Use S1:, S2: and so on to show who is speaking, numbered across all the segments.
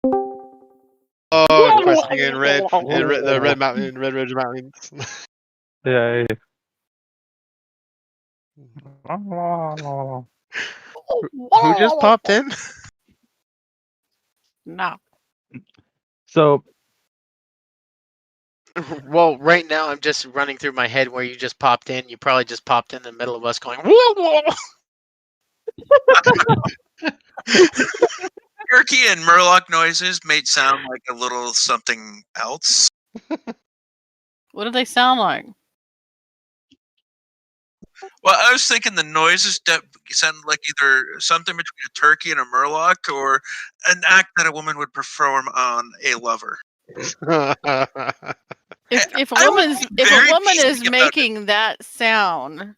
S1: Oh, questing in red, the red mountain, red ridge mountains.
S2: Yeah.
S1: Who just popped in?
S3: No.
S2: So,
S1: Well, right now I'm just running through my head where you just popped in. You probably just popped in the middle of us going, whoa, whoa.
S4: Turkey and Murloc noises may sound like a little something else.
S3: What do they sound like?
S4: Well, I was thinking the noises sounded like either something between a turkey and a Murloc, or an act that a woman would perform on a lover.
S3: If a woman is making that sound,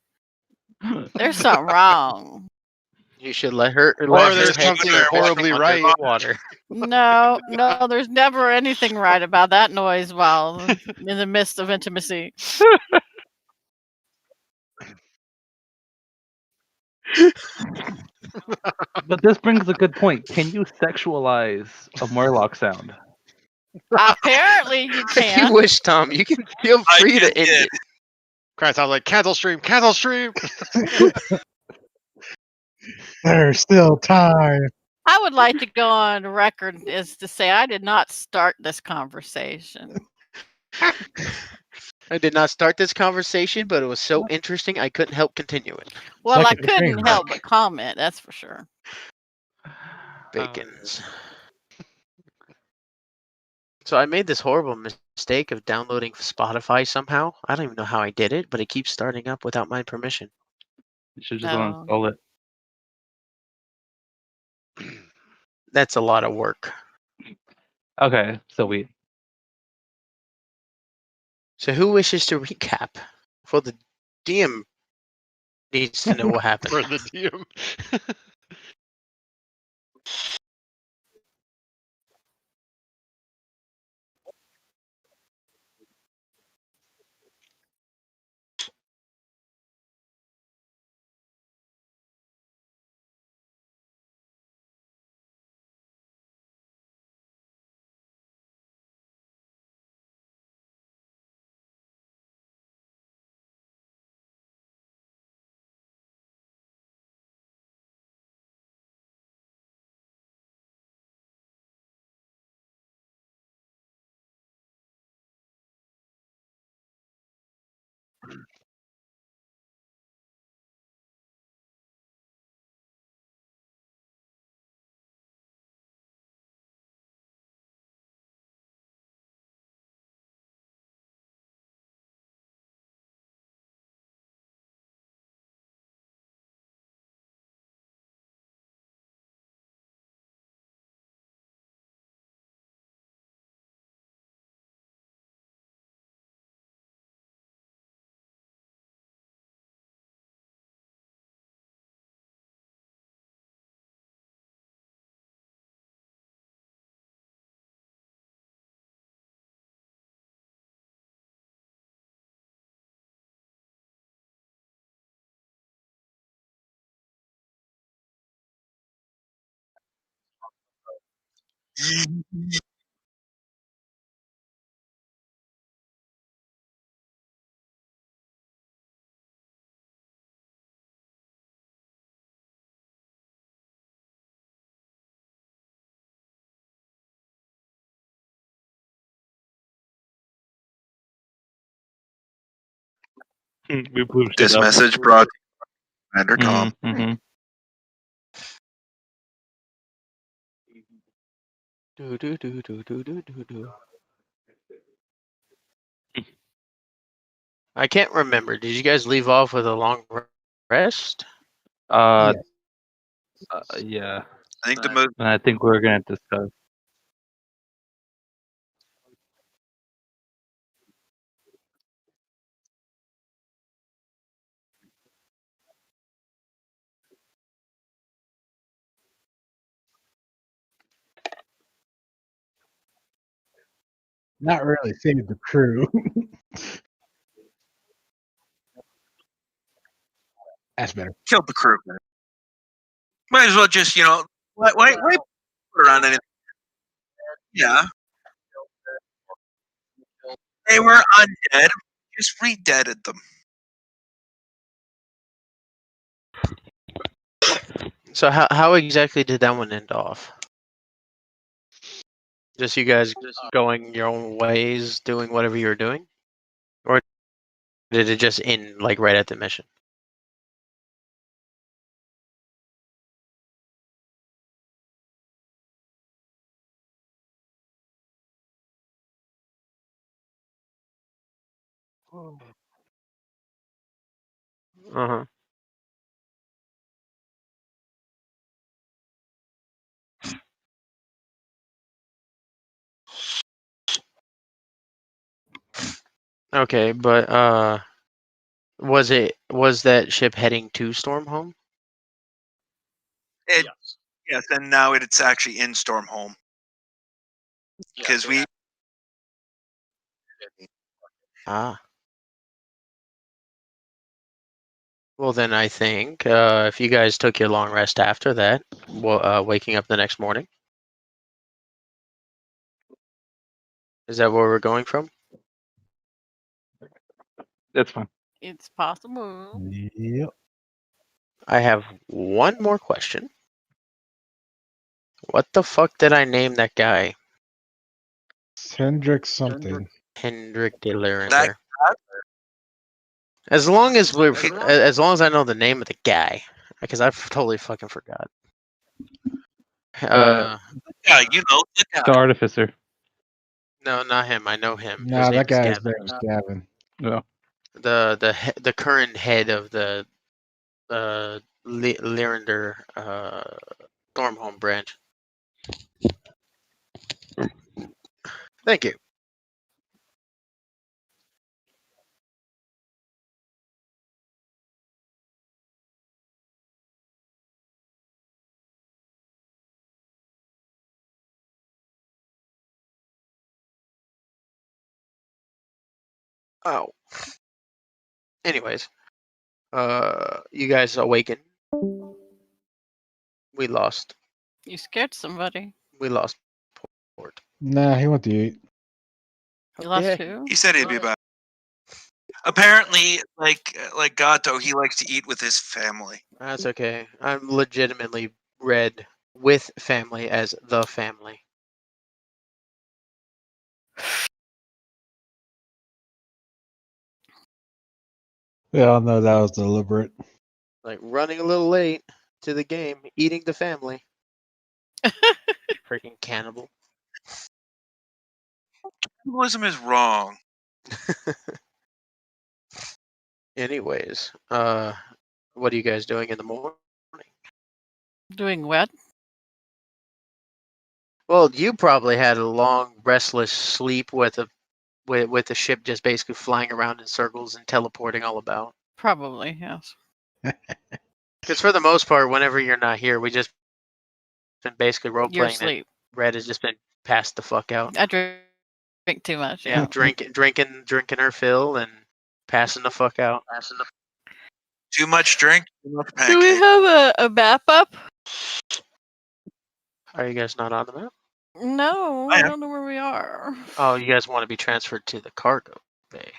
S3: there's something wrong.
S1: You should let her.
S4: Or
S1: there's something horribly right.
S4: Water.
S3: No, there's never anything right about that noise while in the midst of intimacy.
S2: But this brings a good point. Can you sexualize a Murloc sound?
S3: Apparently you can.
S1: If you wish, Tom, you can feel free to end it. Christ, I was like, cancel stream, cancel stream.
S5: There's still time.
S3: I would like to go on record as to say I did not start this conversation.
S1: I did not start this conversation, but it was so interesting I couldn't help continue it.
S3: Well, I couldn't help but comment, that's for sure.
S1: Bacons. So I made this horrible mistake of downloading Spotify somehow. I don't even know how I did it, but it keeps starting up without my permission.
S2: You should just uninstall it.
S1: That's a lot of work.
S2: Okay, so
S1: who wishes to recap? Well, the DM needs to know what happened.
S6: For the DM.
S2: We blew shit
S4: This
S2: up.
S4: message brought Commander Tom.
S1: I can't remember. Did you guys leave off with a long rest?
S2: Yeah.
S4: I think the most.
S2: And I think we're gonna discuss.
S5: Not really save the crew. That's better.
S4: Killed the crew. Might as well just, why put around anything? Yeah, they were undead. Just re-deaded them.
S1: So how exactly did that one end off? Just you guys going your own ways, doing whatever you were doing, or did it just end like right at the mission? Uh huh. Okay, but was that ship heading to Stormhome?
S4: It, yes, and now it's actually in Stormhome because we.
S1: Ah. Well, then I think if you guys took your long rest after that, waking up the next morning, is that where we're going from?
S2: That's fine.
S3: It's possible.
S5: Yep.
S1: I have one more question. What the fuck did I name that guy?
S5: Hendrick something.
S1: Hendrik de Lerander.
S4: That-
S1: As long as
S4: Okay.
S1: as long as I know the name of the guy, because I've totally fucking forgot.
S4: Yeah, you know the guy.
S2: The artificer.
S1: No, not him. I know him. His
S5: Nah,
S1: name
S5: that
S1: is
S5: guy's
S1: Gavin.
S5: name's Gavin.
S2: No.
S1: The current head of the Lerander Stormhome branch. Thank you. Oh. Anyways, you guys awaken. We lost.
S3: You scared somebody.
S1: We lost port.
S5: Nah, he went to eat.
S3: You lost
S1: Yeah.
S3: who?
S4: He said he'd be back. Apparently, like Gato, he likes to eat with his family.
S1: That's okay. I'm legitimately read with family as the family.
S5: We all know that was deliberate.
S1: Like running a little late to the game, eating the family. Freaking cannibal.
S4: Cannibalism is wrong.
S1: Anyways, what are you guys doing in the morning?
S3: Doing what?
S1: Well, you probably had a long, restless sleep with the ship just basically flying around in circles and teleporting all about.
S3: Probably, yes.
S1: Because for the most part, whenever you're not here, we just been basically role
S3: You're
S1: playing.
S3: asleep.
S1: Red has just been passed the fuck out.
S3: I drink too much.
S1: Yeah,
S3: Yeah.
S1: drinking her fill and passing the fuck out.
S4: Too much drink, too much
S3: Do we
S4: pancake.
S3: have a map up?
S1: Are you guys not on the map?
S3: No,
S4: I
S3: I
S4: am.
S3: don't know where we are.
S1: Oh, you guys want to be transferred to the cargo bay.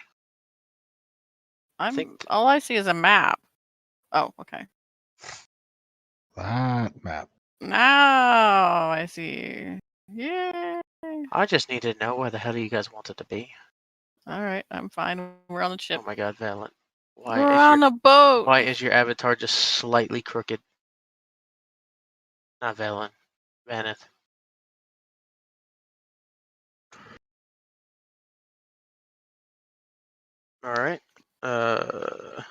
S3: All I see is a map. Oh, okay.
S5: That map.
S3: Now I see. Yay.
S1: I just need to know where the hell you guys wanted to be.
S3: All right, I'm fine. We're on the ship.
S1: Oh my god, Valen.
S3: We're on a boat.
S1: Why is your avatar just slightly crooked? Not Valen. Vaneth. Alright. I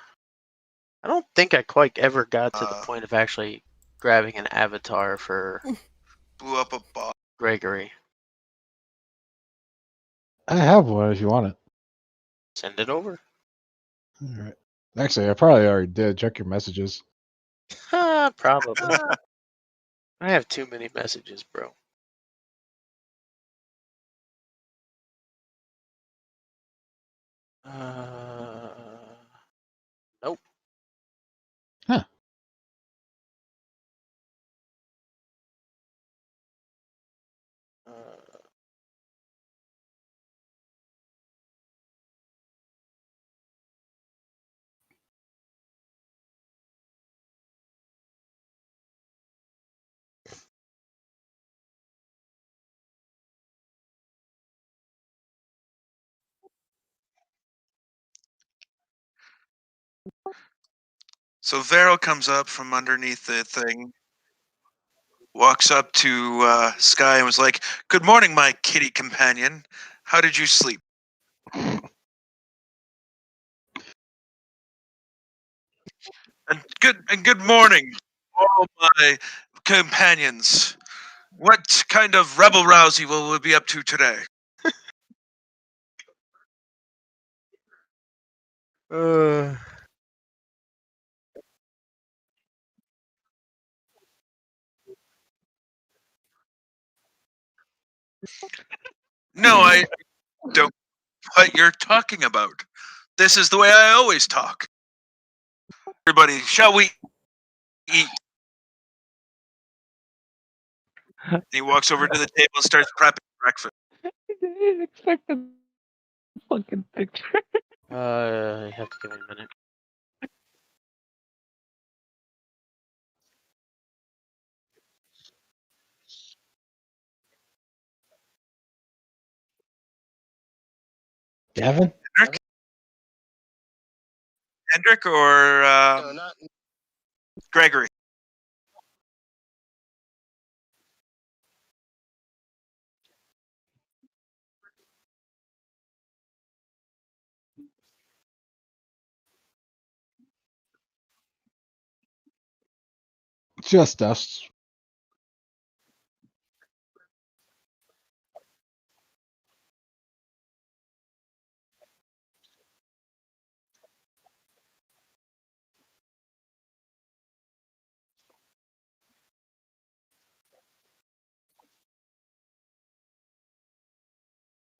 S1: don't think I quite ever got to the point of actually grabbing an avatar for
S4: Blew up a bot.
S1: Gregory.
S5: I have one if you want it.
S1: Send it over.
S5: All right. Actually, I probably already did. Check your messages.
S1: Probably. I have too many messages, bro. Nope.
S5: Huh.
S4: So Vero comes up from underneath the thing, walks up to Sky and was like, "Good morning, my kitty companion. How did you sleep?" And good morning, all my companions. What kind of rebel rousey will we be up to today? No, I don't know what you're talking about. This is the way I always talk. Everybody, shall we eat? He walks over to the table and starts prepping breakfast.
S2: I didn't expect a fucking picture.
S1: You have to give me a minute.
S5: Gavin?
S4: Hendrik or Gregory?
S5: Just us.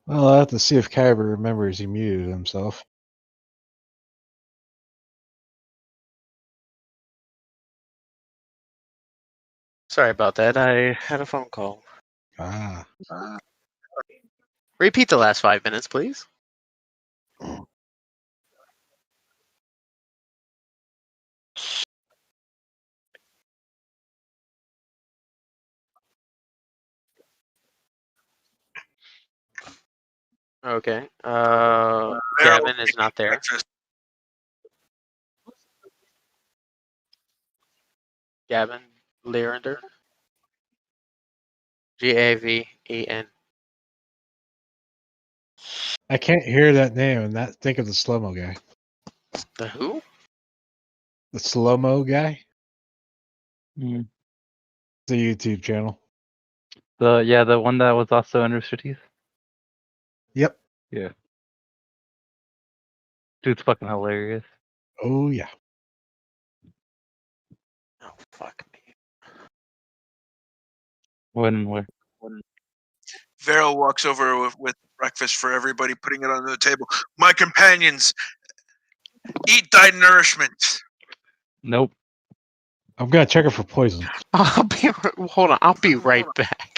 S5: Well, I'll have to see if Kyber remembers he muted himself.
S1: Sorry about that. I had a phone call.
S5: Ah.
S1: Repeat the last 5 minutes, please. Okay. Gavin is not there.
S4: Breakfast.
S1: Gavin Leander. Gaven.
S5: I can't hear that name and not think of the slow-mo guy.
S1: The who?
S5: The slow-mo guy?
S2: Mm.
S5: The YouTube channel.
S2: The one that was also in Rooster Teeth.
S5: Yep.
S2: Yeah. Dude's fucking hilarious.
S5: Oh, yeah.
S1: Oh, fuck me.
S2: Where?
S4: Vero walks over with breakfast for everybody, putting it on the table. My companions, eat thy nourishment.
S2: Nope.
S5: I'm gonna check it for poison.
S1: Hold on. I'll be right back.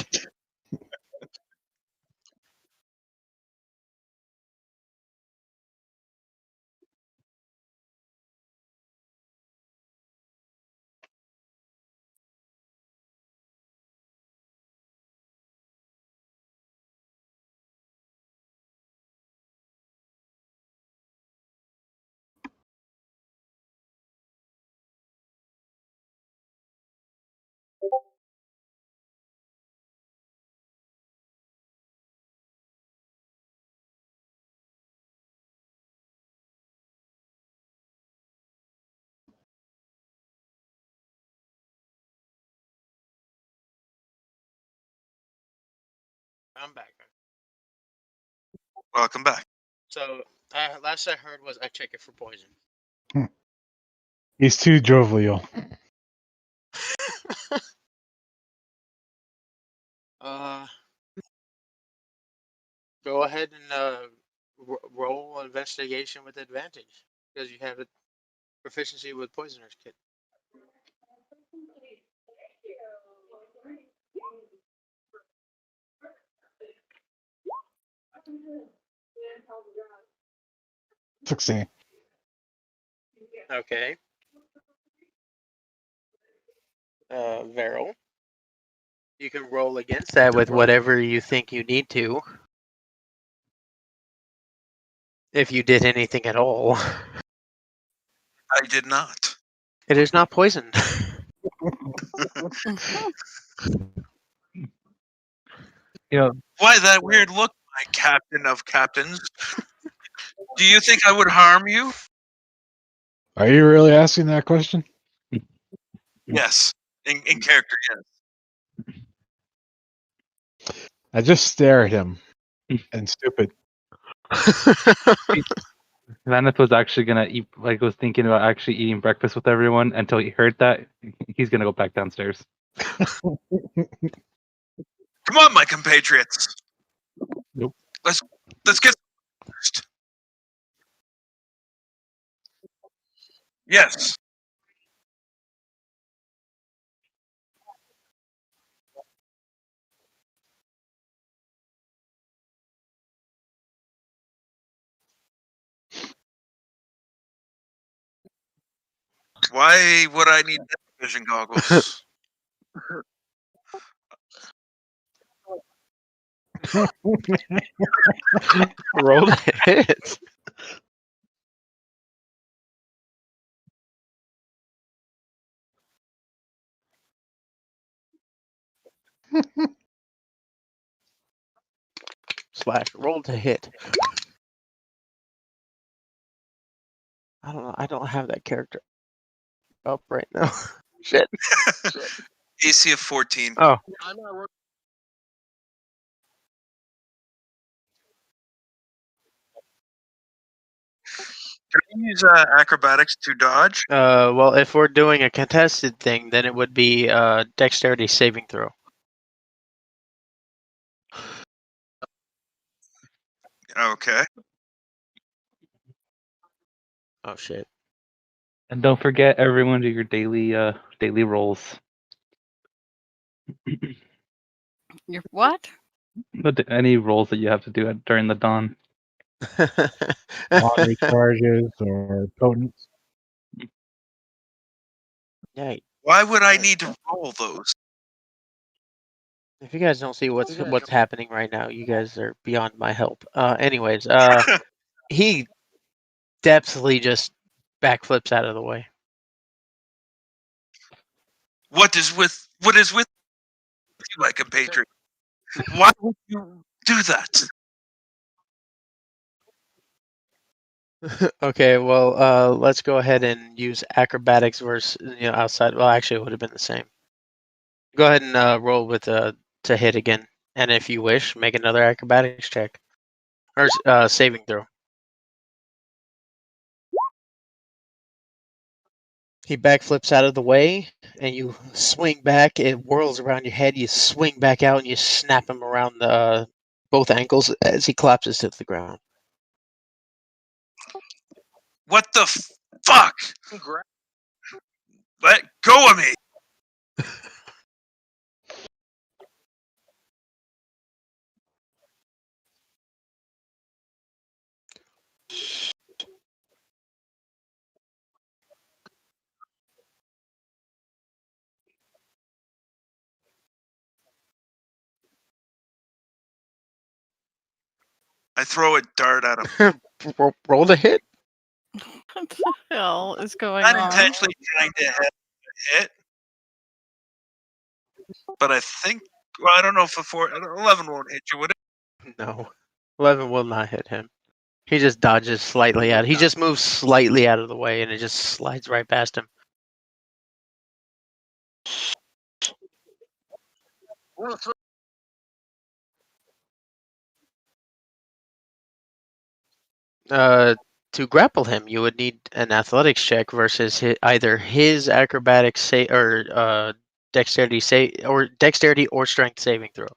S1: I'm back.
S4: Welcome back.
S1: So, last I heard was I check it for poison.
S5: He's too jovial.
S1: Go ahead and roll investigation with advantage because you have a proficiency with poisoner's kit.
S5: $16.
S1: Okay. Vero. You can roll against that with whatever you think you need to. If you did anything at all.
S4: I did not.
S1: It is not poison.
S2: You know,
S4: Why that weird look, my captain of captains? Do you think I would harm you?
S5: Are you really asking that question?
S4: Yes. In character, yes.
S5: I just stare at him and stupid.
S2: Vaneth was actually gonna eat, like, was thinking about actually eating breakfast with everyone until he heard that. He's gonna go back downstairs.
S4: Come on, my compatriots.
S2: Nope.
S4: Let's get first. Yes. Why would I need vision goggles?
S1: Roll to hit. Slash roll to hit. I don't know. I don't have that character up right now. Shit.
S4: AC of 14.
S1: Oh.
S4: Can I use acrobatics to dodge?
S1: Well, if we're doing a contested thing, then it would be dexterity saving throw.
S4: Okay.
S1: Oh shit.
S2: And don't forget, everyone, do your daily rolls.
S3: You're what?
S2: Any rolls that you have to do during the dawn.
S5: Water charges or potents.
S1: Yeah.
S4: Why would I need to roll those?
S1: If you guys don't see what's happening right now, you guys are beyond my help. Anyways, he depthly just backflips out of the way.
S4: What is with you, my compatriot? Why would you do that?
S1: Okay, well, let's go ahead and use acrobatics versus outside. Well, actually, it would have been the same. Go ahead and roll with to hit again, and if you wish, make another acrobatics check or saving throw. He backflips out of the way, and you swing back. It whirls around your head. You swing back out, and you snap him around the both ankles as he collapses to the ground.
S4: What the fuck? Let go of me! I throw a dart at him.
S1: Roll to hit.
S3: What the hell is going
S4: Not
S3: on?
S4: intentionally trying to hit, but I think. Well, I don't know if 11 won't hit you, would it?
S1: No, 11 will not hit him. He just dodges slightly out. He just moves slightly out of the way, and it just slides right past him. To grapple him, you would need an athletics check versus either his acrobatics or dexterity or strength saving throw.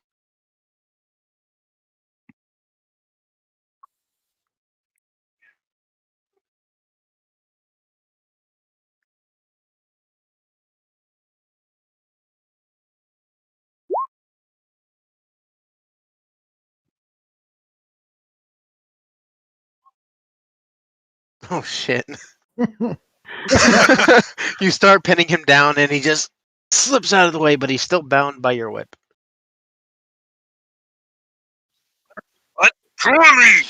S1: Oh shit! You start pinning him down, and he just slips out of the way, but he's still bound by your whip.
S4: Let go of me!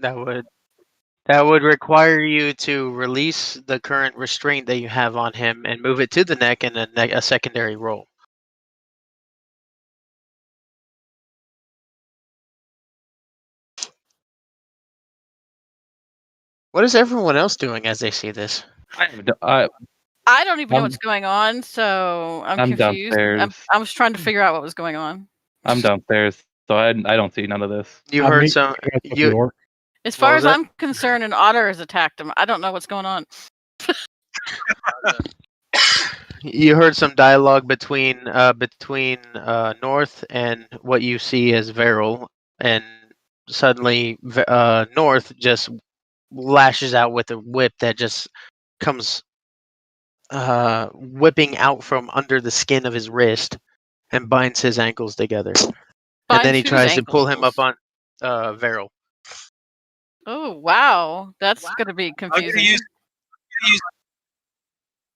S1: That would require you to release the current restraint that you have on him and move it to the neck and a secondary roll. What is everyone else doing as they see this?
S3: I don't even know
S2: I'm-
S3: what's going on, so I'm
S2: I'm
S3: confused.
S2: downstairs.
S3: I was trying to figure out what was going on.
S2: I'm downstairs, so I don't see none of this.
S1: You
S5: I'm
S1: heard
S5: meeting
S1: some.
S5: you guys with the
S1: You
S5: orc.
S3: As
S1: What
S3: far
S1: was
S3: as
S1: that?
S3: I'm concerned, an otter has attacked him. I don't know what's going on.
S1: You heard some dialogue between North and what you see as Veril, and suddenly North just lashes out with a whip that just comes whipping out from under the skin of his wrist and binds his ankles together. And then
S3: Binds
S1: he
S3: whose
S1: tries to pull him up
S3: ankles?
S1: on Veril.
S3: Oh wow, that's gonna be confusing.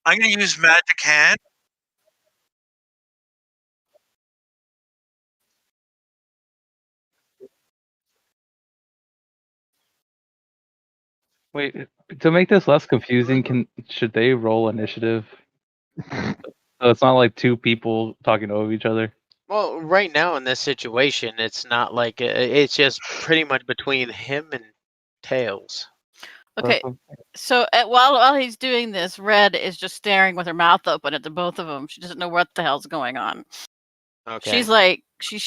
S4: I'm gonna use magic hand.
S2: Wait, to make this less confusing, should they roll initiative? So it's not like two people talking over each other.
S1: Well, right now in this situation, it's not like it's just pretty much between him and Tails.
S3: Okay, so while he's doing this, Red is just staring with her mouth open at the both of them. She doesn't know what the hell's going on.
S1: Okay.
S3: She's like, she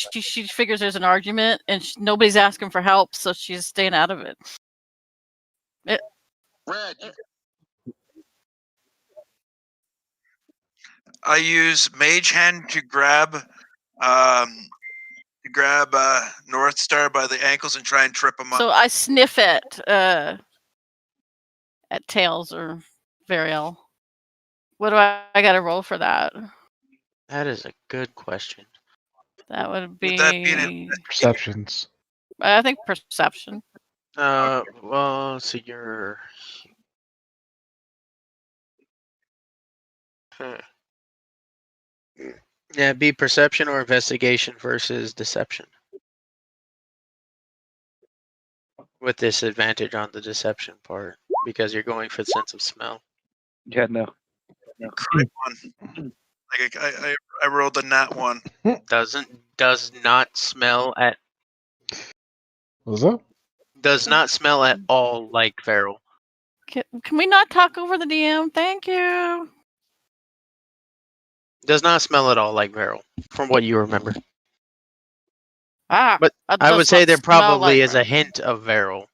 S3: figures there's an argument, and nobody's asking for help, so she's staying out of it.
S4: Red. I use mage hand to grab North Star by the ankles and try and trip him up.
S3: So I sniff at Tails or Variel. What do I got to roll for that?
S1: That is a good question.
S3: That would be.
S4: Would that be an
S5: Perceptions.
S3: I think perception.
S1: Well, so you're. Huh. Yeah, it'd be perception or investigation versus deception. With disadvantage on the deception part because you're going for the sense of smell.
S2: Yeah, no.
S4: crit one? Like I rolled a nat one.
S1: Does not smell at
S5: What's up?
S1: does not smell at all like Feral.
S3: Can we not talk over the DM? Thank you.
S1: Does not smell at all like Feral, from what you remember.
S3: Ah,
S1: But
S3: that
S1: I would
S3: does
S1: say
S3: not
S1: there
S3: smell
S1: probably
S3: like
S1: is a
S3: Red.
S1: hint of Feral,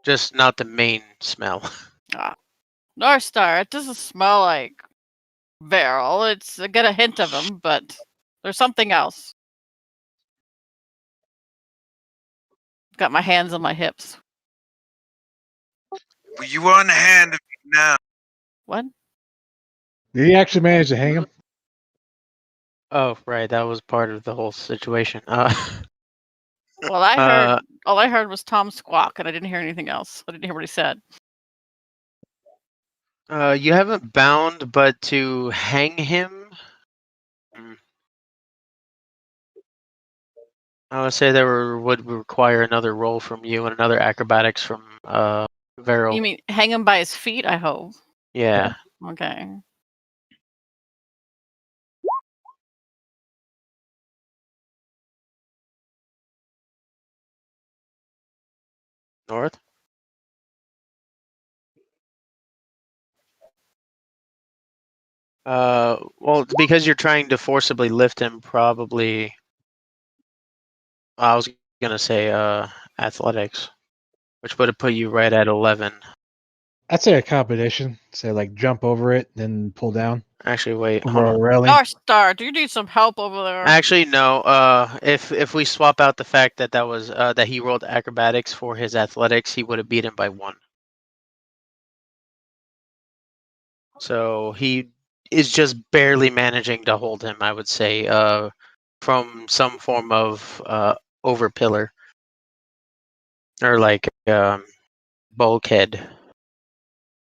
S1: just not the main smell.
S3: North Star. It doesn't smell like Varel. It's got a hint of him, but there's something else. Got my hands on my hips.
S4: Were you on hand now?
S3: What?
S5: Did he actually manage to hang him?
S1: Oh, right, that was part of the whole situation.
S3: Well, I heard. All I heard was Tom squawk, and I didn't hear anything else. I didn't hear what he said.
S1: You haven't bound, but to hang him, I would say would require another roll from you and another acrobatics from Vero.
S3: You mean hang him by his feet? I hope.
S1: Yeah.
S3: Okay.
S1: North? Well, because you're trying to forcibly lift him, probably. I was gonna say athletics, which would have put you right at 11.
S5: I'd say a combination. Say like jump over it, then pull down
S1: Actually, wait, hold
S5: over a
S1: on.
S5: railing.
S3: North Star, do you need some help over there?
S1: Actually, no. If we swap out the fact that was that he rolled acrobatics for his athletics, he would have beat him by 1. So he is just barely managing to hold him, I would say, from some form of over pillar or like bulkhead.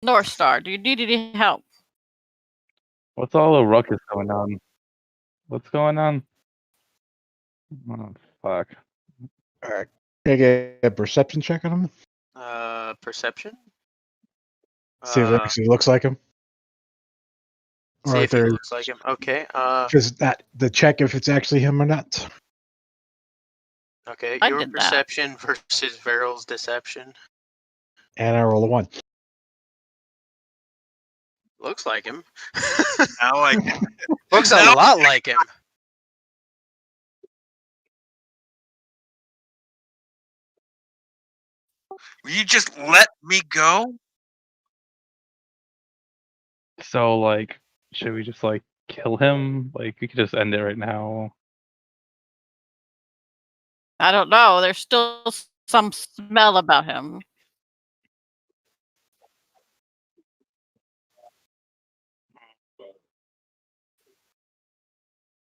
S3: North Star, do you need any help?
S2: What's all the ruckus going on? What's going on? Oh, fuck.
S5: All right. Can I get a perception check on him?
S1: Perception.
S5: See if it actually looks like him.
S1: See
S5: Or
S1: if he looks like him. Okay.
S5: just that the check if it's actually him or not.
S1: Okay.
S3: I
S1: Your
S3: did that.
S1: perception versus Veryl's deception.
S5: And I roll a 1.
S1: Looks like him.
S4: Now I
S1: Looks a
S4: Now-
S1: lot like him.
S4: will you just let me go?
S2: So like, should we just like kill him? Like we could just end it right now.
S3: I don't know. There's still some smell about him.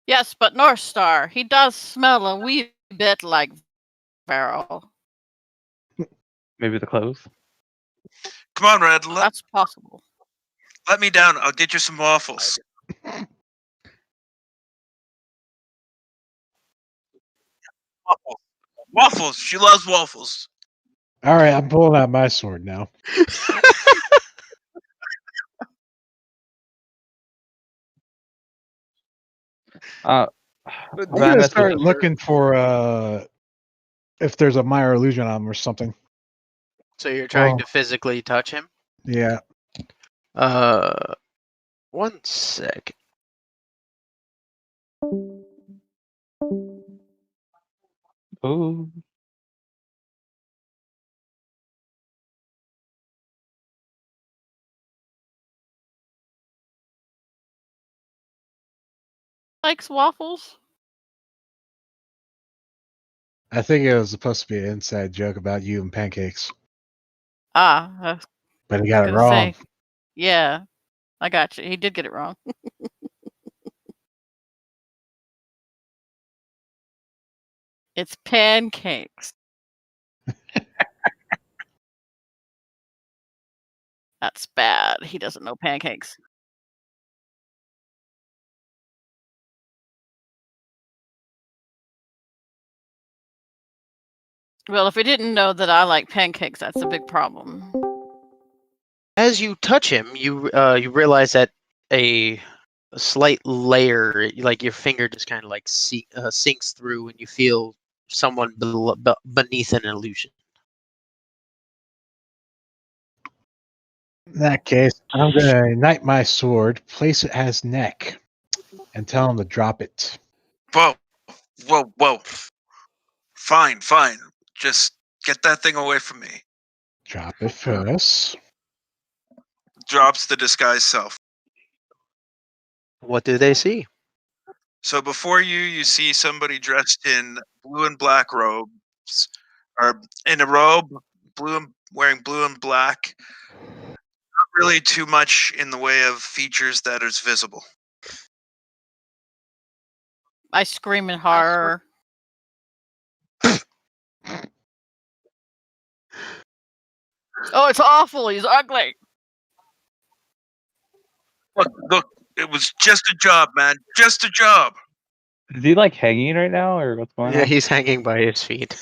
S3: Yes, but North Star, he does smell a wee bit like Beryl.
S2: Maybe the clothes.
S4: Come on, Red.
S3: That's possible.
S4: Let me down. I'll get you some waffles. Waffles. She loves waffles.
S5: All right, I'm pulling out my sword now.
S2: But
S5: I'm gonna start looking for if there's a minor illusion on him or something.
S1: So you're trying
S5: Well-
S1: to physically touch him?
S5: Yeah.
S1: 1 second.
S2: Oh,
S3: Likes waffles?
S5: I think it was supposed to be an inside joke about you and pancakes,
S3: Ah, I was
S5: but he got it
S3: gonna
S5: wrong.
S3: say. Yeah, I got you. He did get it wrong. It's pancakes. That's bad. He doesn't know pancakes. Well, if he didn't know that I like pancakes, that's a big problem.
S1: As you touch him, you realize that a slight layer, like your finger, just kind of like sinks through, and you feel someone beneath an illusion.
S5: In that case, I'm gonna ignite my sword, place it at his neck, and tell him to drop it.
S4: Whoa. Whoa, whoa. Fine, fine. Just get that thing away from me.
S5: Drop it first.
S4: Drops the disguise self.
S1: What do they see?
S4: So before you see somebody dressed in blue and black robes, or in a robe, wearing blue and black. Not really too much in the way of features that is visible.
S3: I scream in horror. Oh, it's awful. He's ugly.
S4: Look, it was just a job, man. Just a job.
S2: is he like hanging right now, or what's going
S1: Yeah,
S2: on?
S1: he's hanging by his feet.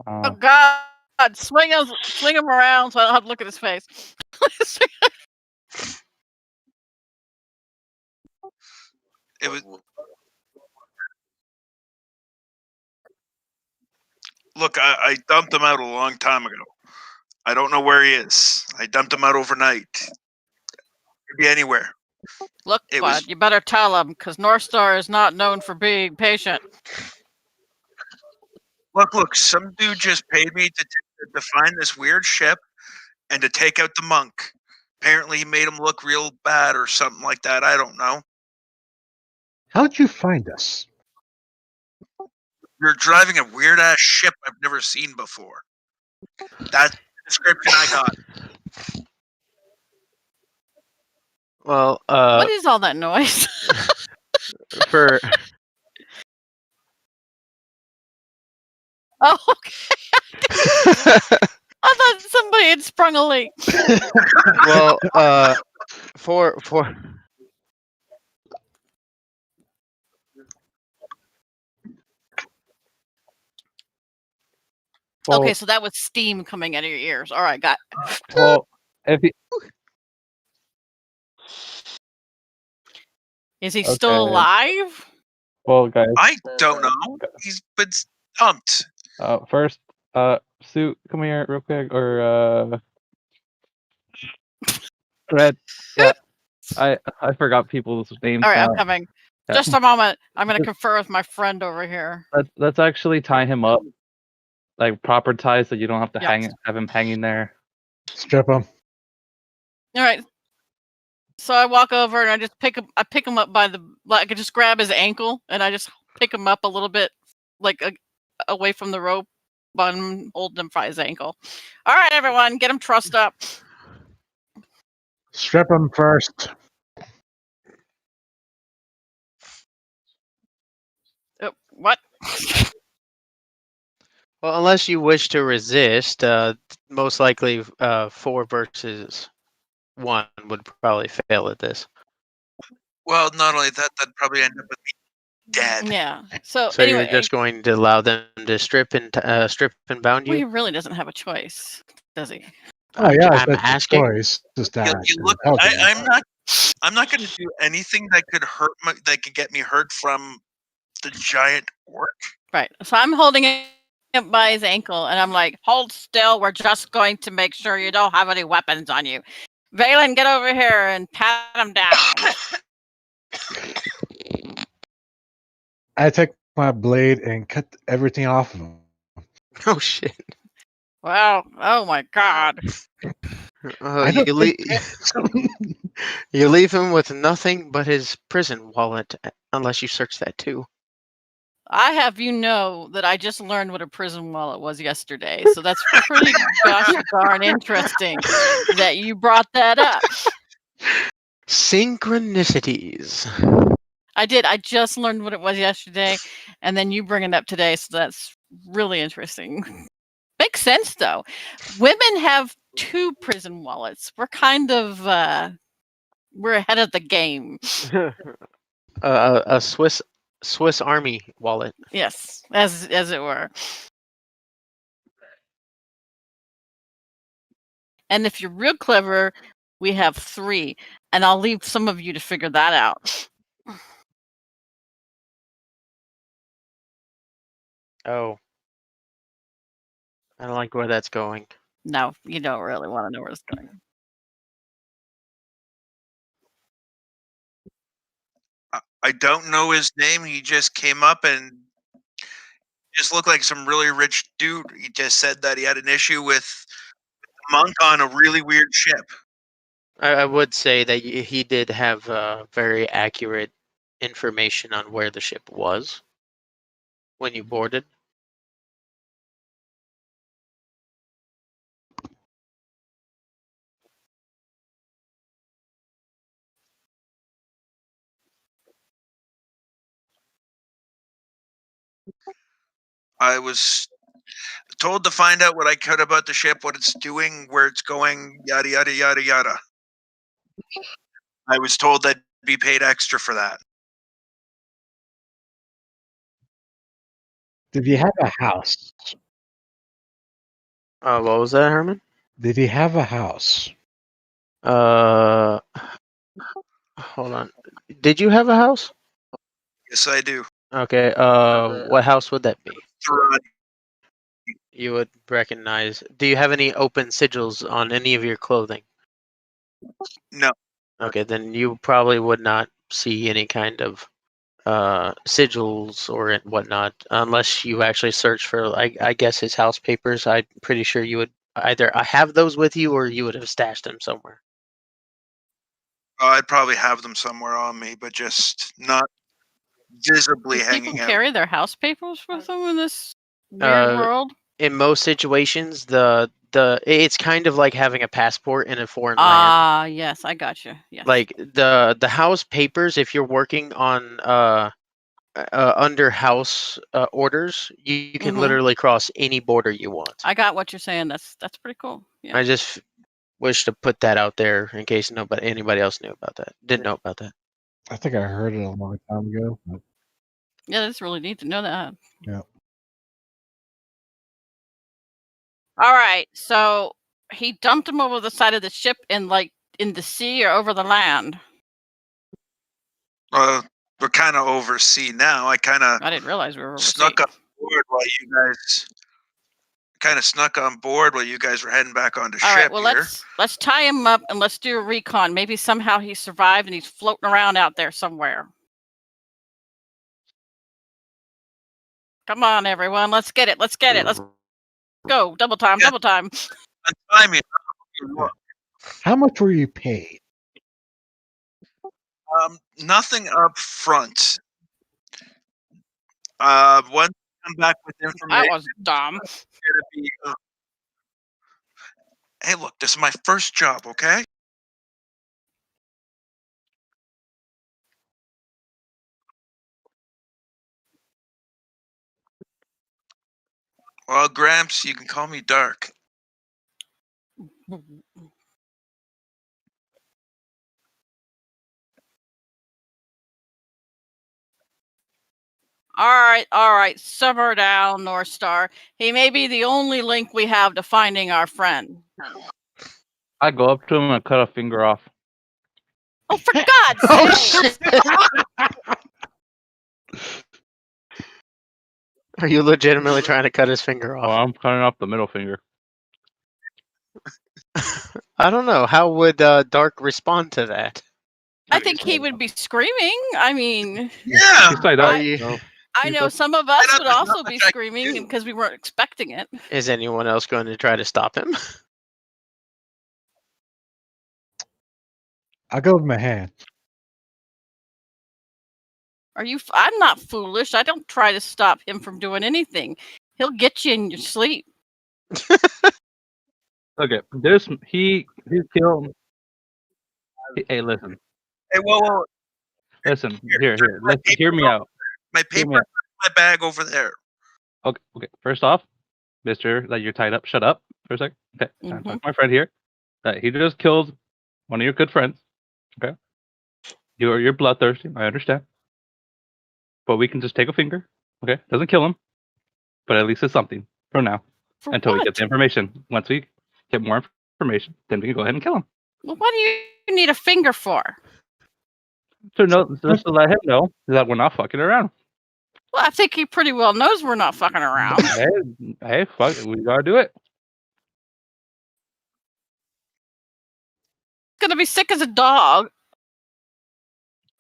S3: Oh God! Swing him around so I don't have to look at his face.
S4: It was. Look, I dumped him out a long time ago. I don't know where he is. I dumped him out overnight. Could be anywhere.
S3: Look,
S4: It
S3: bud,
S4: was-
S3: you better tell him, because North Star is not known for being patient.
S4: Look, some dude just paid me to find this weird ship and to take out the monk. Apparently he made him look real bad or something like that. I don't know.
S5: How'd you find us?
S4: You're driving a weird ass ship I've never seen before. That's the description I got.
S1: Well,
S3: What is all that noise?
S1: for
S3: Oh, okay. I thought somebody had sprung a leak.
S1: well, for
S2: Well,
S3: Okay, so that was steam coming out of your ears. All right, got.
S2: well, if he,
S3: Is he still
S2: Okay.
S3: alive?
S2: well, guys,
S4: I don't know. He's been stumped.
S2: first, Sue, come here real quick, or Red. Yeah, I forgot people's names
S3: All right,
S2: now.
S3: I'm coming.
S2: Yeah.
S3: Just a moment. I'm going to confer with my friend over here.
S2: Let's actually tie him up, like proper ties, so you don't have to
S3: Yes.
S2: have him hanging there.
S5: Strip him.
S3: All right. So I walk over and I just pick him up by the, like, I just grab his ankle and I just pick him up a little bit, like away from the rope, but I'm holding him by his ankle. All right, everyone, get him trussed up.
S5: Strip him first.
S3: What?
S1: Well, unless you wish to resist, most likely 4 versus 1 would probably fail at this.
S4: Well, not only that, that'd probably end up with me dead.
S3: Yeah. So,
S1: So
S3: anyway,
S1: you're just going to allow them to strip and bound
S3: well, he
S1: you?
S3: really doesn't have a choice, does he?
S5: Oh yeah,
S1: I'm
S5: that's
S1: asking.
S5: your choice. Just
S4: You,
S5: that.
S4: you look. I'm not going to do anything that could hurt that could get me hurt from the giant orc.
S3: Right. So I'm holding him by his ankle, and I'm like, "Hold still. We're just going to make sure you don't have any weapons on you." Valen, get over here and pat him down.
S5: I take my blade and cut everything off of him.
S1: Oh shit!
S3: Well, oh my God.
S5: I don't
S1: You
S5: think-
S1: you leave him with nothing but his prison wallet, unless you search that too.
S3: I have you know that I just learned what a prison wallet was yesterday, so that's pretty gosh darn interesting that you brought that up.
S1: Synchronicities.
S3: I did. I just learned what it was yesterday, and then you bring it up today, so that's really interesting. Makes sense though. Women have 2 prison wallets. We're kind of we're ahead of the game.
S1: A Swiss Army wallet.
S3: Yes, as it were. And if you're real clever, we have 3, and I'll leave some of you to figure that out.
S1: Oh, I don't like where that's going.
S3: No, you don't really want to know where it's going.
S4: I don't know his name. He just came up and just looked like some really rich dude. He just said that he had an issue with a monk on a really weird ship.
S1: I would say that he did have very accurate information on where the ship was when you boarded.
S4: I was told to find out what I could about the ship, what it's doing, where it's going, yada yada yada yada. I was told I'd be paid extra for that.
S5: Did he have a house?
S1: What was that, Herman?
S5: Did he have a house?
S1: Hold on. Did you have a house?
S4: Yes, I do.
S1: Okay. What house would that be?
S4: Throughout-
S1: You would recognize. Do you have any open sigils on any of your clothing?
S4: No,
S1: Okay, then you probably would not see any kind of sigils or whatnot unless you actually search for, I guess, his house papers. I'm pretty sure you would either have those with you or you would have stashed them somewhere.
S4: I'd probably have them somewhere on me, but just not visibly
S3: Do
S4: hanging
S3: people
S4: out.
S3: carry their house papers with them in this weird world?
S1: In most situations, it's kind of like having a passport in a foreign land.
S3: Ah, yes, I got you. Yes.
S1: Like the house papers, if you're working on under house orders, you can
S3: Mhm.
S1: literally cross any border you want.
S3: I got what you're saying. That's pretty cool. Yeah.
S1: I just wish to put that out there in case anybody else knew about that. Didn't know about that.
S5: I think I heard it a long time ago. But
S3: Yeah, that's really neat to know that.
S5: yeah.
S3: All right, so he dumped him over the side of the ship in the sea or over the land.
S4: We're kind of oversea now. I kind of
S3: I didn't realize we were overseas.
S4: snuck on board while you guys were heading back onto
S3: All
S4: ship
S3: right, well
S4: here.
S3: let's tie him up and let's do a recon. Maybe somehow he survived and he's floating around out there somewhere. Come on, everyone, let's get it. Let's go. Double time.
S4: Yeah.
S3: Double time.
S4: Untie me.
S5: How much were you paid?
S4: Nothing up front. Once I come back with information,
S3: That was dumb.
S4: it's gonna be. Hey, look, this is my first job, okay? Well, Gramps, you can call me Dark.
S3: All right. Simmer down, North Star. He may be the only link we have to finding our friend.
S2: I go up to him and cut a finger off.
S3: Oh, for God's
S1: Oh
S3: sake!
S1: shit! Are you legitimately trying to cut his finger
S2: Oh,
S1: off?
S2: I'm cutting off the middle finger.
S1: I don't know. How would Dark respond to that?
S3: I think he would be screaming. I mean,
S4: Yeah.
S2: He's tied
S1: Are
S2: up.
S1: you?
S2: so
S3: I
S2: he's
S3: know
S2: up.
S3: some of us
S4: Tied up,
S3: would
S4: there's
S3: also
S4: not
S3: be
S4: much I can
S3: screaming
S4: do.
S3: because we weren't expecting it.
S1: Is anyone else going to try to stop him?
S5: I'll go with my hand.
S3: I'm not foolish. I don't try to stop him from doing anything. He'll get you in your sleep.
S2: Okay, he killed. Hey, listen,
S4: Hey, whoa.
S2: listen. Here. Let's hear me out.
S4: My
S2: Hear
S4: paper,
S2: me out.
S4: my bag over there.
S2: Okay. First off, Mister, that you're tied up. Shut up for a second. Okay, I'm talking to my friend here. That he just killed one of your good friends. Okay, you're bloodthirsty. I understand, but we can just take a finger. Okay, doesn't kill him, but at least it's something for now.
S3: For
S2: Until we
S3: what?
S2: get the information. Once we get more information, then we can go ahead and kill him.
S3: Well, what do you need a finger for?
S2: Just to let him know that we're not fucking around.
S3: Well, I think he pretty well knows we're not fucking around.
S2: Hey, fuck it, we gotta do it.
S3: Gonna be sick as a dog.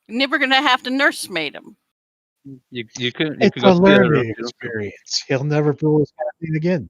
S3: Never gonna have to nursemaid him.
S2: You can
S5: It's
S2: go
S5: a
S2: to the other
S5: learning
S2: room, too.
S5: experience. He'll never feel this happening again.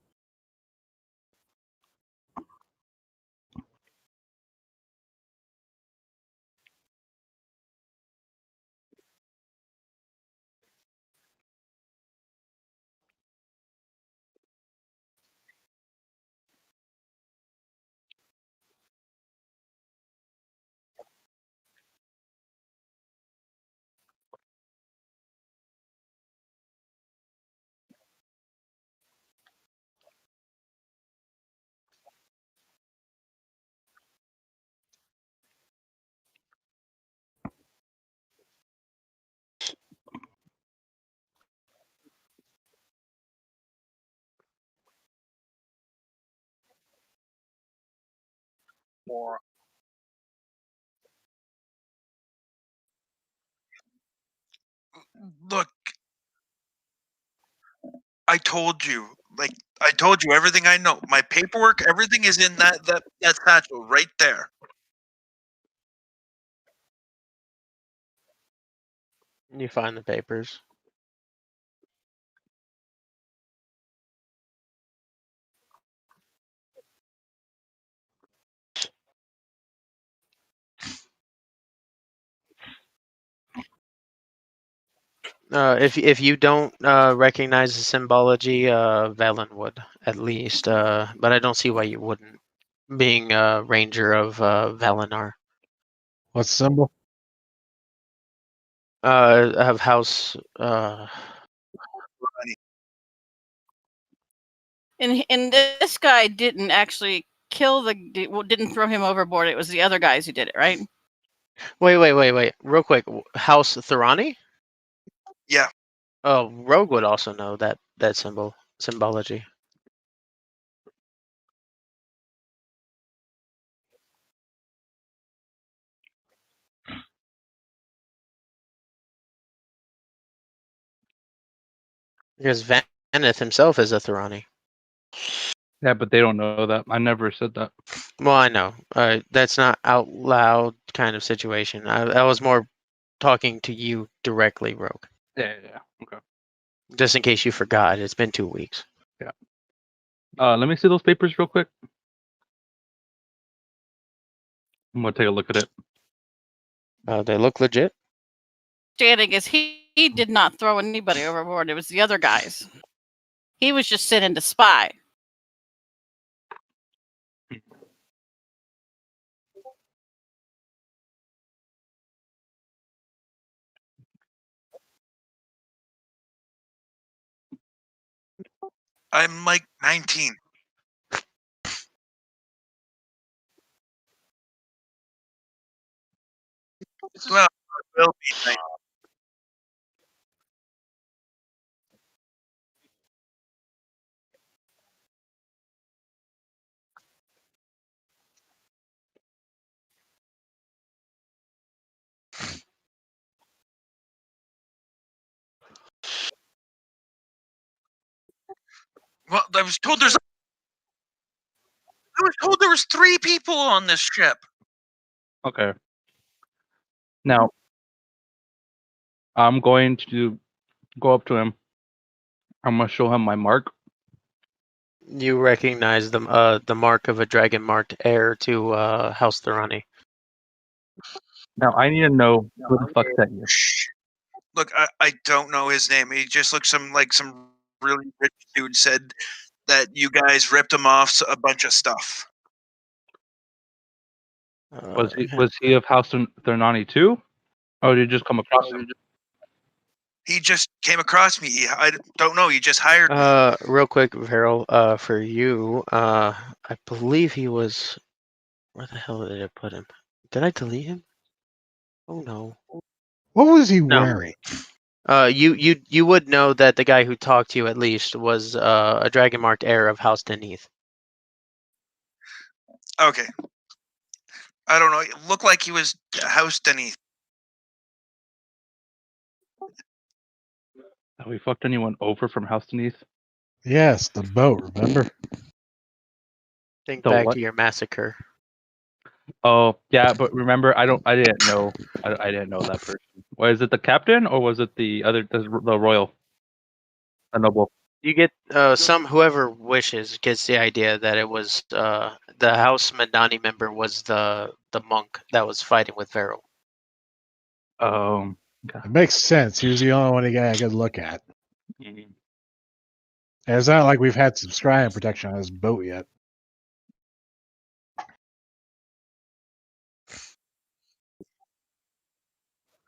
S4: Look, I told you. Like, I told you everything I know. My paperwork, everything is in that satchel right there.
S1: You find the papers. If you don't recognize the symbology, Velen would at least, but I don't see why you wouldn't, being a ranger of Velenar.
S5: What symbol?
S1: Of house.
S3: And this guy didn't actually kill didn't throw him overboard. It was the other guys who did it, right?
S1: Wait. Real quick, House Thorani?
S4: Yeah.
S1: Oh, Rogue would also know that symbology. Because Vaneth himself is a Thorani.
S2: Yeah, but they don't know that. I never said that.
S1: Well, I know. That's not out loud kind of situation. I was more talking to you directly, Rogue.
S2: Yeah. Okay.
S1: Just in case you forgot, it's been 2 weeks.
S2: Let me see those papers real quick. I'm gonna take a look at it.
S1: They look legit.
S3: Standing is he did not throw anybody overboard. It was the other guys. He was just sent in to spy.
S4: I'm like 19. Well, it will be 19. Well, I was told there was 3 people on this ship.
S2: Okay. Now, I'm going to go up to him. I'm gonna show him my mark.
S1: You recognize the mark of a dragon marked heir to House Thorani.
S2: Now, I need to know who the fuck that is.
S4: Look, I don't know his name. He just looks some really rich dude said that you guys ripped him off a bunch of stuff.
S2: Was he of House Thornani too? Or did you just come across him?
S4: He just came across me. I don't know. He just hired me.
S1: Real quick, Veril, for you, I believe he was. Where the hell did I put him? Did I delete him? Oh no.
S5: What was he
S1: No.
S5: wearing?
S1: You would know that the guy who talked to you at least was a dragon marked heir of House Deneth.
S4: Okay. I don't know. It looked like he was House Deneth.
S2: Have we fucked anyone over from House Denise?
S5: Yes, the boat. Remember?
S1: Think
S2: The
S1: back
S2: what?
S1: to your massacre.
S2: Oh yeah, but remember, I didn't know. I didn't know that person. Was it the captain or was it the royal, the noble?
S1: You get whoever wishes gets the idea that it was the House Madani member was the monk that was fighting with Veril.
S5: It makes sense. He was the only one he got a good look at.
S2: Mhm.
S5: And it's not like we've had some scrying protection on his boat yet.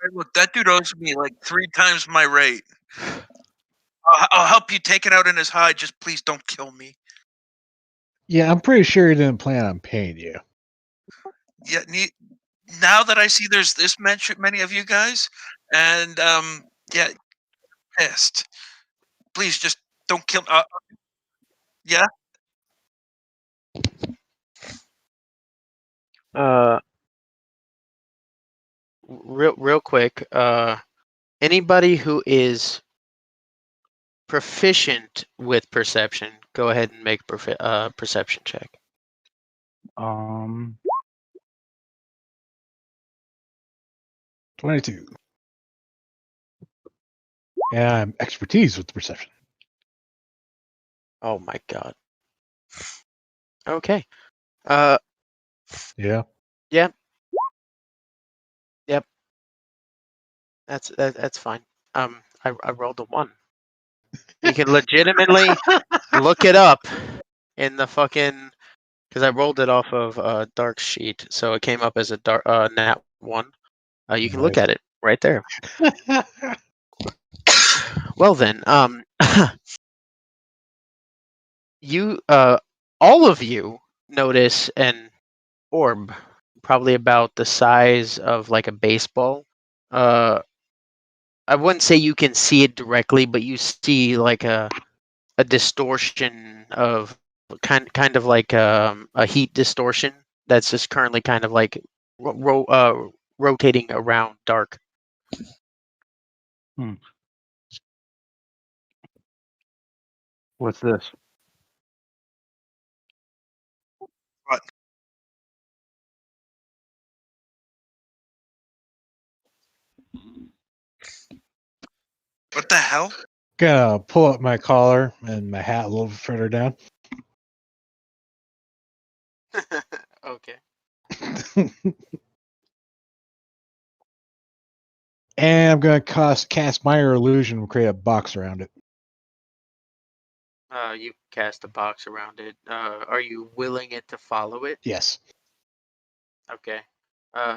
S4: Hey, look, that dude owes me like 3 times my rate. I'll help you take it out in his hide. Just please don't kill me.
S5: Yeah, I'm pretty sure he didn't plan on paying you.
S4: Yeah. Now that I see there's this many of you guys, and yeah, pissed. Please just don't kill. Yeah.
S1: Real quick, anybody who is proficient with perception, go ahead and make perception check.
S5: 22. And I'm expertise with perception.
S1: Oh my god. Okay.
S5: Yeah.
S1: Yep. That's fine. I rolled a 1. You can legitimately look it up in the fucking, because I rolled it off of a dark sheet, so it came up as a dark nat 1. You can look
S5: Nice.
S1: at it right there. Well then, you all of you notice an orb, probably about the size of like a baseball. I wouldn't say you can see it directly, but you see like a distortion of kind of like a heat distortion that's just currently kind of like rotating around dark.
S2: What's this?
S4: What? What the hell?
S5: Gonna pull up my collar and my hat a little further down.
S1: Okay.
S5: And I'm gonna cast minor illusion and create a box around it.
S1: You cast a box around it. Are you willing it to follow it?
S5: Yes.
S1: Okay.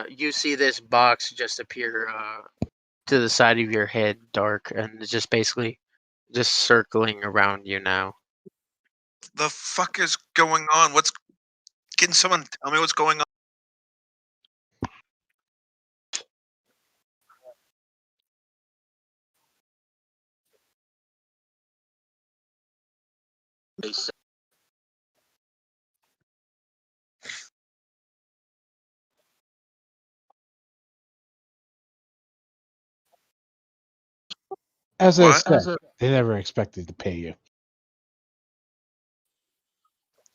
S1: You see this box just appear to the side of your head, dark, and it's just basically just circling around you now.
S4: The fuck is going on? Can someone tell me what's going on?
S5: As I
S4: What?
S5: said, they never expected to pay you.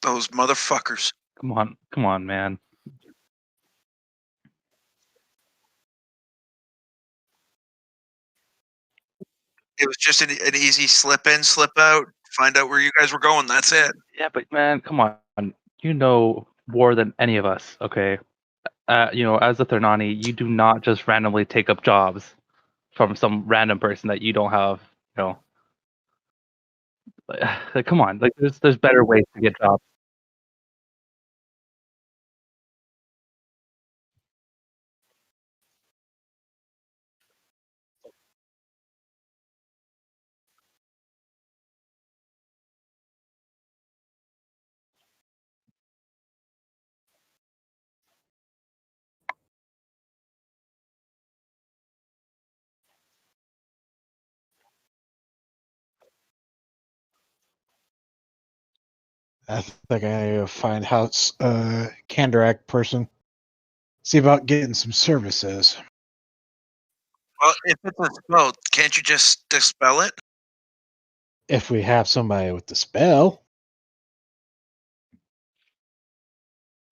S4: Those motherfuckers.
S2: Come on, man.
S4: It was just an easy slip in, slip out, find out where you guys were going. That's it.
S2: Yeah, but man, come on. You know more than any of us, okay? As a Thernani, you do not just randomly take up jobs from some random person that you don't have, you know. Like, come on, like there's better ways to get jobs.
S5: I think I gotta find house Kandarak person. See about getting some services.
S4: Well, if it's a spell, can't you just dispel it?
S5: If we have somebody with the spell,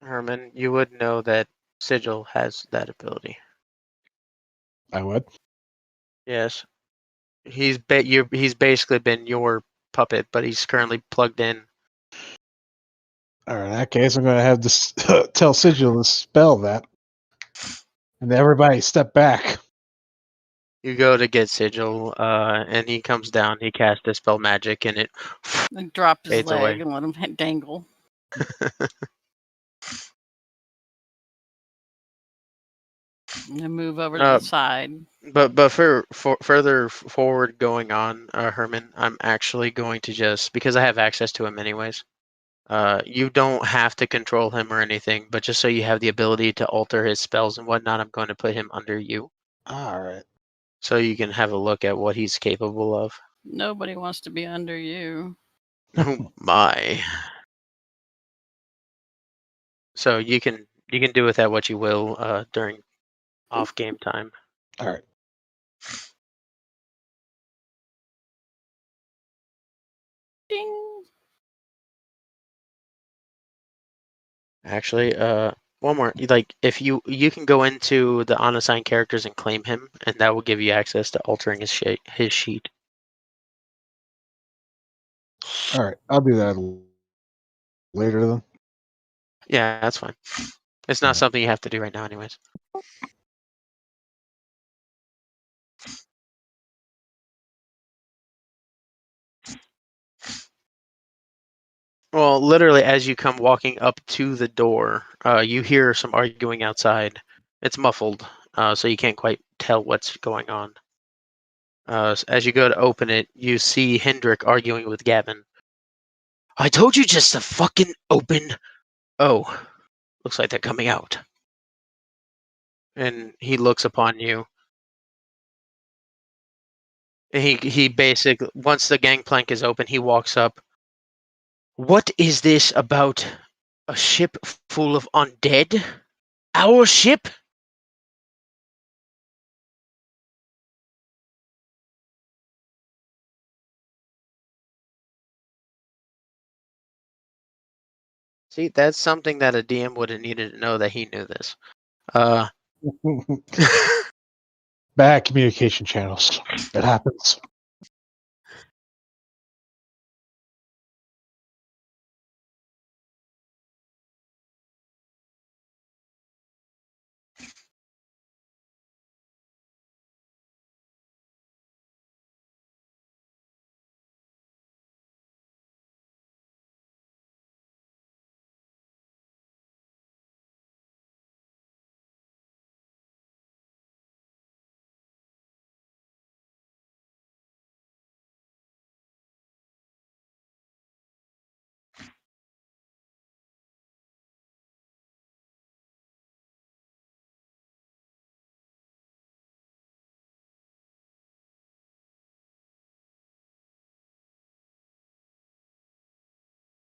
S1: Herman, you would know that Sigil has that ability.
S5: I would.
S1: Yes. He's basically been your puppet, but he's currently plugged in.
S5: All right, in that case, I'm gonna have to tell Sigil to spell that, and everybody step back.
S1: You go to get Sigil, and he comes down. He casts Dispel Magic, and it
S3: And drop his
S1: fades
S3: leg
S1: away.
S3: and let him dangle. And move over to the side.
S1: But for further forward going on, Herman, I'm actually going to just, because I have access to him anyways. You don't have to control him or anything, but just so you have the ability to alter his spells and whatnot, I'm going to put him under you,
S5: All right.
S1: so you can have a look at what he's capable of.
S3: Nobody wants to be under you.
S1: Oh my! So you can do with that what you will during off game time.
S5: All right.
S3: Ding.
S1: Actually, one more. Like, if you can go into the unassigned characters and claim him, and that will give you access to altering his sheet.
S5: All right. I'll do that later then.
S1: Yeah, that's fine. It's not
S5: Alright.
S1: something you have to do right now, anyways. Well, literally, as you come walking up to the door, you hear some arguing outside. It's muffled, so you can't quite tell what's going on. As you go to open it, you see Hendrik arguing with Gavin. I told you just to fucking open. Oh, looks like they're coming out. And he looks upon you. And he basically, once the gangplank is open, he walks up. What is this about a ship full of undead? Our ship? See, that's something that a DM would have needed to know that he knew this.
S5: Bad communication channels. It happens.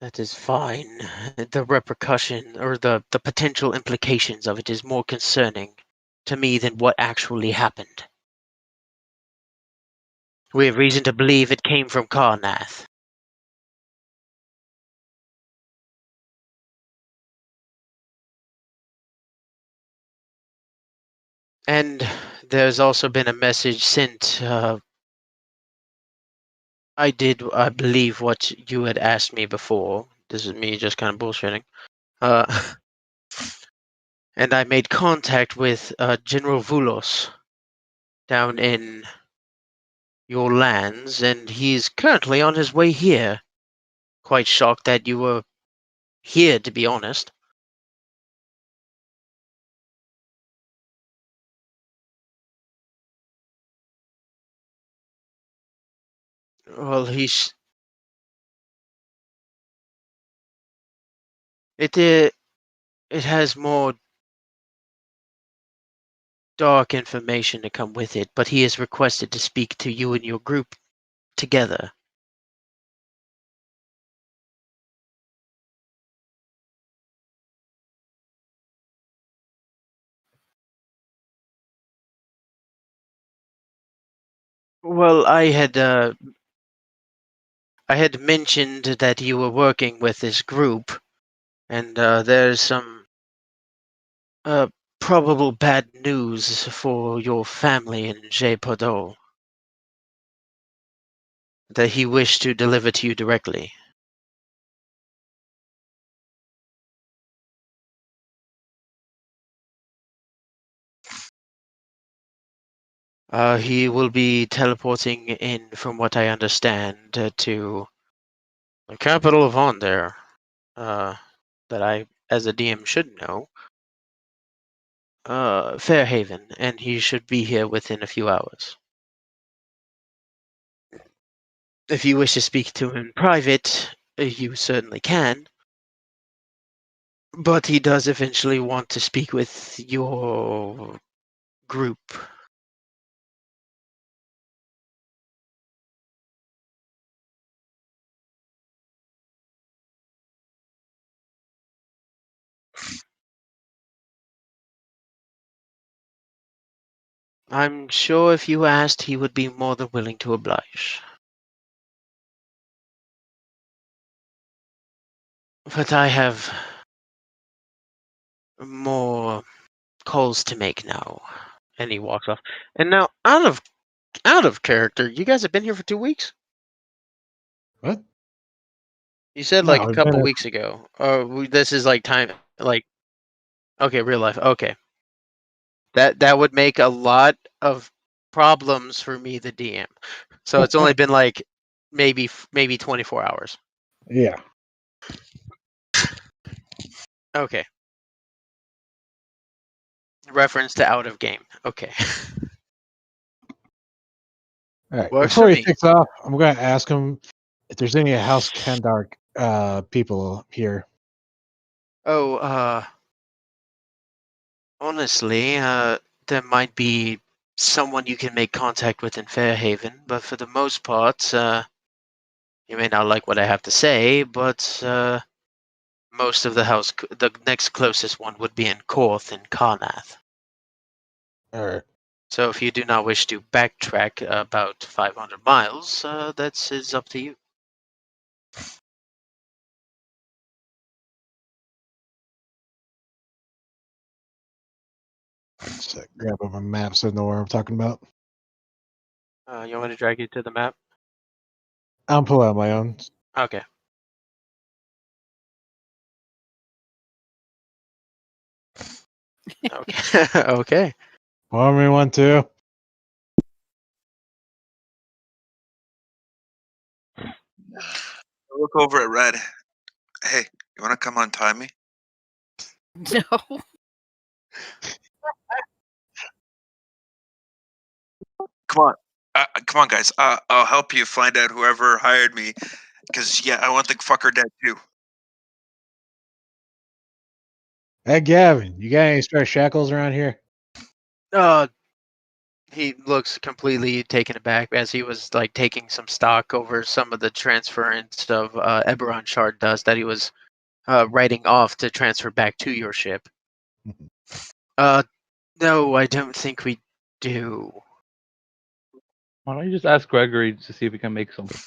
S1: That is fine. The repercussion or the potential implications of it is more concerning to me than what actually happened. We have reason to believe it came from Karnath. And there's also been a message sent. I believe, what you had asked me before. This is me just kind of bullshitting. And I made contact with General Vulos down in your lands, and he's currently on his way here. Quite shocked that you were here, to be honest. Well, it has more dark information to come with it, but he has requested to speak to you and your group together. Well, I had mentioned that you were working with this group, and there's some uh, probable bad news for your family in Jepodol that he wished to deliver to you directly. He will be teleporting in, from what I understand, to the capital of Onder, that I, as a DM, should know. Fairhaven, and he should be here within a few hours. If you wish to speak to him in private, you certainly can. But he does eventually want to speak with your group. I'm sure if you asked, he would be more than willing to oblige. But I have more calls to make now. And he walks off. And now, out of character, you guys have been here for 2 weeks?
S5: What?
S1: You said
S5: No,
S1: like a
S5: we've been
S1: couple
S5: here-
S1: weeks ago. This is like time, like, okay, real life. Okay. That would make a lot of problems for me, the DM. So it's only been like maybe 24 hours.
S5: Yeah.
S1: Okay. Reference to out of game. Okay.
S5: All right.
S1: Works
S5: Before
S1: for
S5: he
S1: me.
S5: takes off, I'm going to ask him if there's any House Cmdr people here.
S1: Oh, honestly, there might be someone you can make contact with in Fairhaven, but for the most part, you may not like what I have to say, but most of the next closest one would be in Korth in Karnath.
S5: All right.
S1: So if you do not wish to backtrack about 500 miles, that's is up to you.
S5: So grab up my map so I know where I'm talking about.
S1: You want me to drag you to the map?
S5: I'll pull out my own.
S1: Okay. Okay. Okay.
S5: Well, me one too.
S4: Look over at Red. Hey, you want to come untie me?
S3: No.
S4: Come on, guys. I'll help you find out whoever hired me. Because yeah, I want the fucker dead too.
S5: Hey, Gavin, you got any spare shackles around here?
S1: He looks completely taken aback as he was like taking some stock over some of the transference of Eberron shard dust that he was writing off to transfer back to your ship. No, I don't think we do.
S2: Why don't you just ask Gregory to see if he can make something?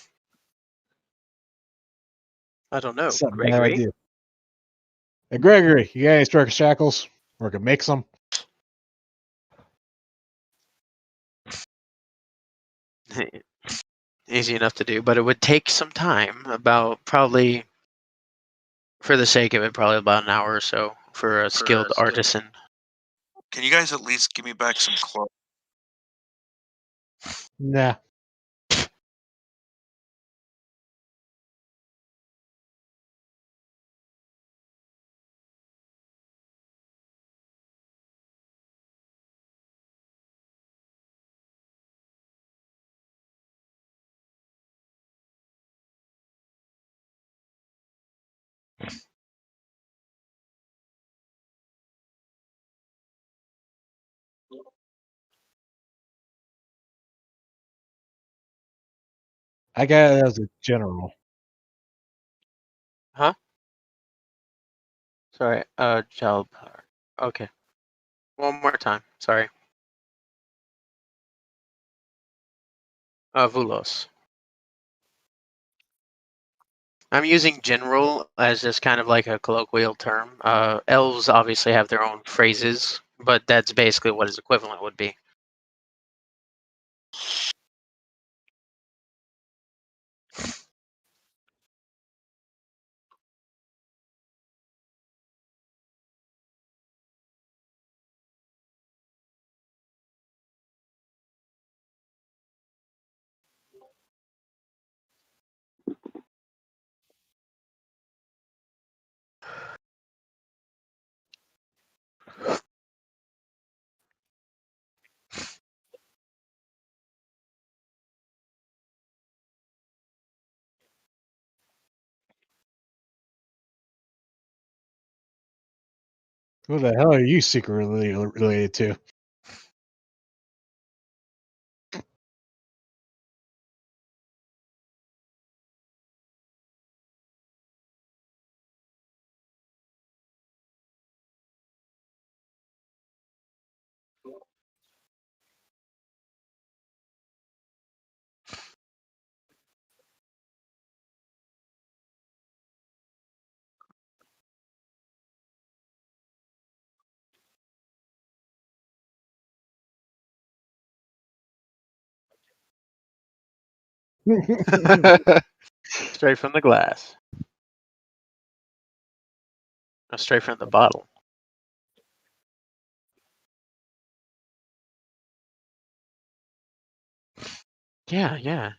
S1: I don't know,
S5: That's not a bad
S1: Gregory.
S5: idea. Hey, Gregory, you got any spare shackles? Or can make some?
S1: Easy enough to do, but it would take some time. About probably, for the sake of it, probably about an hour or so for a skilled artisan.
S4: Can you guys at least give me back some clothes?
S5: Nah. I got it as a general.
S1: Huh? Sorry, child. Okay. One more time. Sorry. Vulos. I'm using general as just kind of like a colloquial term. Elves obviously have their own phrases, but that's basically what his equivalent would be.
S5: Who the hell are you secretly related to?
S1: Straight from the glass. Straight from the bottle. Yeah, yeah.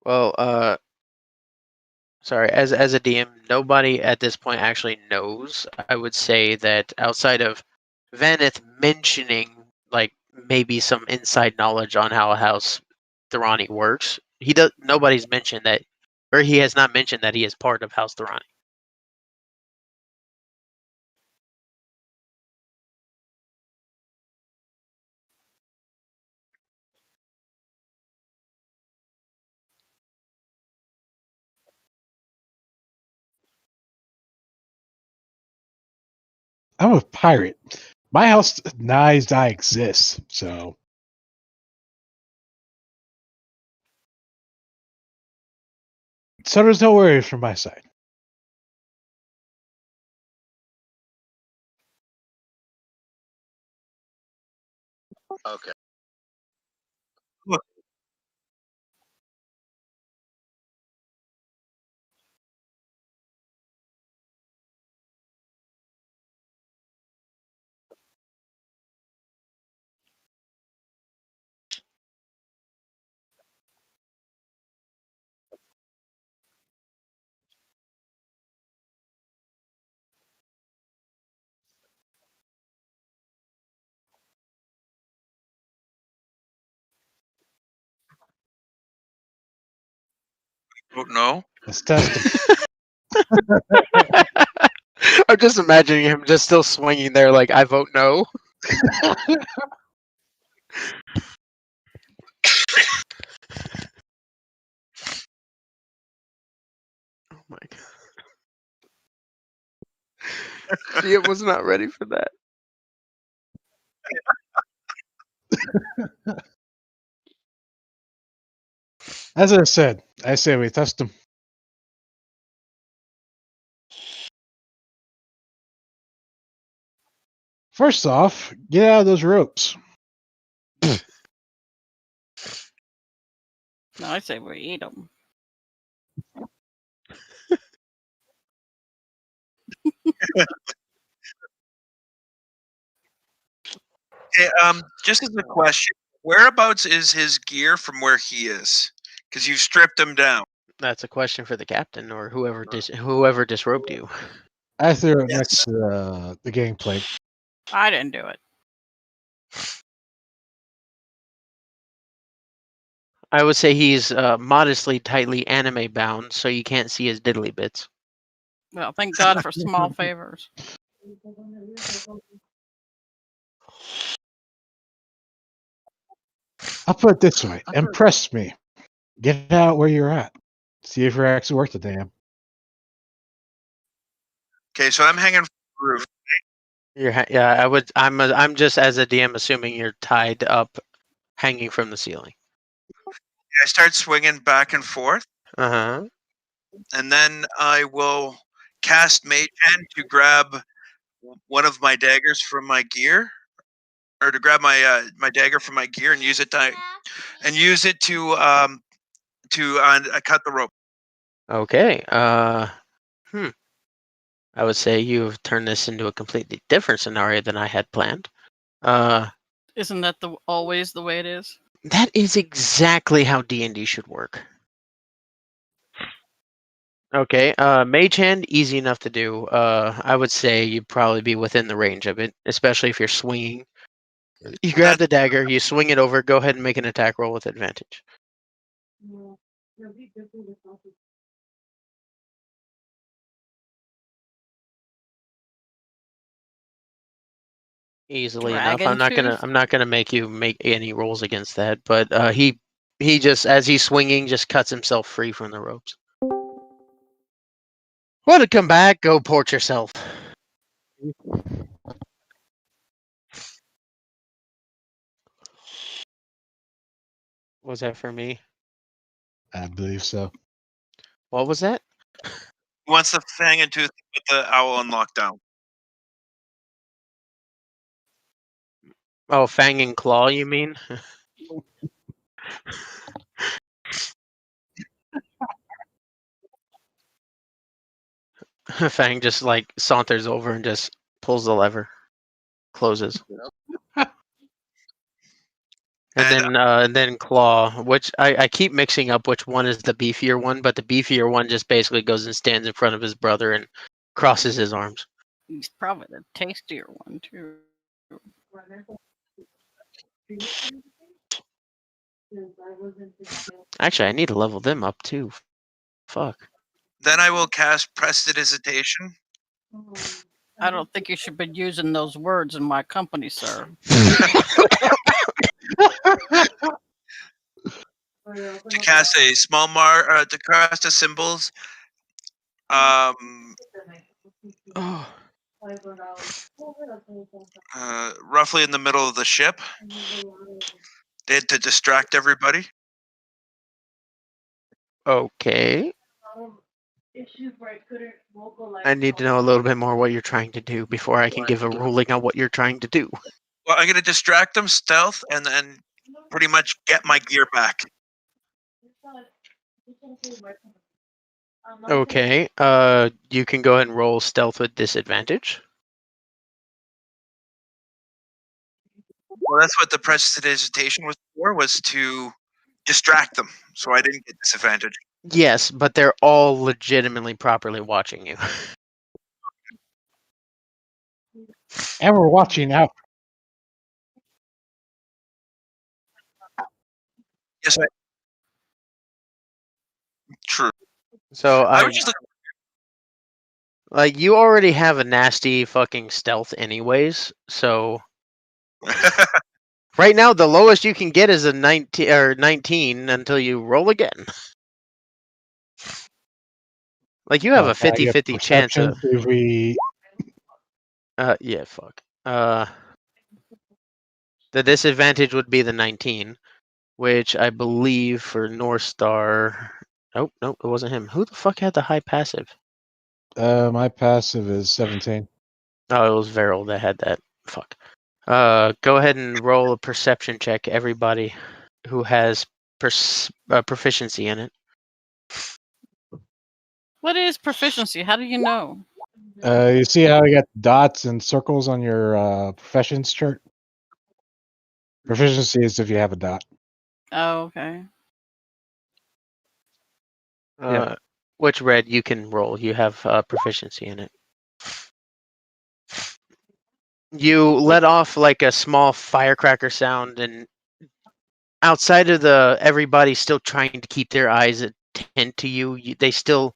S1: Well, sorry, as a DM, nobody at this point actually knows. I would say that outside of Vaneth mentioning like maybe some inside knowledge on how House Thorani works, nobody's mentioned that, or he has not mentioned that he is part of House Thorani.
S5: I'm a pirate. My house denies I exist, so there's no worries from my side.
S4: Vote no.
S5: Let's test him.
S1: I'm just imagining him just still swinging there, like I vote no. Oh my god. He was not ready for that.
S5: As I said, I say we test him. First off, get out of those ropes.
S3: No, I say we eat them.
S4: Okay, just as a question, whereabouts is his gear from where he is? Because you've stripped him down.
S1: That's a question for the captain or whoever disrobed you.
S5: I threw it
S4: Yes.
S5: next to the game plate.
S3: I didn't do it.
S1: I would say he's modestly tightly anime bound, so you can't see his diddly bits.
S3: Well, thank God for small favors.
S5: I'll put it this way. Impress me. Get out where you're at. See if you're actually worth the damn.
S4: Okay, so I'm hanging from the roof.
S1: Yeah, I would. I'm just as a DM assuming you're tied up, hanging from the ceiling.
S4: I start swinging back and forth,
S1: Uh-huh.
S4: and then I will cast Mage Hand to grab one of my daggers from my gear, or to grab my my dagger from my gear and use it to cut the rope.
S1: Okay. I would say you've turned this into a completely different scenario than I had planned.
S3: Isn't that always the way it is?
S1: That is exactly how D&D should work. Okay, Mage Hand, easy enough to do. I would say you'd probably be within the range of it, especially if you're swinging. You grab the dagger, you swing it over, go ahead and make an attack roll with advantage. Easily enough. I'm not gonna make you make any rolls against that, but he just, as he's swinging, just cuts himself free from the ropes. Want to come back? Go port yourself. Was that for me?
S5: I believe so.
S1: What was that?
S4: He wants the Fang and Tooth with the owl on lockdown.
S1: Oh, Fang and Claw, you mean? Fang just like saunters over and just pulls the lever, closes. And then Claw, which I keep mixing up which one is the beefier one, but the beefier one just basically goes and stands in front of his brother and crosses his arms.
S3: He's probably the tastier one too.
S1: Actually, I need to level them up too. Fuck.
S4: Then I will cast Prestidigitation.
S3: I don't think you should be using those words in my company, sir.
S4: To cast a small to cast a symbols. Roughly in the middle of the ship. To distract everybody.
S1: Okay. I need to know a little bit more what you're trying to do before I can give a ruling on what you're trying to do.
S4: Well, I'm gonna distract them, stealth, and then pretty much get my gear back.
S1: Okay. You can go ahead and roll stealth with disadvantage.
S4: Well, that's what the prestidigitation was for, was to distract them, so I didn't get disadvantage.
S1: Yes, but they're all legitimately properly watching you.
S5: And we're watching out.
S4: Yes, true.
S1: So
S4: I was just
S1: like you already have a nasty fucking stealth anyways. So right now the lowest you can get is a 19 until you roll again. Like you have a
S5: Can I get
S1: 50-50 chance
S5: perception?
S1: of
S5: If we
S1: yeah, fuck. The disadvantage would be the 19, which I believe for North Star. Nope, nope, it wasn't him. Who the fuck had the high passive?
S5: my passive is 17.
S1: Oh, it was Veril that had that. Fuck. Go ahead and roll a perception check, everybody who has proficiency in it.
S3: What is proficiency? How do you know?
S5: You see how you got dots and circles on your professions chart? Proficiency is if you have a dot.
S3: Oh, okay.
S2: Yeah.
S1: Which red you can roll. You have proficiency in it. You let off like a small firecracker sound, and outside of the everybody still trying to keep their eyes attentive to you, they still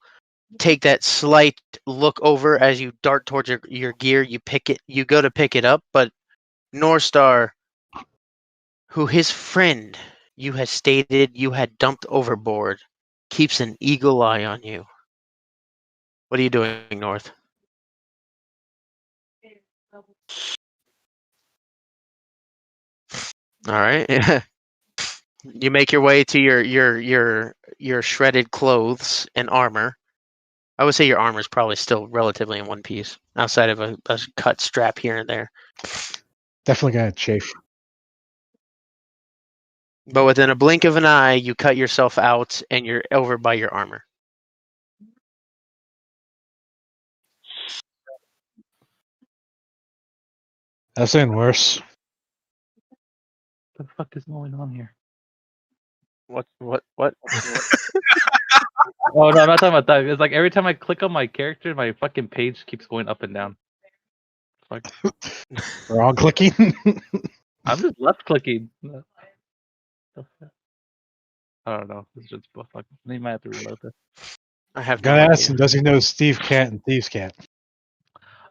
S1: take that slight look over as you dart towards your gear. You go to pick it up, but North Star, who his friend you had stated you had dumped overboard, keeps an eagle eye on you. What are you doing, North? All right. You make your way to your shredded clothes and armor. I would say your armor is probably still relatively in one piece, outside of a cut strap here and there.
S5: Definitely gonna chafe.
S1: But within a blink of an eye, you cut yourself out and you're over by your armor.
S5: I've seen worse.
S2: What the fuck is going on here?
S1: What?
S2: Oh no, I'm not talking about that. It's like every time I click on my character, my fucking page keeps going up and down. Fuck.
S5: Wrong clicking.
S2: I'm just left clicking. I don't know. It's just fuck. They might have to reload this.
S1: I have no
S5: Gotta ask
S1: idea.
S5: him, does he know Steve Cat and Thieves Cat?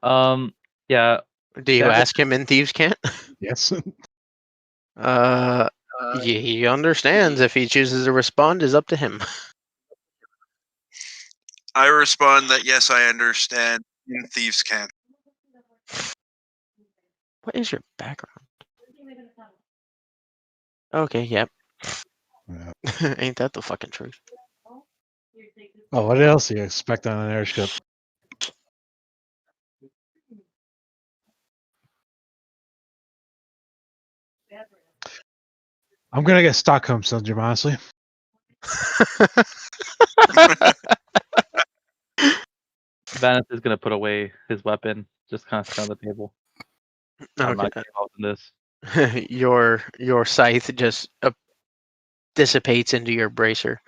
S2: Yeah.
S1: Do you
S2: That-
S1: ask him in Thieves' Cant?
S5: Yes.
S1: He understands. If he chooses to respond, is up to him.
S4: I respond that yes, I understand. In Thieves' Camp.
S1: What is your background? Okay, yep.
S5: Yeah.
S1: Ain't that the fucking truth?
S5: Oh, what else do you expect on an airship? I'm gonna get Stockholm syndrome, honestly.
S2: Vanis is gonna put away his weapon, just kind of sit on the table. I'm not
S1: Okay.
S2: getting involved in this.
S1: Your scythe just dissipates into your bracer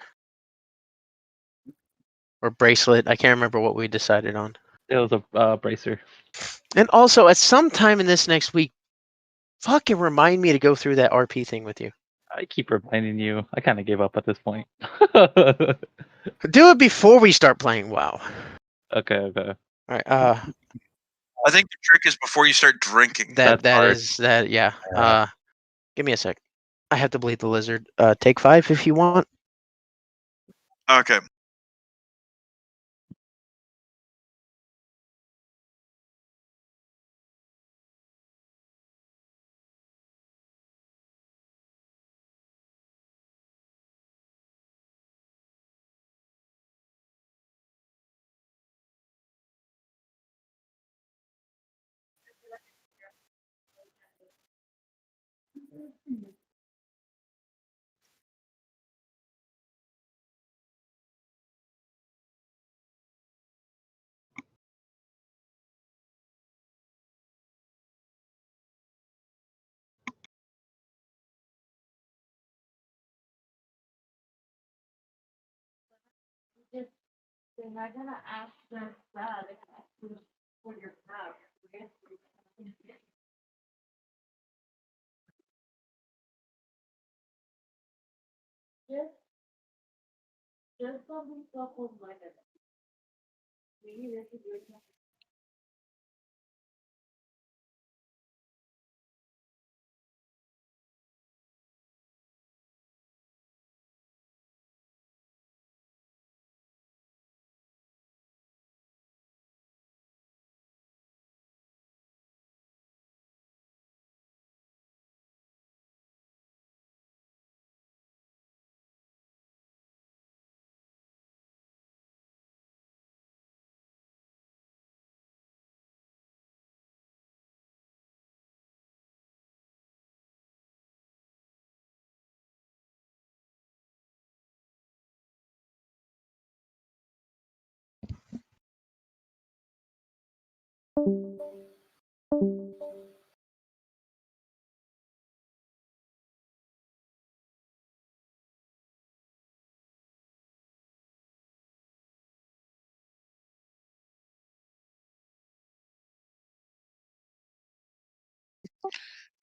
S1: or bracelet. I can't remember what we decided on.
S2: It was a bracer.
S1: And also, at some time in this next week, fucking remind me to go through that RP thing with you.
S2: I keep reminding you. I kind of gave up at this point.
S1: Do it before we start playing WoW.
S2: Okay.
S1: All right.
S4: I think the trick is before you start drinking.
S2: That's hard.
S1: Yeah. Give me a sec. I have to bleed the lizard. Take 5 if you want.
S4: Okay.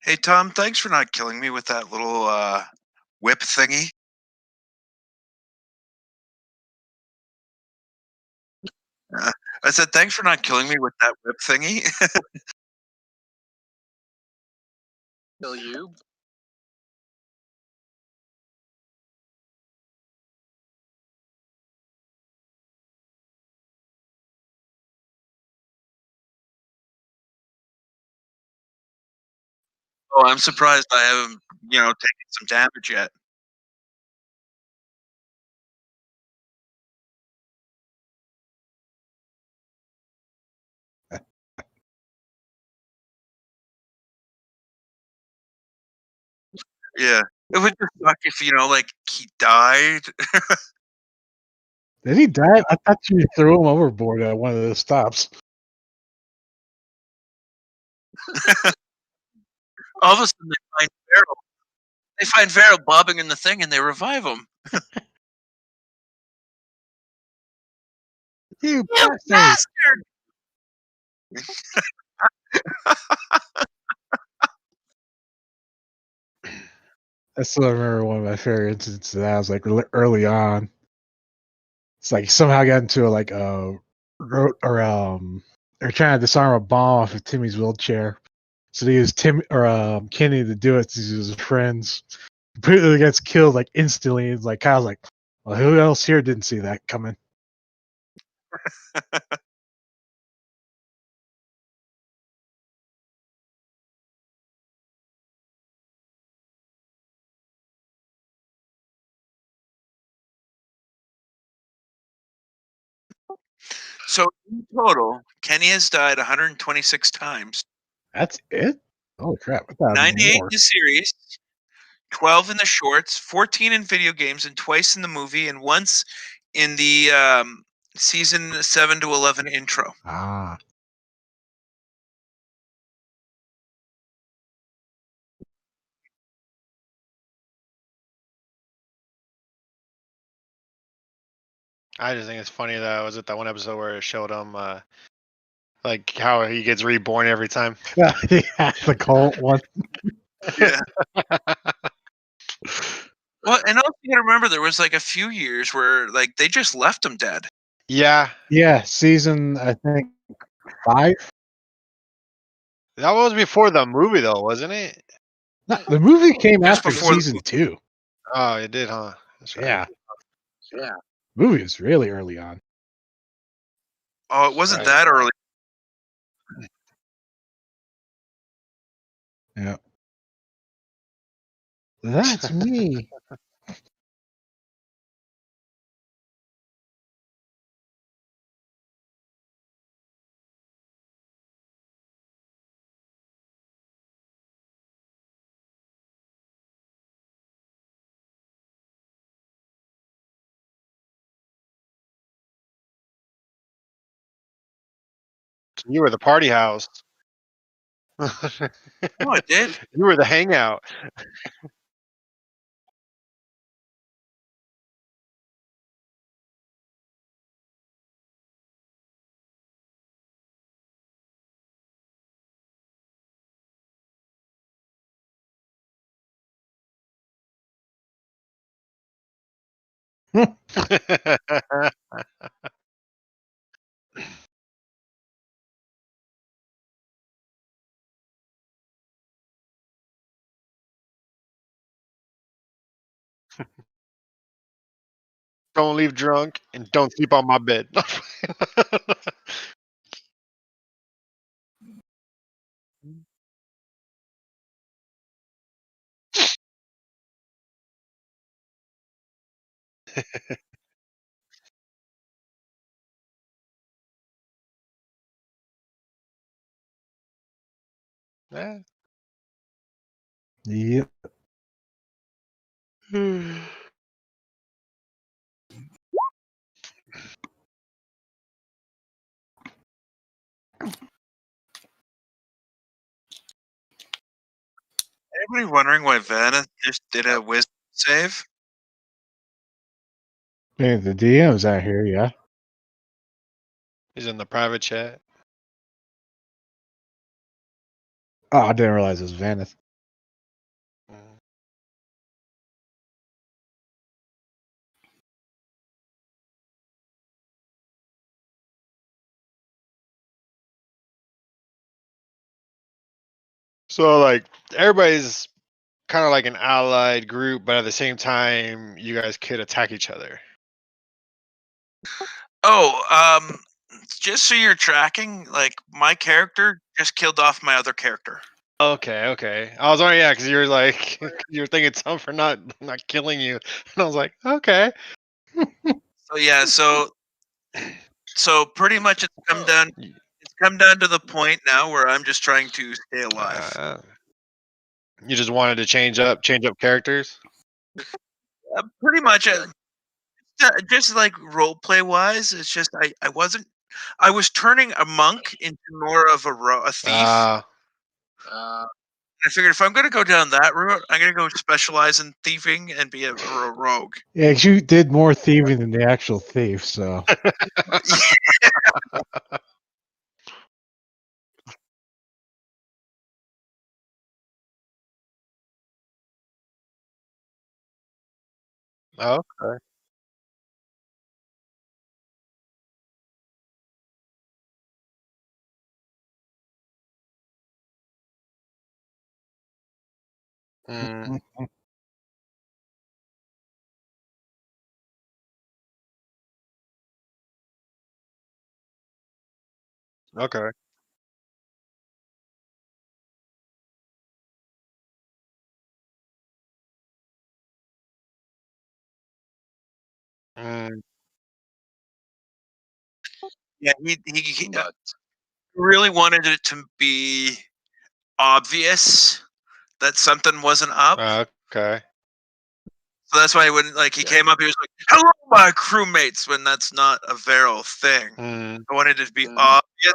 S4: Hey Tom, thanks for not killing me with that little whip thingy. I said thanks for not killing me with that whip thingy. Kill you. Oh, I'm surprised I haven't, taken some damage yet. Yeah, it would just suck if like he died.
S5: Did he die? I thought you threw him overboard at one of the stops.
S4: All of a sudden they find Farrell. They find Farrell bobbing in the thing, and they revive him.
S5: You
S4: You
S5: bastard!
S4: bastard!
S5: I still remember one of my favorite instances of that was like early on. It's like somehow got into they're trying to disarm a bomb off of Timmy's wheelchair. So they used Tim or Kenny to do it to his friends. Completely gets killed like instantly. It's like Kyle's like, well, who else here didn't see that coming?
S4: So in total, Kenny has died 126 times.
S5: That's it? Holy crap! I thought it'd be
S4: 98 in
S5: more.
S4: the series, 12 in the shorts, 14 in video games, and twice in the movie, and once in the season 7 to 11 intro.
S5: Ah,
S6: I just think it's funny that was it that one episode where it showed him like how he gets reborn every time.
S5: yeah, the cult one.
S4: Yeah. Well, and also you gotta remember there was like a few years where like they just left him dead.
S6: Yeah,
S5: Yeah, season I think 5.
S6: that was before the movie though, wasn't it?
S5: No, the movie came
S4: Just
S5: after
S4: before the
S5: season
S4: movie.
S5: 2.
S6: Oh, it did, huh? That's right.
S5: Yeah,
S4: Yeah.
S5: movie was really early on.
S4: Oh, it wasn't
S6: Right.
S4: that early.
S5: Yeah, that's me.
S6: You were the party house.
S4: Oh, I did.
S6: You were the hangout. Don't leave drunk and don't sleep on my bed. Eh.
S5: Yep.
S4: Anybody wondering why Vanna just did a wisdom save?
S5: Man, the DM's out here, yeah.
S6: He's in the private chat.
S5: Oh, I didn't realize it was Vanith.
S6: Mm. So like everybody's kind of like an allied group, but at the same time, you guys could attack each other.
S4: Oh, just so you're tracking, like my character just killed off my other character.
S6: Okay, okay. I was already, yeah, because you're like you're thinking something for not killing you, and I was like, okay.
S4: So yeah, so pretty much it's come down to the point now where I'm just trying to stay alive.
S6: You just wanted to change up characters.
S4: Pretty much, just like role play wise, it's just I was turning a monk into more of a thief. I figured if I'm going to go down that route, I'm going to go specialize in thieving and be a rogue.
S5: Yeah, 'cause you did more thieving than the actual thief, so.
S6: Okay. Mm, okay. Mm,
S4: Yeah, he really wanted it to be obvious that something wasn't up.
S6: okay.
S4: So that's why when like he came up, he was like, "Hello, my crewmates," when that's not a Vero thing.
S6: Mm,
S4: I wanted it to be obvious.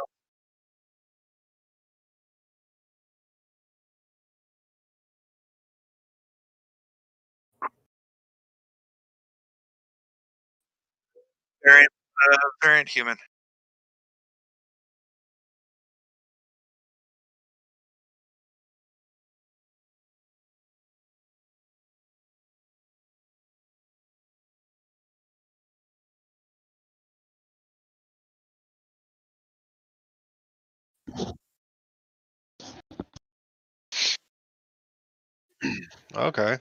S4: Variant, variant human.
S6: okay.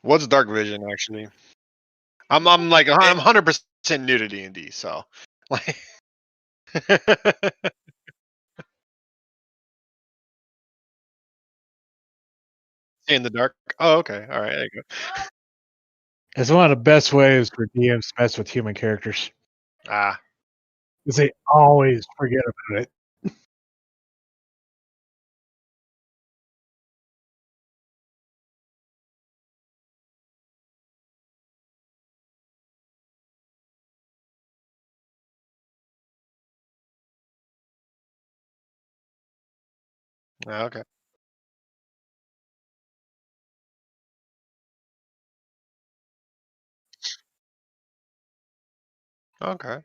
S6: What's dark vision actually? I'm like I'm 100% new to D&D, so like see in the dark. Oh, okay. All right. There you go.
S5: It's one of the best ways for DMs to mess with human characters.
S6: Ah.
S5: Because they always forget about it.
S6: Okay. Okay.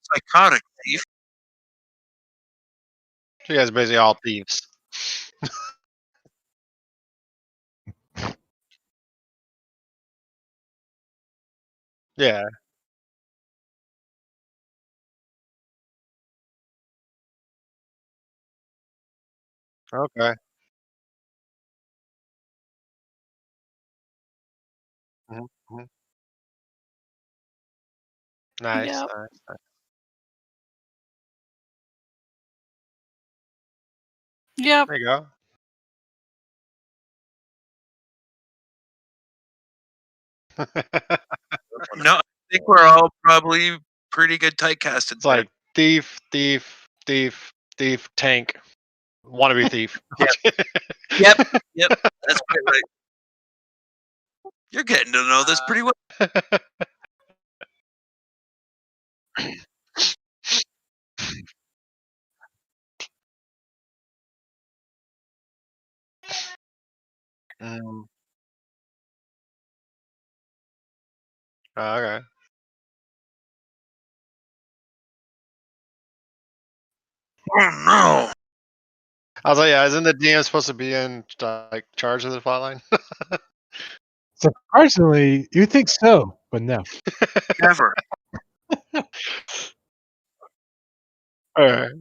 S4: Psychotic thief.
S6: So you guys are basically all thieves. Yeah. Okay. Mhm. Nice,
S3: Yep.
S6: nice.
S3: Yep.
S6: There you go.
S4: No, I think we're all probably pretty good typecasted.
S6: It's like thief, thief, thief, thief, tank, wannabe thief.
S4: Yep. That's quite right. You're getting to know this pretty well.
S6: Mm. Okay.
S4: Oh no!
S6: I was like, yeah, isn't the DM supposed to be in like charge of the plotline?
S5: Surprisingly, you think so, but no.
S4: Never.
S6: Alright.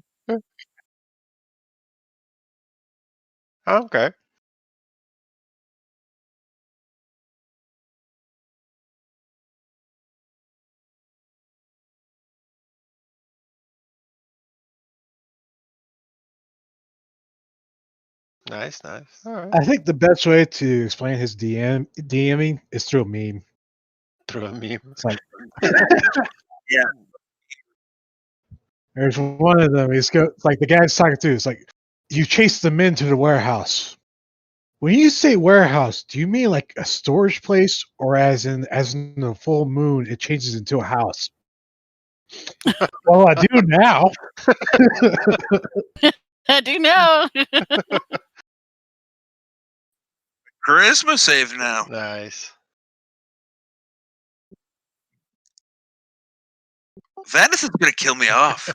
S6: Okay. Nice, nice. All right.
S5: I think the best way to explain his DMing is through a meme.
S6: Through a meme.
S5: It's like
S4: Yeah.
S5: there's one of them. It's like the guy's talking to. It's like you chase them into the warehouse. When you say warehouse, do you mean like a storage place, or as in the full moon, it changes into a house? Well, I do now.
S3: I do know.
S4: Charisma save now.
S6: Nice.
S4: Venice is gonna kill me off.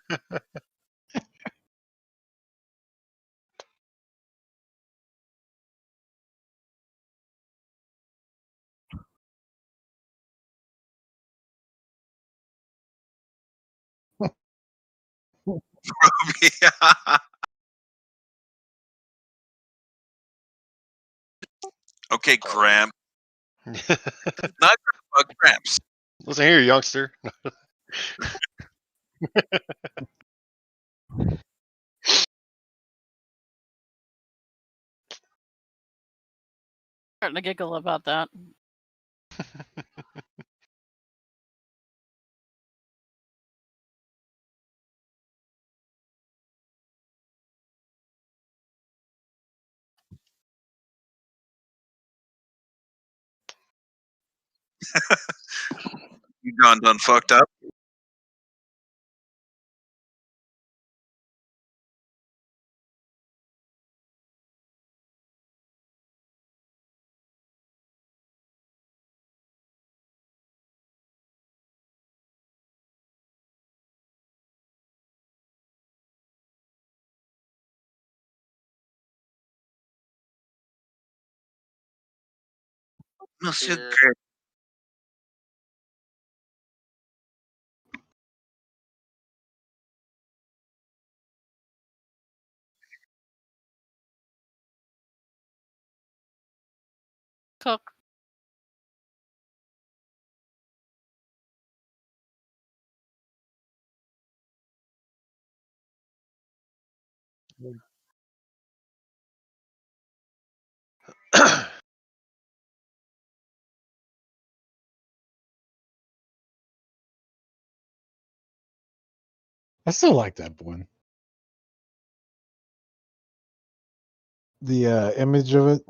S4: Yeah. Okay, Graham. Not Gramps.
S6: Listen here, youngster.
S3: Starting to giggle about that.
S4: You done fucked up. Monsieur Graham.
S3: Cook.
S5: I still like that one. The image of it.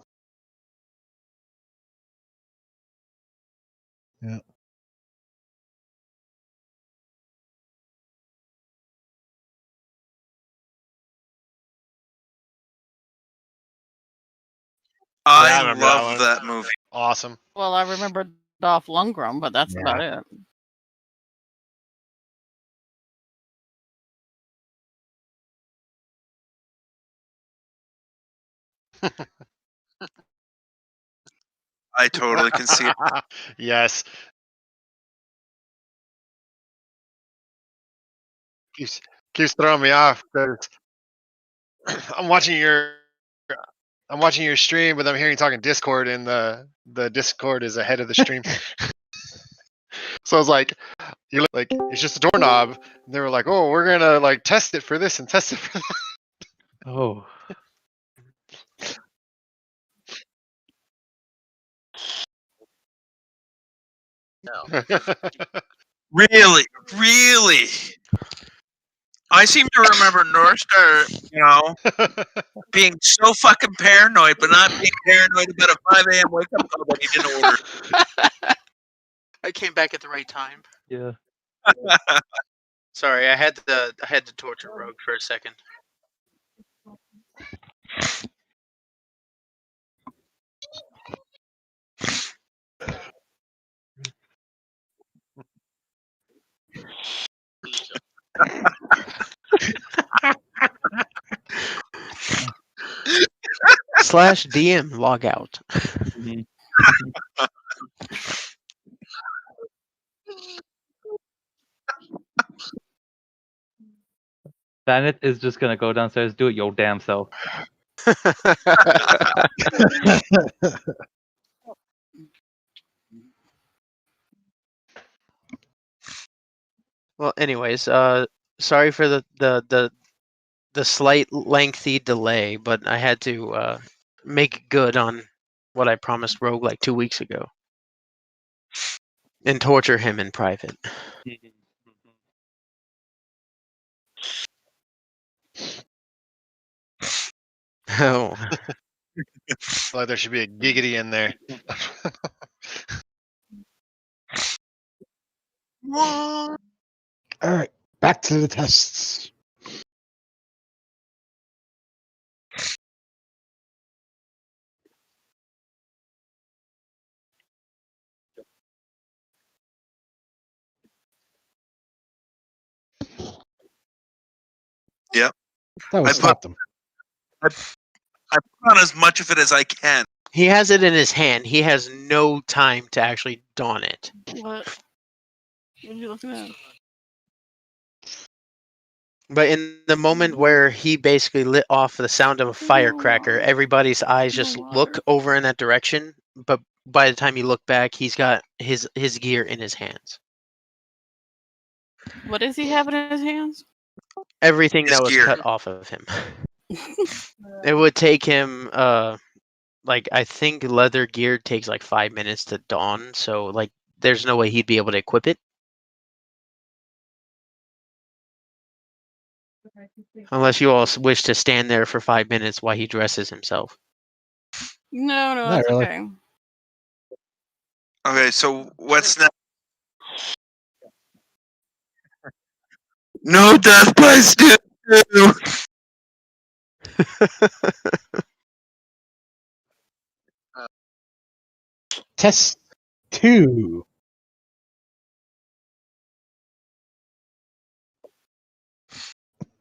S5: Yeah.
S4: I
S6: remember
S4: love
S6: that
S4: that movie.
S6: Awesome.
S3: Well, I remember Dolph Lundgren, but that's about it.
S4: I totally can see it.
S6: Yes. Keeps throwing me off because I'm watching your stream, but I'm hearing you talking Discord, and the Discord is ahead of the stream. So I was like, you look like it's just a doorknob. And they were like, oh, we're gonna like test it for this and test it for that.
S2: Oh.
S4: Really, really. I seem to remember North Star, being so fucking paranoid, but not being paranoid about a 5 a.m. wake up call that he didn't order.
S1: I came back at the right time.
S2: Yeah.
S1: Sorry, I had to torture Rogue for a second. /DM log out.
S2: Mhm. Bennett is just gonna go downstairs, do it your damn self.
S1: Well, anyways, sorry for the slight lengthy delay, but I had to make good on what I promised Rogue like 2 weeks ago, and torture him in private. Oh,
S6: Like there should be a giggity in there.
S5: All right, back to the tests.
S4: Yep.
S5: That would
S4: I
S5: stop them.
S4: I put on as much of it as I can.
S1: he has it in his hand. He has no time to actually don it.
S3: What? What are you looking at?
S1: But in the moment where he basically lit off the sound of a firecracker, everybody's eyes just look over in that direction. But by the time you look back, he's got his gear in his hands.
S3: What does he have in his hands?
S1: Everything
S4: His
S1: that was
S4: gear.
S1: cut off of him. It would take him like I think leather gear takes like 5 minutes to don, so like there's no way he'd be able to equip it. Unless you all wish to stand there for 5 minutes while he dresses himself.
S3: No,
S5: Not
S3: that's
S5: really.
S3: okay.
S4: Okay, so what's next? No death by Stu.
S5: Test 2.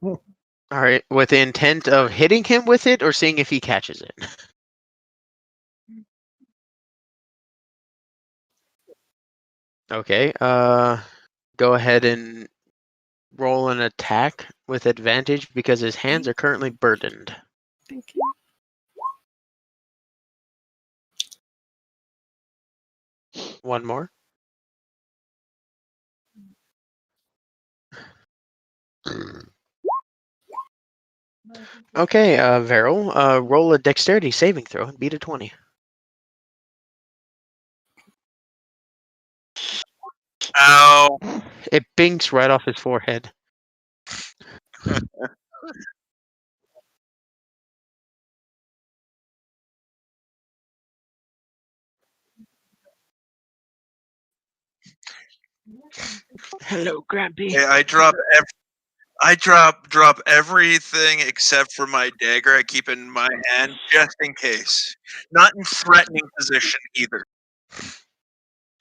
S1: All right, with the intent of hitting him with it or seeing if he catches it. Okay, go ahead and roll an attack with advantage because his hands are currently burdened.
S3: Thank you.
S1: One more. Okay, Varel, roll a dexterity saving throw and beat a 20.
S4: Ow.
S1: It binks right off his forehead. Hello, Grampy.
S4: Okay, I drop everything except for my dagger. I keep it in my hand just in case. Not in threatening position either.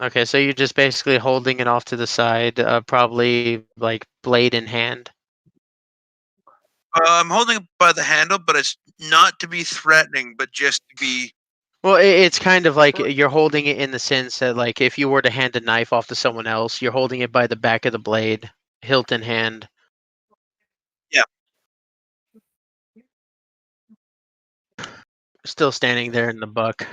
S1: Okay, so you're just basically holding it off to the side, probably like blade in hand.
S4: I'm holding it by the handle, but it's not to be threatening, but just to be.
S1: Well, it's kind of like you're holding it in the sense that, like, if you were to hand a knife off to someone else, you're holding it by the back of the blade, hilt in hand.
S4: Yeah.
S1: Still standing there in the buck.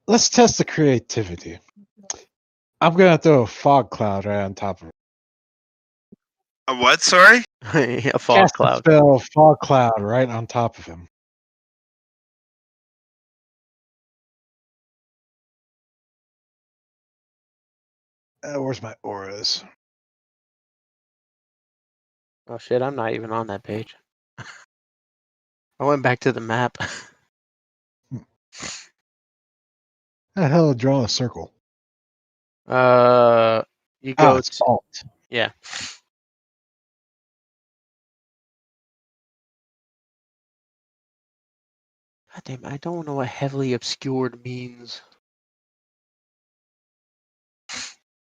S5: Let's test the creativity. I'm gonna throw a fog cloud right on top of it.
S4: A what? Sorry.
S1: A fog
S5: Cast the
S1: cloud.
S5: spell fog cloud right on top of him. Where's my auras?
S1: Oh shit, I'm not even on that page. I went back to the map.
S5: How the hell draw a circle?
S1: You
S5: Ah,
S1: go
S5: it's
S1: to,
S5: alt.
S1: yeah. God damn, I don't know what heavily obscured means.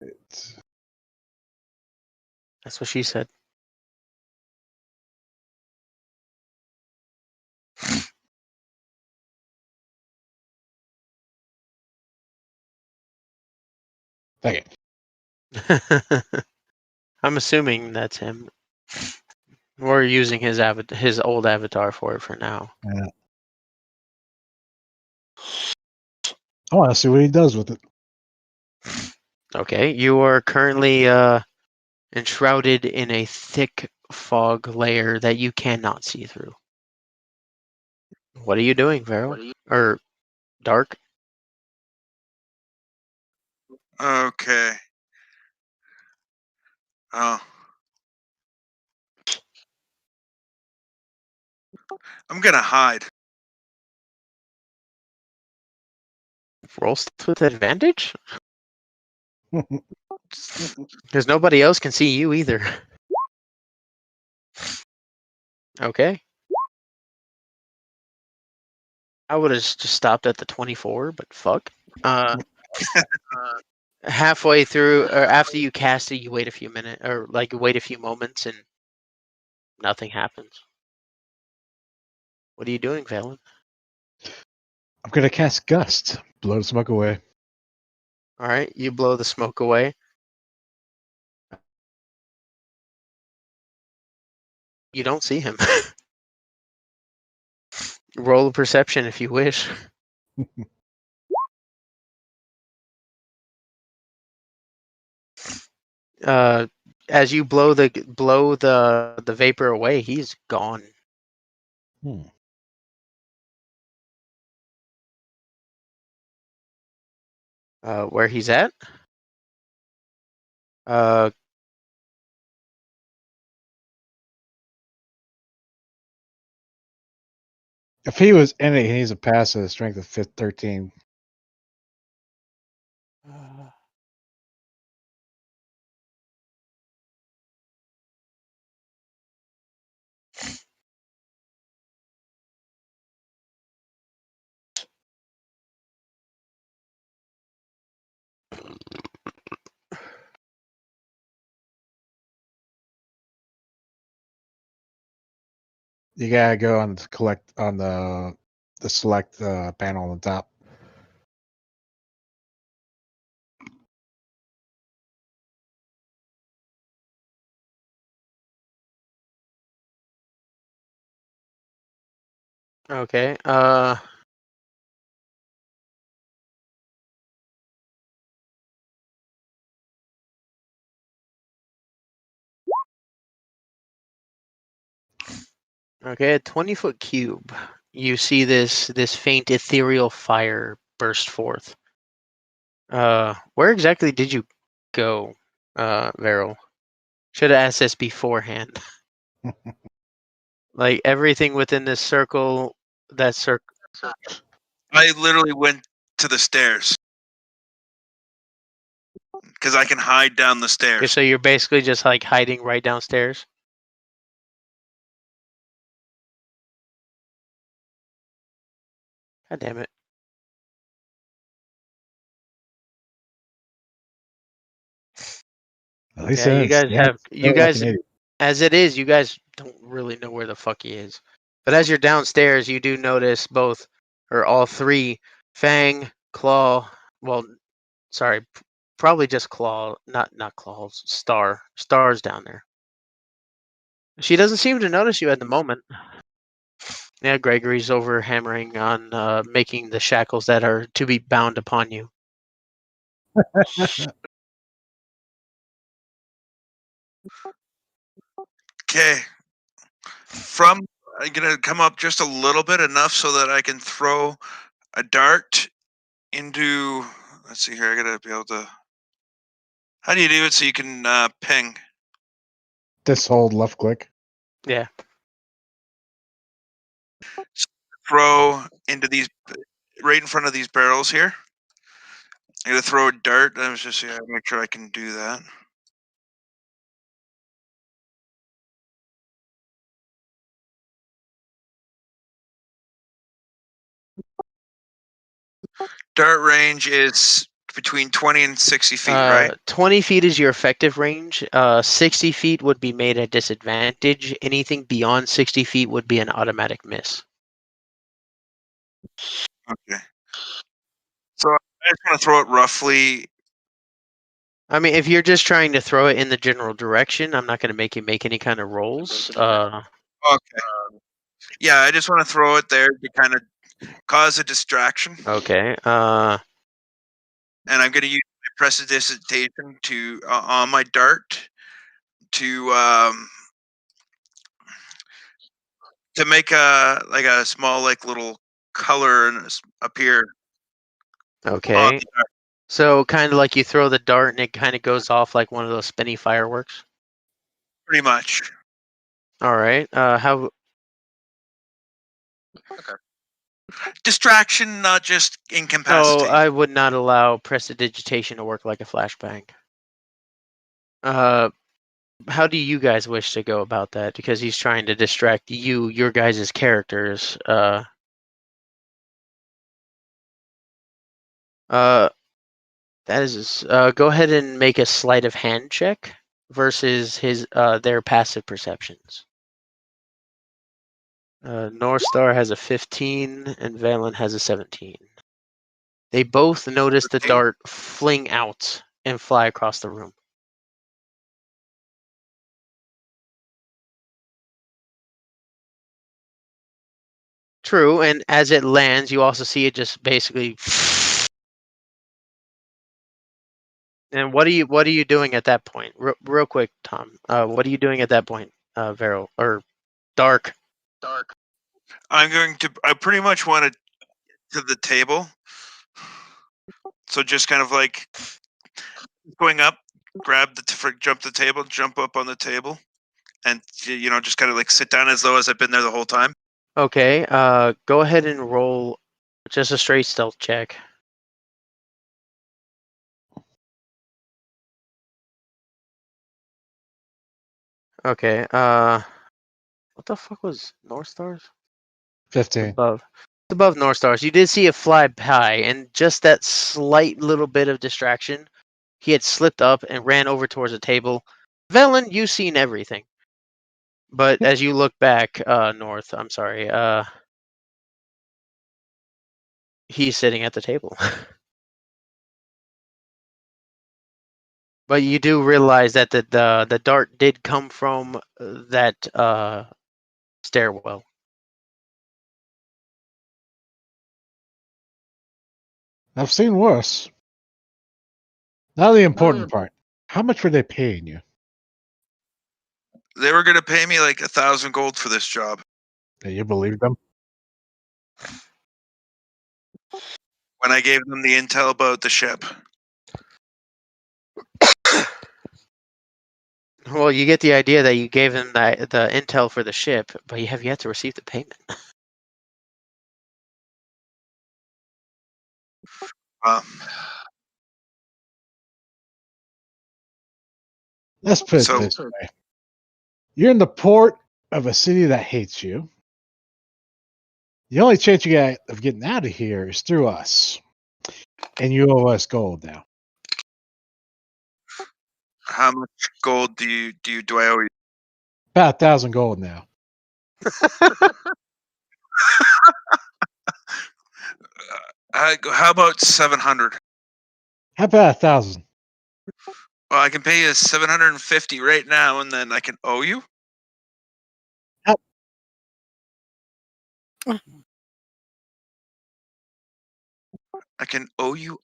S5: It's,
S1: That's what she said.
S5: okay.
S1: I'm assuming that's him. We're using his old avatar for it for now.
S5: Yeah. I want to see what he does with it.
S1: Okay, you are currently enshrouded in a thick fog layer that you cannot see through. What are you doing, Vero? Or Dark?
S4: Okay. Oh. I'm gonna hide.
S1: Roll stuff with advantage? Because nobody else can see you either. Okay. I would have just stopped at the 24, but fuck. Halfway through, or after you cast it, you wait a few minutes, or like wait a few moments, and nothing happens. What are you doing, Valen?
S5: I'm gonna cast Gust. Blow the smoke away.
S1: All right, you blow the smoke away. You don't see him. Roll a perception if you wish. As you blow the vapor away, he's gone.
S5: Hmm.
S1: Where he's at? Uh,
S5: If he was in it, he needs a pass at a strength of 13. You gotta go on the collect on the select panel on the top.
S1: okay. Okay, a 20-foot cube. You see this faint ethereal fire burst forth. Where exactly did you go, Varel? Should have asked this beforehand. Like everything within this circle, that circle.
S4: I literally went to the stairs because I can hide down the
S1: Okay,
S4: stairs.
S1: so you're basically just like hiding right downstairs. God damn it.
S5: At least
S1: Yeah, you guys have
S5: you guys.
S1: as it is, you guys don't really know where the fuck he is. But as you're downstairs, you do notice both or all three Fang, Claw, well, sorry, probably just Claw, not Claws, Star's down there. She doesn't seem to notice you at the moment. Yeah, Gregory's over hammering on making the shackles that are to be bound upon you.
S4: Okay. I'm gonna come up just a little bit, enough so that I can throw a dart into. Let's see here. I gotta be able to. How do you do it so you can ping?
S5: This hold left click.
S1: Yeah.
S4: Throw into these right in front of these barrels here. I'm gonna throw a dart. I was just make sure I can do that. Dart range is between 20 and 60 feet, right?
S1: 20 feet is your effective range. 60 feet would be made at disadvantage. Anything beyond 60 feet would be an automatic miss.
S4: Okay. So I just want to throw it roughly.
S1: I mean, if you're just trying to throw it in the general direction, I'm not going to make you make any kind of rolls.
S4: Okay. Yeah, I just want to throw it there to kind of cause a distraction.
S1: Okay.
S4: And I'm going to use my prestidigitation to on my dart to make a small little color appear.
S1: Okay. So kind of like you throw the dart and it kind of goes off like one of those spinny fireworks.
S4: Pretty much.
S1: All right. How?
S4: Okay. Distraction, not just
S1: No,
S4: incapacitate.
S1: I would not allow prestidigitation to work like a flashbang. How do you guys wish to go about that? Because he's trying to distract your guys' characters. That is. Go ahead and make a sleight of hand check versus their passive perceptions. North Star has a 15 and Valen has a 17. They both notice the dart fling out and fly across the room. True, and as it lands, you also see it just basically. And what are you doing at that point? Real quick, Tom. What are you doing at that point, Vero or Dark?
S4: I pretty much want it to the table. So just kind of like going up, jump the table, jump up on the table, and just kind of like sit down as though as I've been there the whole time.
S1: Okay. Go ahead and roll just a straight stealth check. Okay. What the fuck was North Stars?
S5: 15.
S1: Above North Stars. You did see it fly by, and just that slight little bit of distraction, he had slipped up and ran over towards the table. Velen, you've seen everything. But as you look back, North, I'm sorry, he's sitting at the table. But you do realize that the dart did come from that stairwell.
S5: I've seen worse. Now the important part. How much were they paying you?
S4: They were going to pay me like 1,000 gold for this job.
S5: And you believe them?
S4: When I gave them the intel about the ship.
S1: Well, you get the idea that you gave them the intel for the ship, but you have yet to receive the payment.
S5: Let's put it
S4: So-
S5: this way. You're in the port of a city that hates you. The only chance you got of getting out of here is through us. And you owe us gold now.
S4: How much gold do I owe you?
S5: About 1,000 gold now.
S4: How about 700?
S5: How about 1,000?
S4: Well, I can pay you 750 right now, and then I can owe you.
S5: Yep.
S4: I can owe you.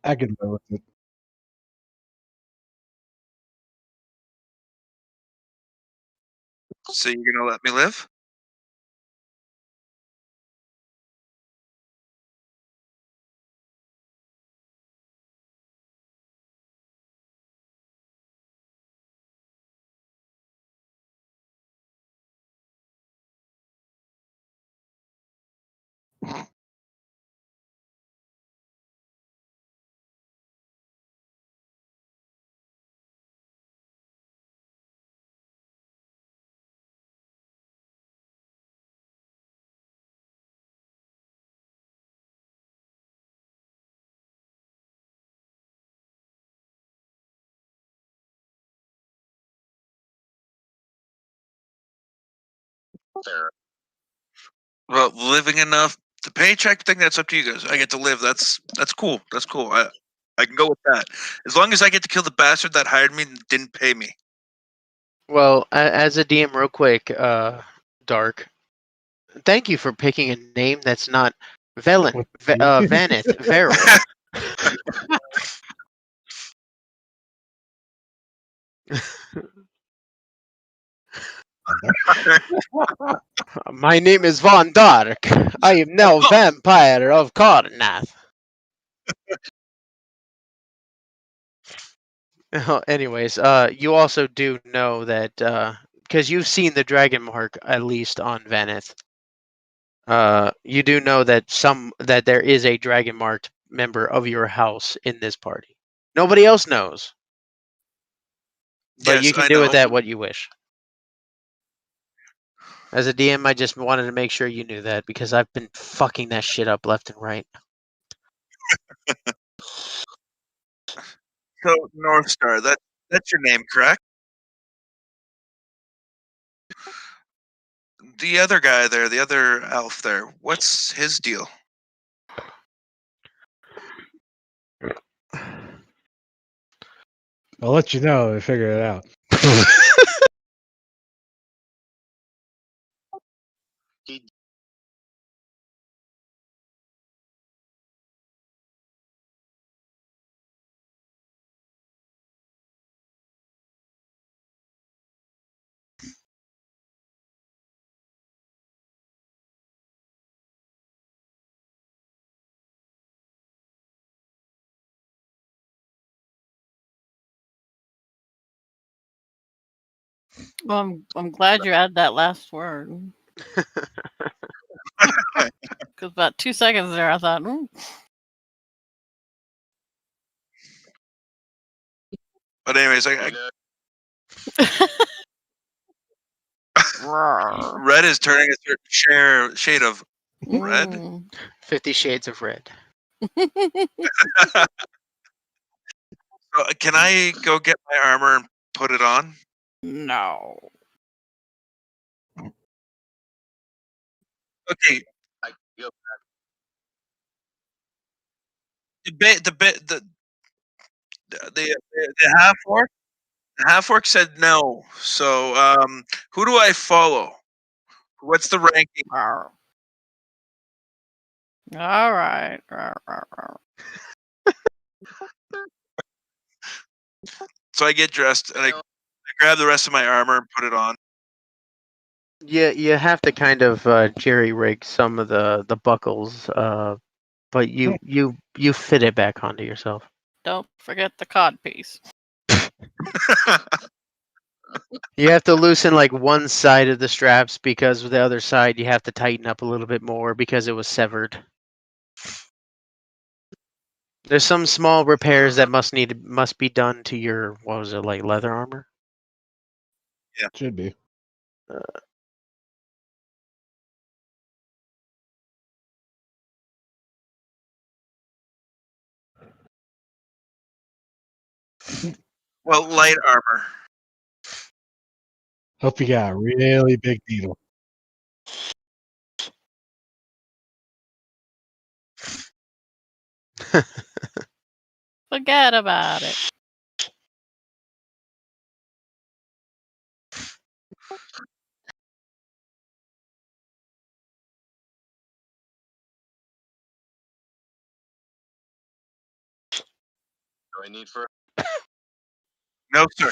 S5: I can live with it.
S4: So you're gonna let me live? Well, living enough. The paycheck thing, that's up to you guys. I get to live. That's cool. That's cool. I can go with that. As long as I get to kill the bastard that hired me and didn't pay me.
S1: Well, as a DM, real quick, Dark. Thank you for picking a name that's not Velen,
S5: What-
S1: Vanith, Veril. My name is Von Dark. I am now vampire of Karnath. Anyways, you also do know that because you've seen the dragon mark at least on Vanith. You do know that that there is a dragon marked member of your house in this party. Nobody else knows, but
S4: Yes,
S1: you can
S4: I
S1: do
S4: know.
S1: with that what you wish. As a DM, I just wanted to make sure you knew that because I've been fucking that shit up left and right.
S4: So North Star, that's your name, correct? The other guy there, the other elf there, what's his deal?
S5: I'll let you know if I figure it out.
S3: Well, I'm glad you added that last word. Because about 2 seconds there, I thought,
S4: But anyways, red is turning a certain shade of red.
S3: Mm.
S1: 50 Shades of Red.
S4: So, can I go get my armor and put it on?
S3: No.
S4: Okay. The half orc. The half orc said no. So who do I follow? What's the ranking?
S3: All right.
S4: So I get dressed and I grab the rest of my armor and put it on.
S1: Yeah, you have to kind of jerry rig some of the buckles, but you fit it back onto yourself.
S3: Don't forget the cod piece.
S1: You have to loosen like one side of the straps because with the other side you have to tighten up a little bit more because it was severed. There's some small repairs that must be done to your, what was it, like leather armor?
S5: Should be.
S4: Well, light armor.
S5: Hope you got a really big needle.
S3: Forget about it.
S6: Do I need for?
S4: No, sir.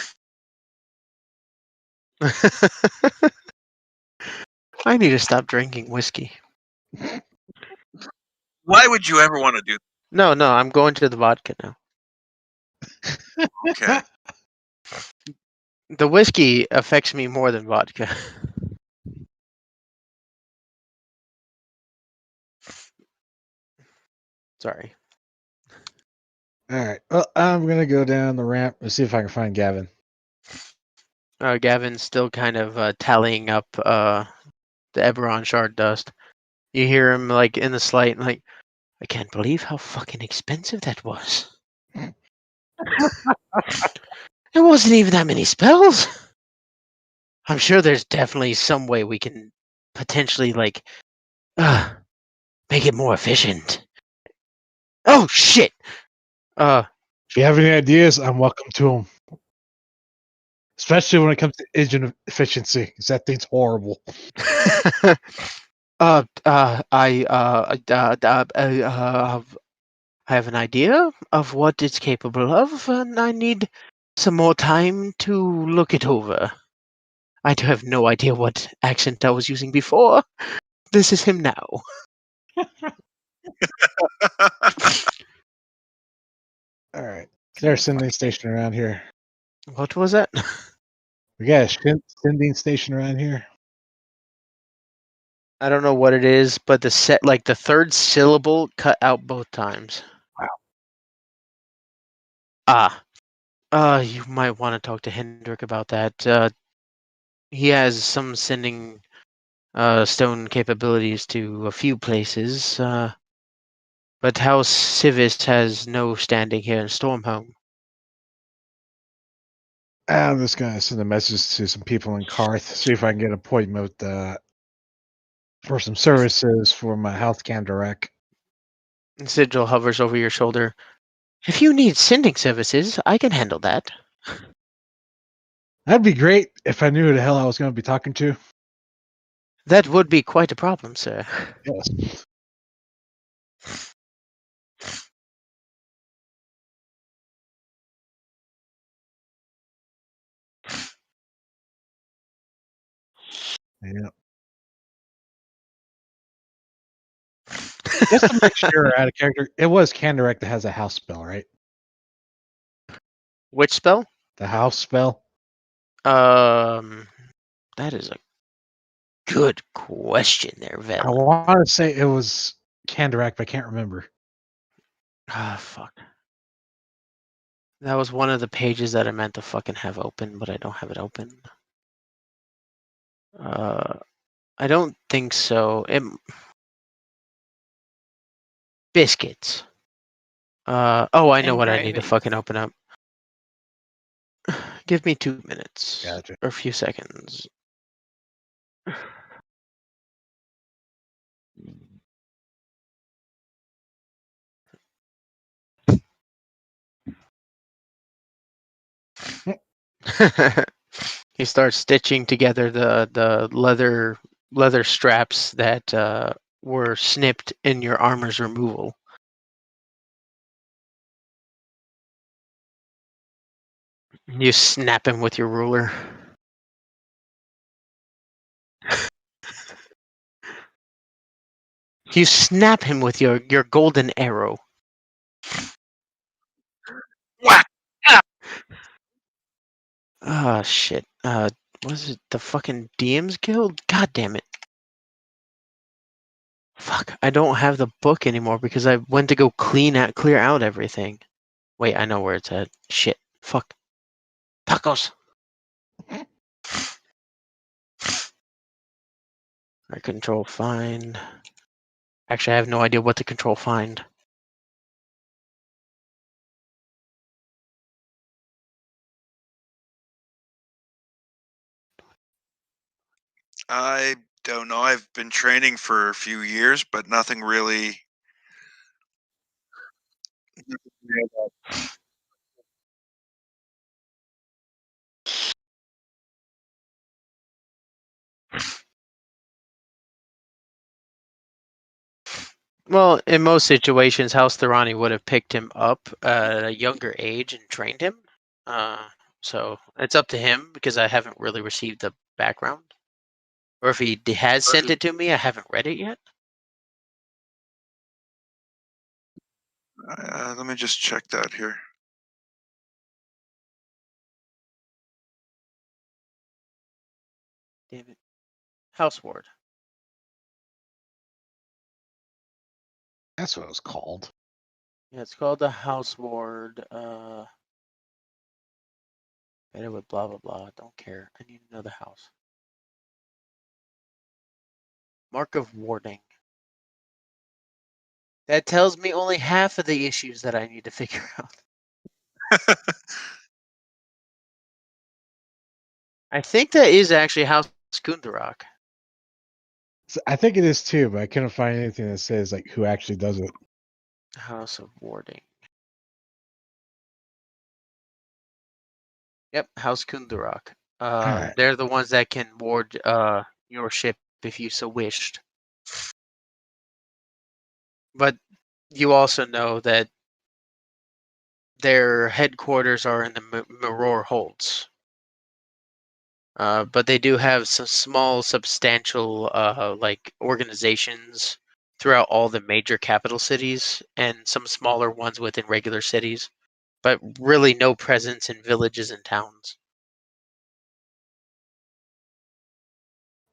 S1: I need to stop drinking whiskey.
S4: Why would you ever want to do
S1: No, I'm going to the vodka now.
S4: that? Okay.
S1: The whiskey affects me more than vodka. Sorry.
S5: All right. Well, I'm gonna go down the ramp and see if I can find Gavin.
S1: Gavin's still kind of tallying up the Eberron shard dust. You hear him like in the slight, like, I can't believe how fucking expensive that was. There wasn't even that many spells. I'm sure there's definitely some way we can potentially like make it more efficient. Oh shit!
S5: If you have any ideas, I'm welcome to them. Especially when it comes to engine efficiency, because that thing's horrible.
S1: I have an idea of what it's capable of, and I need some more time to look it over. I have no idea what accent I was using before. This is him now.
S5: All right. There's a sending station around here.
S1: What was that?
S5: We got a sending station around here.
S1: I don't know what it is, but the third syllable cut out both times.
S5: Wow.
S1: You might want to talk to Hendrik about that. He has some sending stone capabilities to a few places, but House Civis has no standing here in Stormhome.
S5: I'm just gonna send a message to some people in Karth, see if I can get an appointment for some services for my health Cmdr.
S1: Sigil hovers over your shoulder. If you need sending services, I can handle that.
S5: That'd be great if I knew who the hell I was going to be talking to.
S1: That would be quite a problem, sir.
S5: Yes. Yeah. Just to make sure out of character, it was Cmdr that has a house spell, right?
S1: Which spell?
S5: The house spell.
S1: That is a good question there,
S5: I
S1: Vel.
S5: want to say it was Cmdr, but I can't remember.
S1: Ah, fuck. That was one of the pages that I meant to fucking have open, but I don't have it open. I don't think so. Biscuits. Oh, I know
S3: And
S1: what I need to
S3: gravy.
S1: fucking open up. Give me 2 minutes.
S5: Gotcha.
S1: Or a few seconds. He starts stitching together the leather straps that were snipped in your armor's removal. You snap him with your ruler. You snap him with your golden arrow.
S4: Whack!
S1: Ah, shit. Was it the fucking DM's Guild? God damn it. Fuck, I don't have the book anymore because I went to go clear out everything. Wait, I know where it's at. Shit. Fuck. Tacos. I control find. Actually, I have no idea what to control find.
S4: I don't know. I've been training for a few years, but nothing really.
S1: Well, in most situations, House Thorani would have picked him up at a younger age and trained him. So it's up to him because I haven't really received the background. Or if he has sent it to me, I haven't read it yet.
S4: Let me just check that here.
S1: Damn it. House Ward.
S5: That's what it was called.
S1: Yeah, it's called the House Ward. Better with blah blah blah. Don't care. I need another house. Mark of Warding. That tells me only half of the issues that I need to figure out. I think that is actually House Kundarak.
S5: So I think it is too, but I couldn't find anything that says like who actually does it.
S1: House of Warding. Yep, House Kundarak.
S5: Alright.
S1: They're the ones that can ward your ship if you so wished. But you also know that their headquarters are in the Mirror Holds. But they do have some small, substantial like organizations throughout all the major capital cities and some smaller ones within regular cities, but really no presence in villages and towns.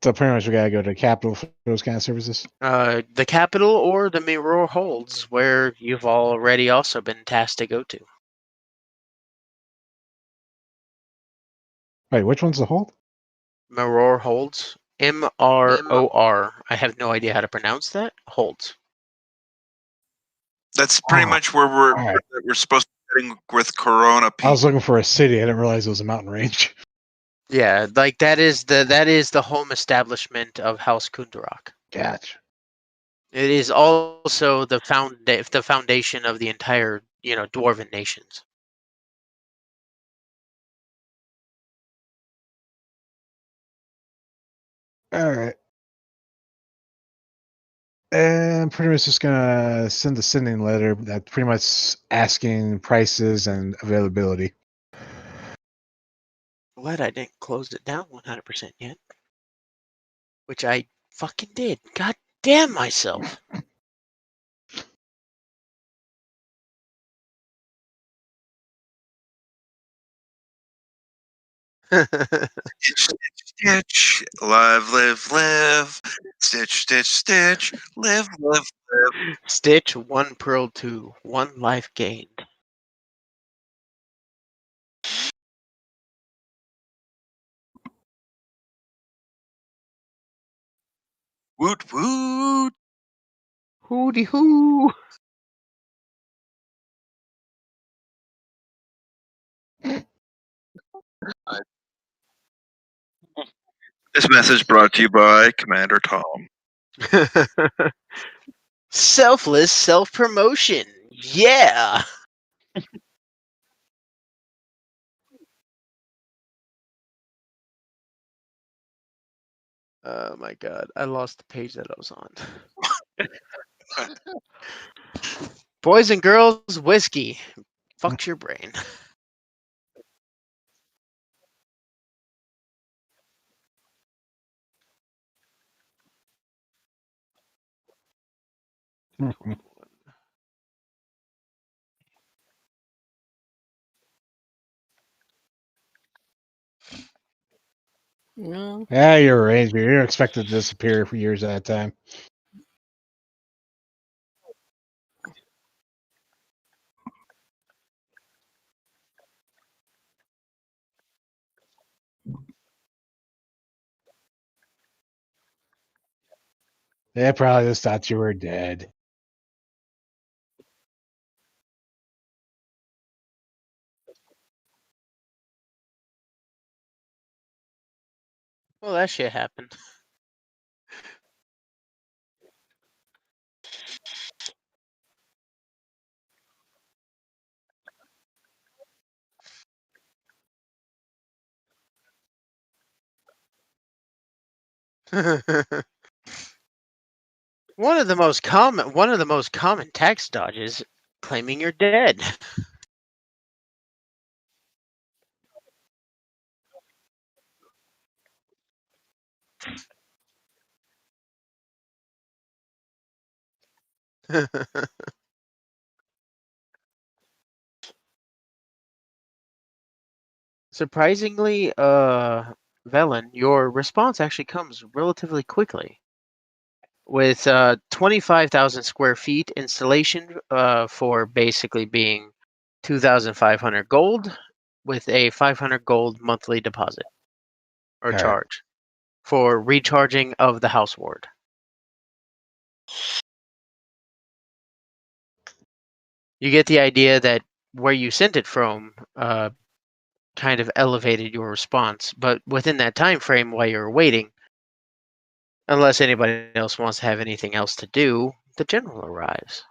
S5: So pretty much we gotta go to the capital for those kind of services.
S1: The capital or the Mirror Holds, where you've already also been tasked to go to.
S5: Wait, which one's the hold?
S1: Mirror Holds. MROR. I have no idea how to pronounce that. Holds.
S4: That's pretty
S5: Oh,
S4: much where
S5: alright.
S4: we're supposed to be heading with Corona.
S5: I was looking for a city. I didn't realize it was a mountain range.
S1: Yeah, like that is the home establishment of House Kundarak.
S5: Gotcha.
S1: It is also the foundation of the entire, dwarven nations.
S5: Alright. And pretty much just gonna send a sending letter that pretty much asking prices and availability.
S1: Glad I didn't close it down 100% yet. Which I fucking did. God damn myself.
S4: Stitch, stitch, stitch, live, live, live. Stitch, stitch, stitch, live, live, live.
S1: Stitch 1 Pearl 2. 1 life gained.
S4: Woot woot.
S1: Hooty hoo.
S4: This message brought to you by Commander Tom.
S1: Selfless self-promotion. Yeah. Oh my god, I lost the page that I was on. Boys and girls, whiskey fucks your brain.
S3: No.
S5: Yeah, you're a ranger. You're expected to disappear for years at a time. They probably just thought you were dead.
S1: Well, that shit happened. One of the most common tax dodges, claiming you're dead. Surprisingly, Velen, your response actually comes relatively quickly. With 25,000 square feet installation for basically being 2,500 gold with a 500 gold monthly deposit or
S5: Okay.
S1: charge for recharging of the house ward. You get the idea that where you sent it from kind of elevated your response, but within that time frame while you're waiting, unless anybody else wants to have anything else to do, the general arrives.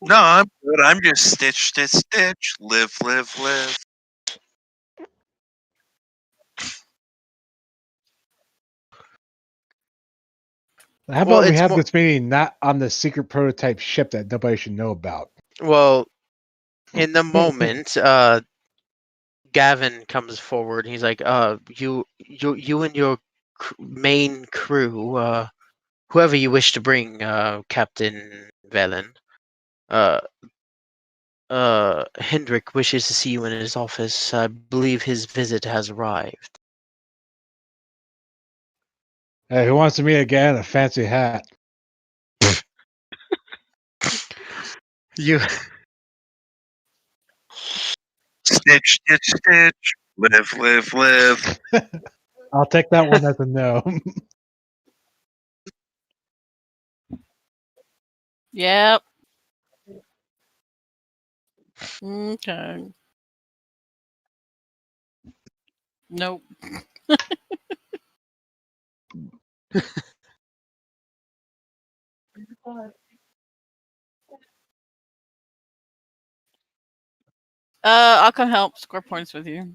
S4: No, I'm good. I'm just stitch, stitch, stitch. Live, live, live.
S5: How
S1: Well,
S5: about we
S1: it's
S5: have
S1: more
S5: this meeting not on the secret prototype ship that nobody should know about?
S1: well in the moment. Gavin comes forward. He's like, you and your main crew, whoever you wish to bring, Captain Velen. Uh, Hendrik wishes to see you in his office. I believe his visit has arrived.
S5: Hey, who wants to meet a guy in a fancy hat?
S1: You
S4: Stitch, stitch, stitch. Live, live, live.
S5: I'll take that one as a no.
S3: Yep. Okay. Nope. I'll come help score points with you.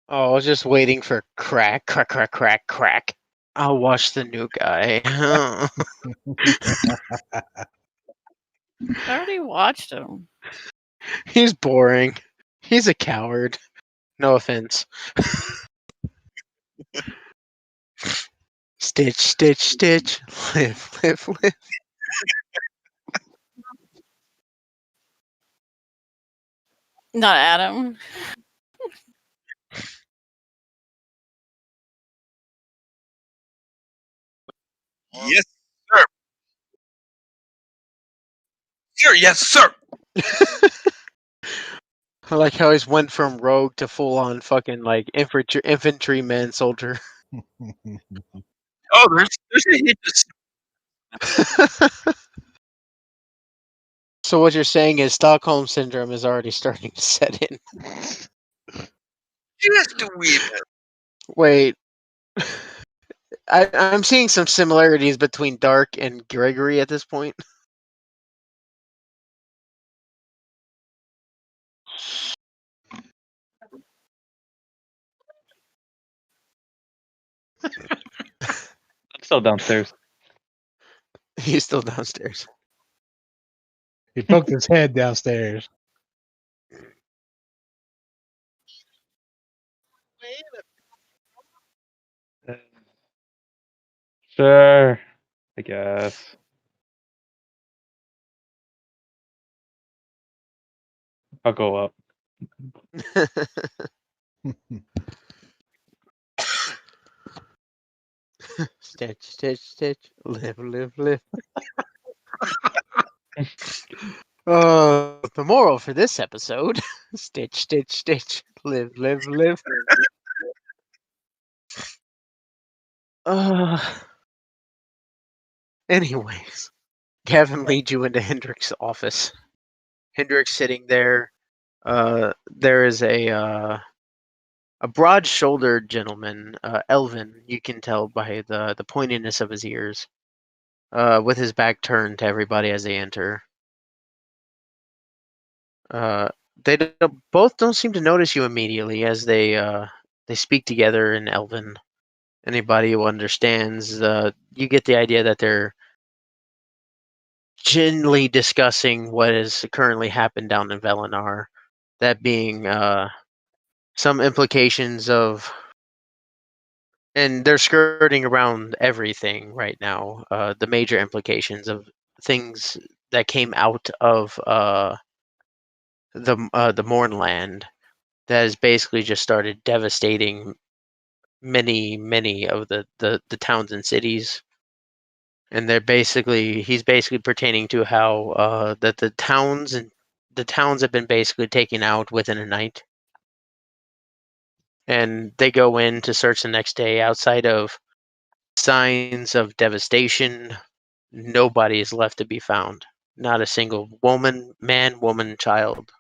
S1: Oh, I was just waiting for crack, crack, crack, crack, crack. I'll watch the new guy.
S3: I already watched him.
S1: He's boring. He's a coward. No offense. Stitch, stitch, stitch. Live, live, live.
S3: Not Adam.
S4: Yes, sir. Sure, yes, sir.
S1: I like how he's went from rogue to full on fucking like infantryman soldier.
S4: Oh, there's a hint of
S1: So what you're saying is Stockholm syndrome is already starting to set in.
S4: just a wee bit.
S1: Wait, I'm seeing some similarities between Dark and Gregory at this point.
S2: I'm still downstairs.
S1: He's still downstairs.
S5: He poked his head downstairs.
S2: Sure, I guess. I'll go up.
S1: Stitch, stitch, stitch. Live, live, live. The moral for this episode: stitch, stitch, stitch. Live, live, live. Uh. Anyways, Gavin leads you into Hendrick's office. Hendrick's sitting there. There is a broad-shouldered gentleman, Elvin. You can tell by the pointiness of his ears. With his back turned to everybody as they enter. Both don't seem to notice you immediately as they speak together in Elven. Anybody who understands, you get the idea that they're generally discussing what has currently happened down in Velenar. That being some implications of, and they're skirting around everything right now. The major implications of things that came out of the Mournland that has basically just started devastating many of the towns and cities. And he's basically pertaining to how that the towns have been basically taken out within a night. And they go in to search the next day. Outside of signs of devastation, nobody is left to be found. Not a single man, woman, child.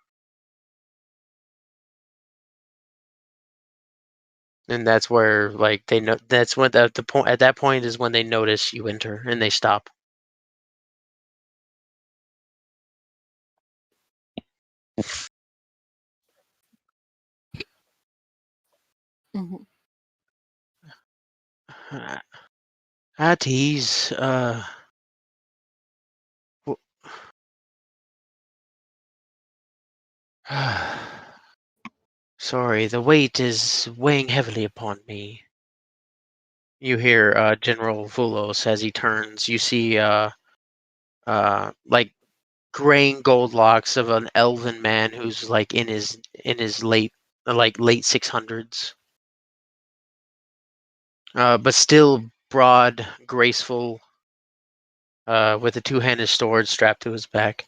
S1: And that's where, like, they know. That's when at that point is when they notice you enter and they stop.
S3: Mhm.
S1: At ease. Sorry, the weight is weighing heavily upon me. You hear General Vulos as he turns. You see like graying gold locks of an elven man who's like in his late 600s. But still broad, graceful, with a two-handed sword strapped to his back.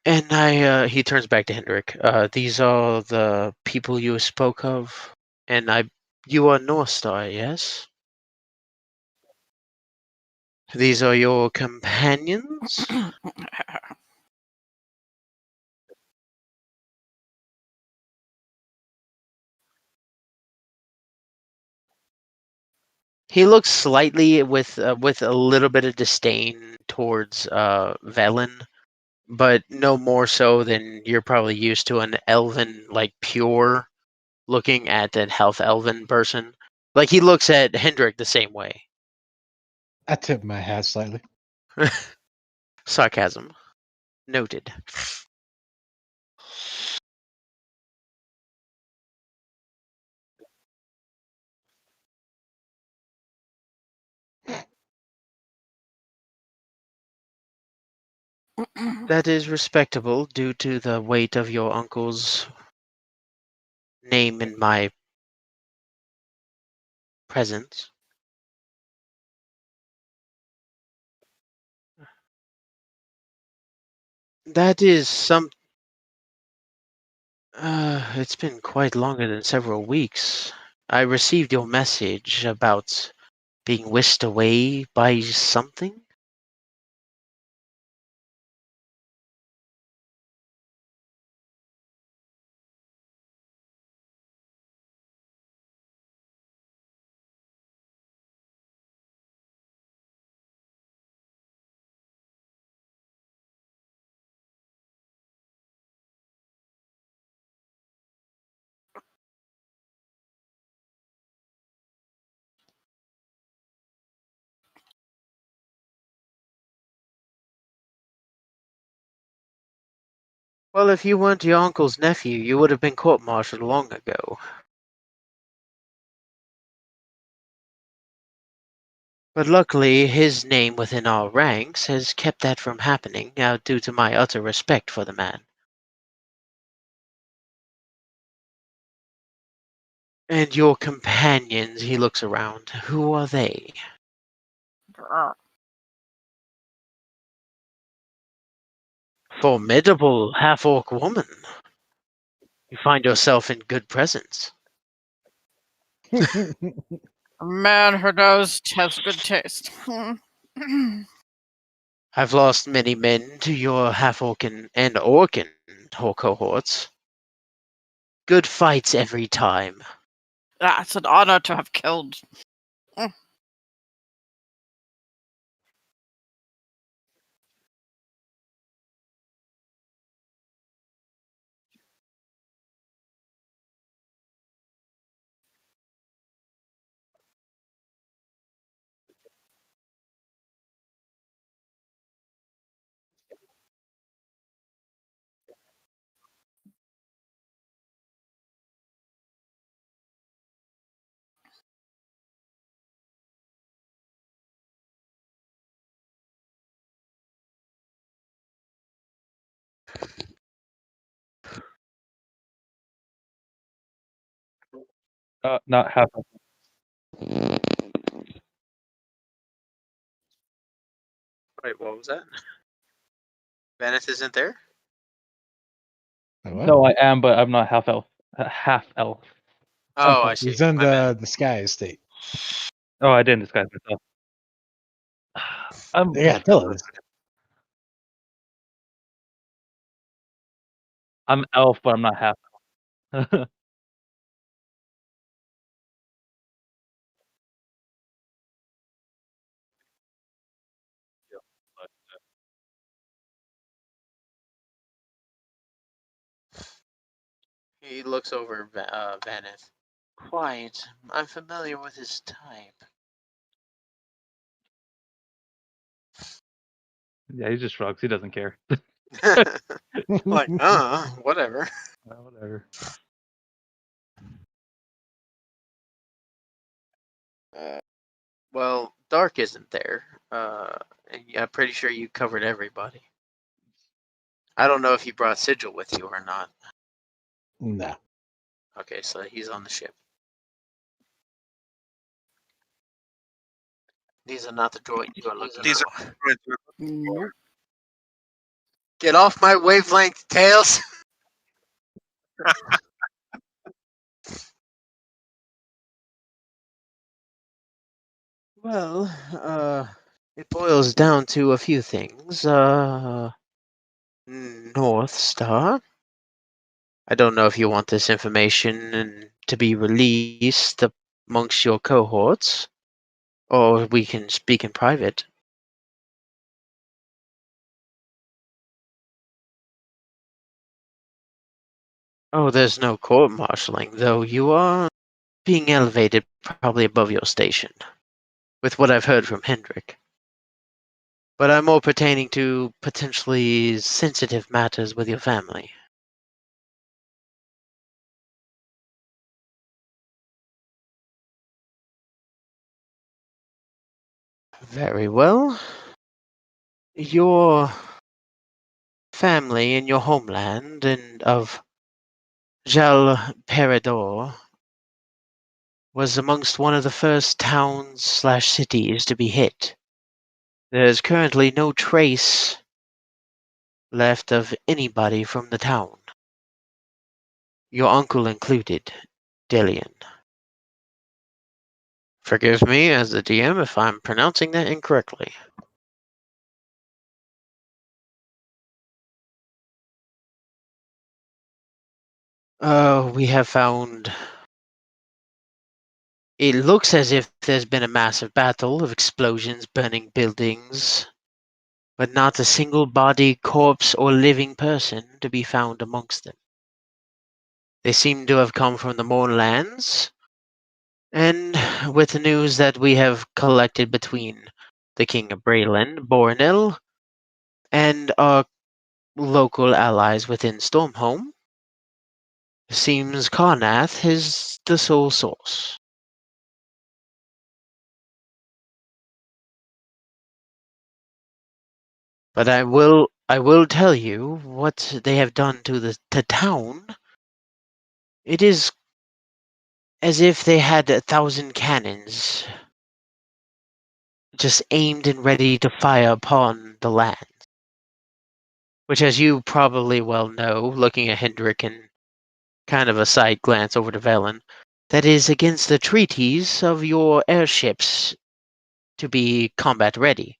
S1: And he turns back to Hendrik. These are the people you spoke of, and you are North Star, yes? These are your companions? He looks slightly with a little bit of disdain towards Velen, but no more so than you're probably used to an elven, like pure looking at an health elven person. Like he looks at Hendrik the same way.
S5: I tip my hat slightly.
S1: Sarcasm. Noted. That is respectable due to the weight of your uncle's name in my presence. That is some. It's been quite longer than several weeks. I received your message about being whisked away by something. Well, if you weren't your uncle's nephew, you would have been court-martialed long ago. But luckily, his name within our ranks has kept that from happening, due to my utter respect for the man. And your companions, he looks around. Who are they? Formidable half-orc woman. You find yourself in good presence.
S3: A man who knows has good taste.
S1: I've lost many men to your half-orcan and orcan cohorts. Good fights every time.
S3: It's an honor to have killed.
S2: Not half.
S1: Wait, what was that? Venice isn't there?
S5: What?
S2: No, I am, but I'm not half elf. Half elf.
S1: Oh, I see.
S5: He's in
S1: My bad.
S5: the Sky Estate.
S2: Oh, I didn't disguise myself. I'm
S5: Yeah, tell us.
S2: I'm elf, but I'm not half elf.
S1: He looks over Vaneth. Quite. I'm familiar with his type.
S2: Yeah, he just shrugs. He doesn't care.
S1: Like, whatever.
S2: Whatever.
S1: Well, Dark isn't there. And I'm pretty sure you covered everybody. I don't know if you brought Sigil with you or not.
S5: No.
S1: Okay, so he's on the ship. These are not the droid you are looking
S4: These
S1: for.
S4: are
S3: Nope.
S1: Get off my wavelength, Tails! Well, it boils down to a few things. North Star. I don't know if you want this information to be released amongst your cohorts, or we can speak in private. Oh, there's no court-martialing, though you are being elevated probably above your station, with what I've heard from Hendrik. But I'm more pertaining to potentially sensitive matters with your family. Very well. Your family in your homeland and of Jal Peridor was amongst one of the first towns/cities to be hit. There's currently no trace left of anybody from the town. Your uncle included, Delian. Forgive me as the DM if I'm pronouncing that incorrectly. We have found. It looks as if there's been a massive battle of explosions, burning buildings, but not a single body, corpse, or living person to be found amongst them. They seem to have come from the Moorlands, and with the news that we have collected between the King of Brayland, Bornil, and our local allies within Stormhome, seems Karnath is the sole source. But I will tell you what they have done to the town. It is as if they had 1,000 cannons just aimed and ready to fire upon the land. Which, as you probably well know, looking at Hendrik and kind of a side glance over to Velen, that is against the treaties of your airships to be combat ready.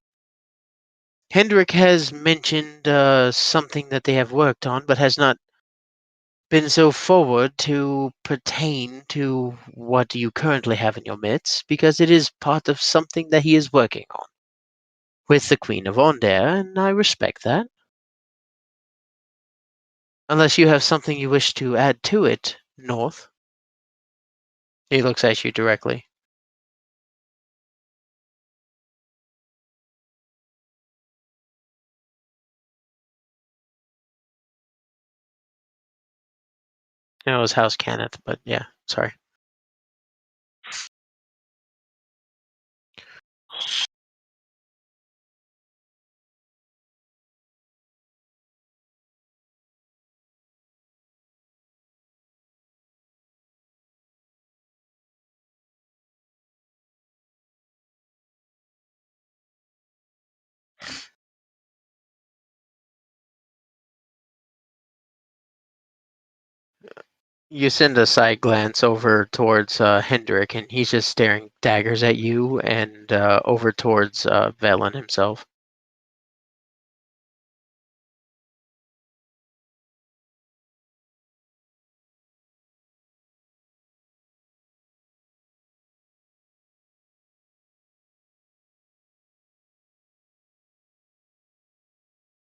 S1: Hendrik has mentioned something that they have worked on, but has not been so forward to pertain to what you currently have in your midst, because it is part of something that he is working on with the Queen of Ondare, and I respect that. Unless you have something you wish to add to it, North. He looks at you directly. No, it was House Kenneth, but yeah, sorry. You send a side glance over towards Hendrik, and he's just staring daggers at you, and over towards Velen himself.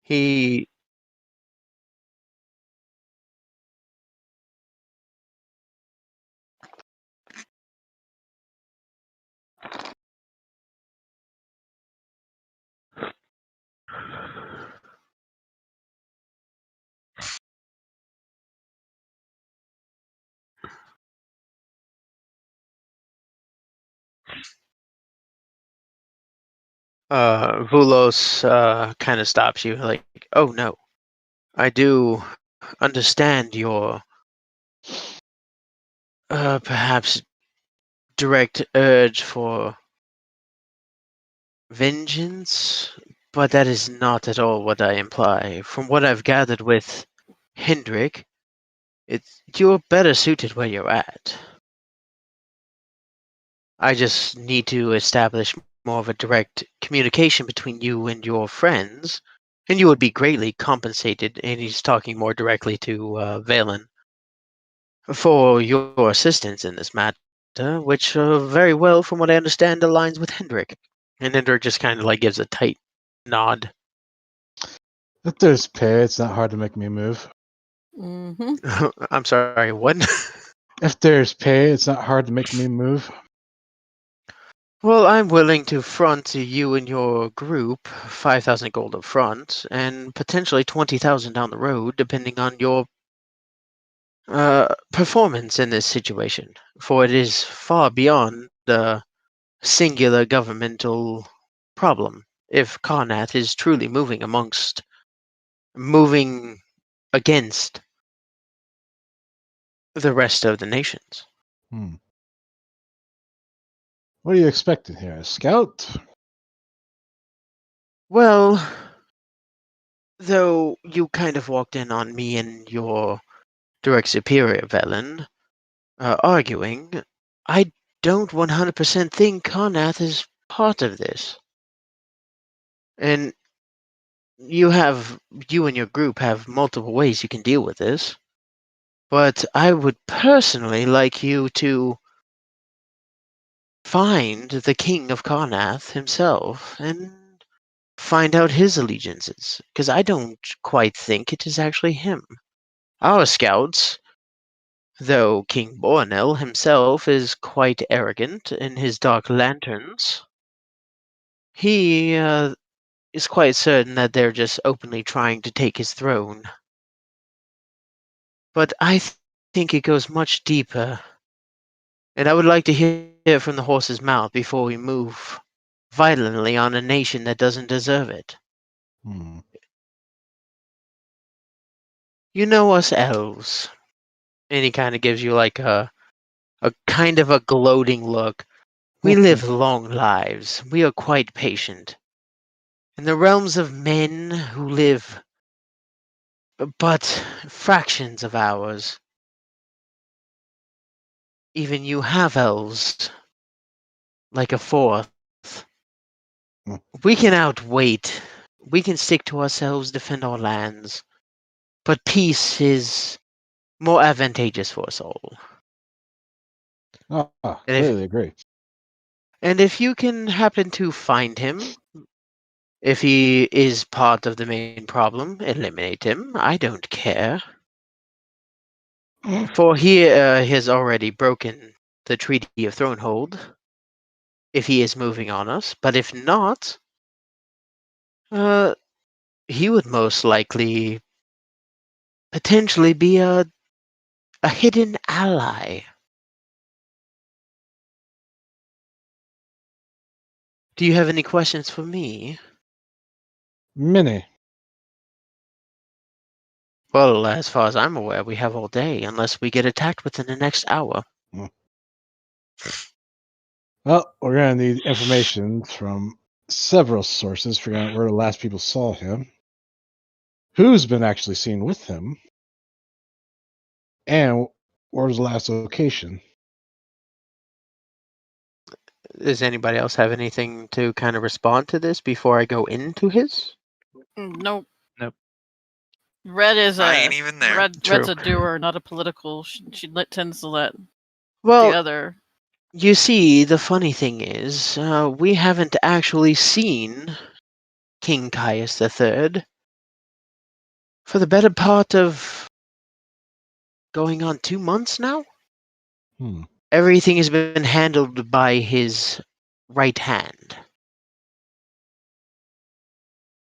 S1: He Vulos kind of stops you, like, oh no, I do understand your perhaps direct urge for vengeance, but that is not at all what I imply. From what I've gathered with Hendrik, you're better suited where you're at. I just need to establish more of a direct communication between you and your friends, and you would be greatly compensated, and he's talking more directly to Valen, for your assistance in this matter, which very well, from what I understand, aligns with Hendrik. And Hendrik just kind of like gives a tight nod.
S5: If there's pay, it's not hard to make me move.
S3: Mm-hmm.
S1: I'm sorry, what?
S5: If there's pay, it's not hard to make me move.
S1: Well, I'm willing to front you and your group 5,000 gold up front, and potentially 20,000 down the road, depending on your performance in this situation. For it is far beyond the singular governmental problem. If Karnath is truly moving against the rest of the nations.
S5: What are you expecting here? A scout?
S1: Well, though you kind of walked in on me and your direct superior, Velen, arguing, I don't 100% think Karnath is part of this. And you and your group have multiple ways you can deal with this. But I would personally like you to find the king of Karnath himself and find out his allegiances, because I don't quite think it is actually him. Our scouts, though King Bornel himself is quite arrogant in his dark lanterns, he is quite certain that they're just openly trying to take his throne. But I think it goes much deeper, and I would like to hear it from the horse's mouth before we move violently on a nation that doesn't deserve it.
S5: Hmm.
S1: You know us elves. And he kind of gives you like a kind of a gloating look. We live long lives. We are quite patient. In the realms of men who live but fractions of hours. Even you have elves, like a fourth.
S5: Hmm.
S1: We can outwait. We can stick to ourselves, defend our lands. But peace is more advantageous for us all.
S5: Clearly agree.
S1: And if you can happen to find him, if he is part of the main problem, eliminate him. I don't care. For he has already broken the Treaty of Thronehold, if he is moving on us. But if not, he would most likely potentially be a hidden ally. Do you have any questions for me?
S5: Many.
S1: Well, as far as I'm aware, we have all day, unless we get attacked within the next hour.
S5: Well, we're going to need information from several sources, figuring out where the last people saw him, who's been actually seen with him, and where's the last location.
S1: Does anybody else have anything to kind of respond to this before I go into his?
S3: Nope.
S2: Nope.
S3: Red is
S4: I
S3: a
S4: ain't even there.
S3: Red's
S1: True.
S3: a doer, not a political. Tends to let
S1: Well,
S3: the other.
S1: you see, the funny thing is, we haven't actually seen King Caius III for the better part of going on 2 months now.
S5: Hmm.
S1: Everything has been handled by his right hand,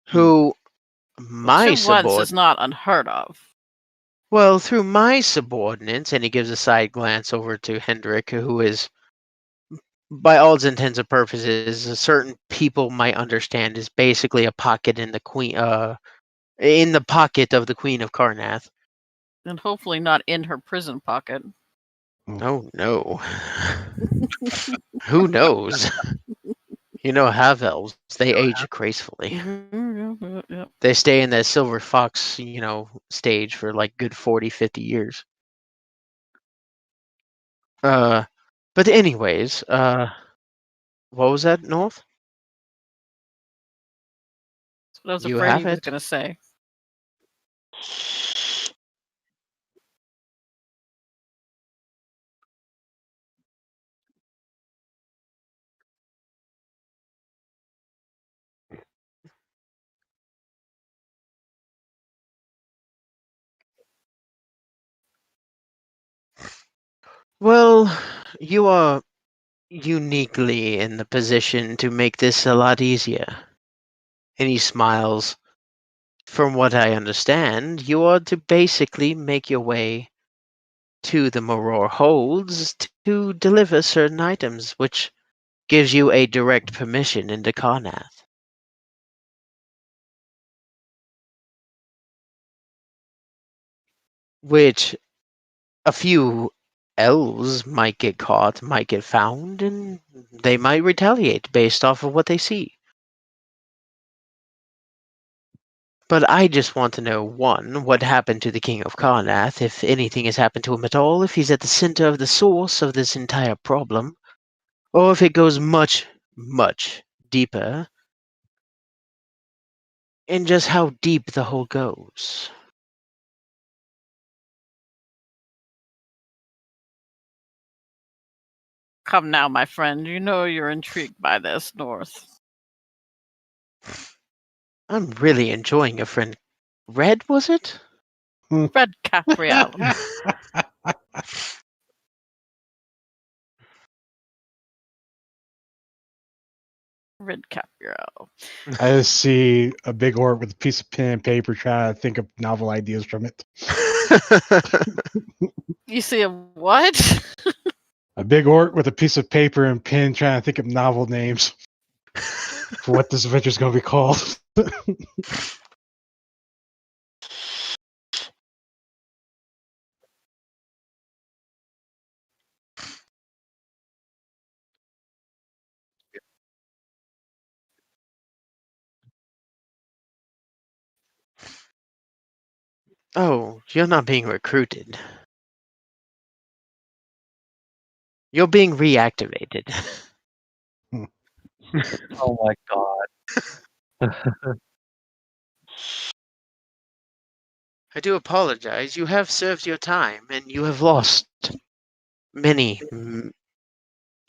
S1: who my
S3: 2 months is
S1: subordinate.
S3: not unheard of.
S1: Well, through my subordinates, and he gives a side glance over to Hendrik, who is, by all intents and purposes, certain people might understand is basically a pocket in the in the pocket of the Queen of Karnath.
S3: And hopefully not in her prison pocket.
S1: Oh no. Who knows? You know, half elves, they age gracefully.
S3: Yep.
S1: They stay in that silver fox, stage for like good 40, 50 years. But anyways, what was that, North?
S3: That's what I was
S1: You
S3: afraid
S1: have
S3: he was
S1: it.
S3: going to say.
S1: Well, you are uniquely in the position to make this a lot easier. And he smiles. From what I understand, you are to basically make your way to the Maror holds to deliver certain items, which gives you a direct permission into Karnath. Which a few elves might get caught, might get found, and they might retaliate based off of what they see. But I just want to know, one, what happened to the King of Karnath, if anything has happened to him at all, if he's at the center of the source of this entire problem, or if it goes much, much deeper, and just how deep the hole goes.
S3: Come now, my friend. You know you're intrigued by this, North.
S1: I'm really enjoying a friend. Red, was it?
S3: Red Capriel. Red Cap Bureau.
S5: I just see a big orc with a piece of pen and paper trying to think of novel ideas from it.
S3: You see a what?
S5: A big orc with a piece of paper and pen trying to think of novel names for what this adventure's going to be called.
S1: Oh, you're not being recruited. You're being reactivated.
S2: Oh my god.
S1: I do apologize. You have served your time, and you have lost many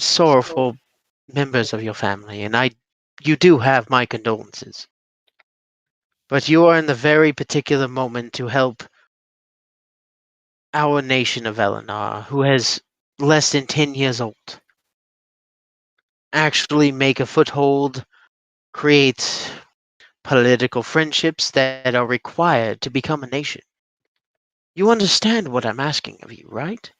S1: sorrowful members of your family, and you do have my condolences. But you are in the very particular moment to help our nation of Eleanor, who has less than 10 years old, actually make a foothold, create political friendships that are required to become a nation. You understand what I'm asking of you, right?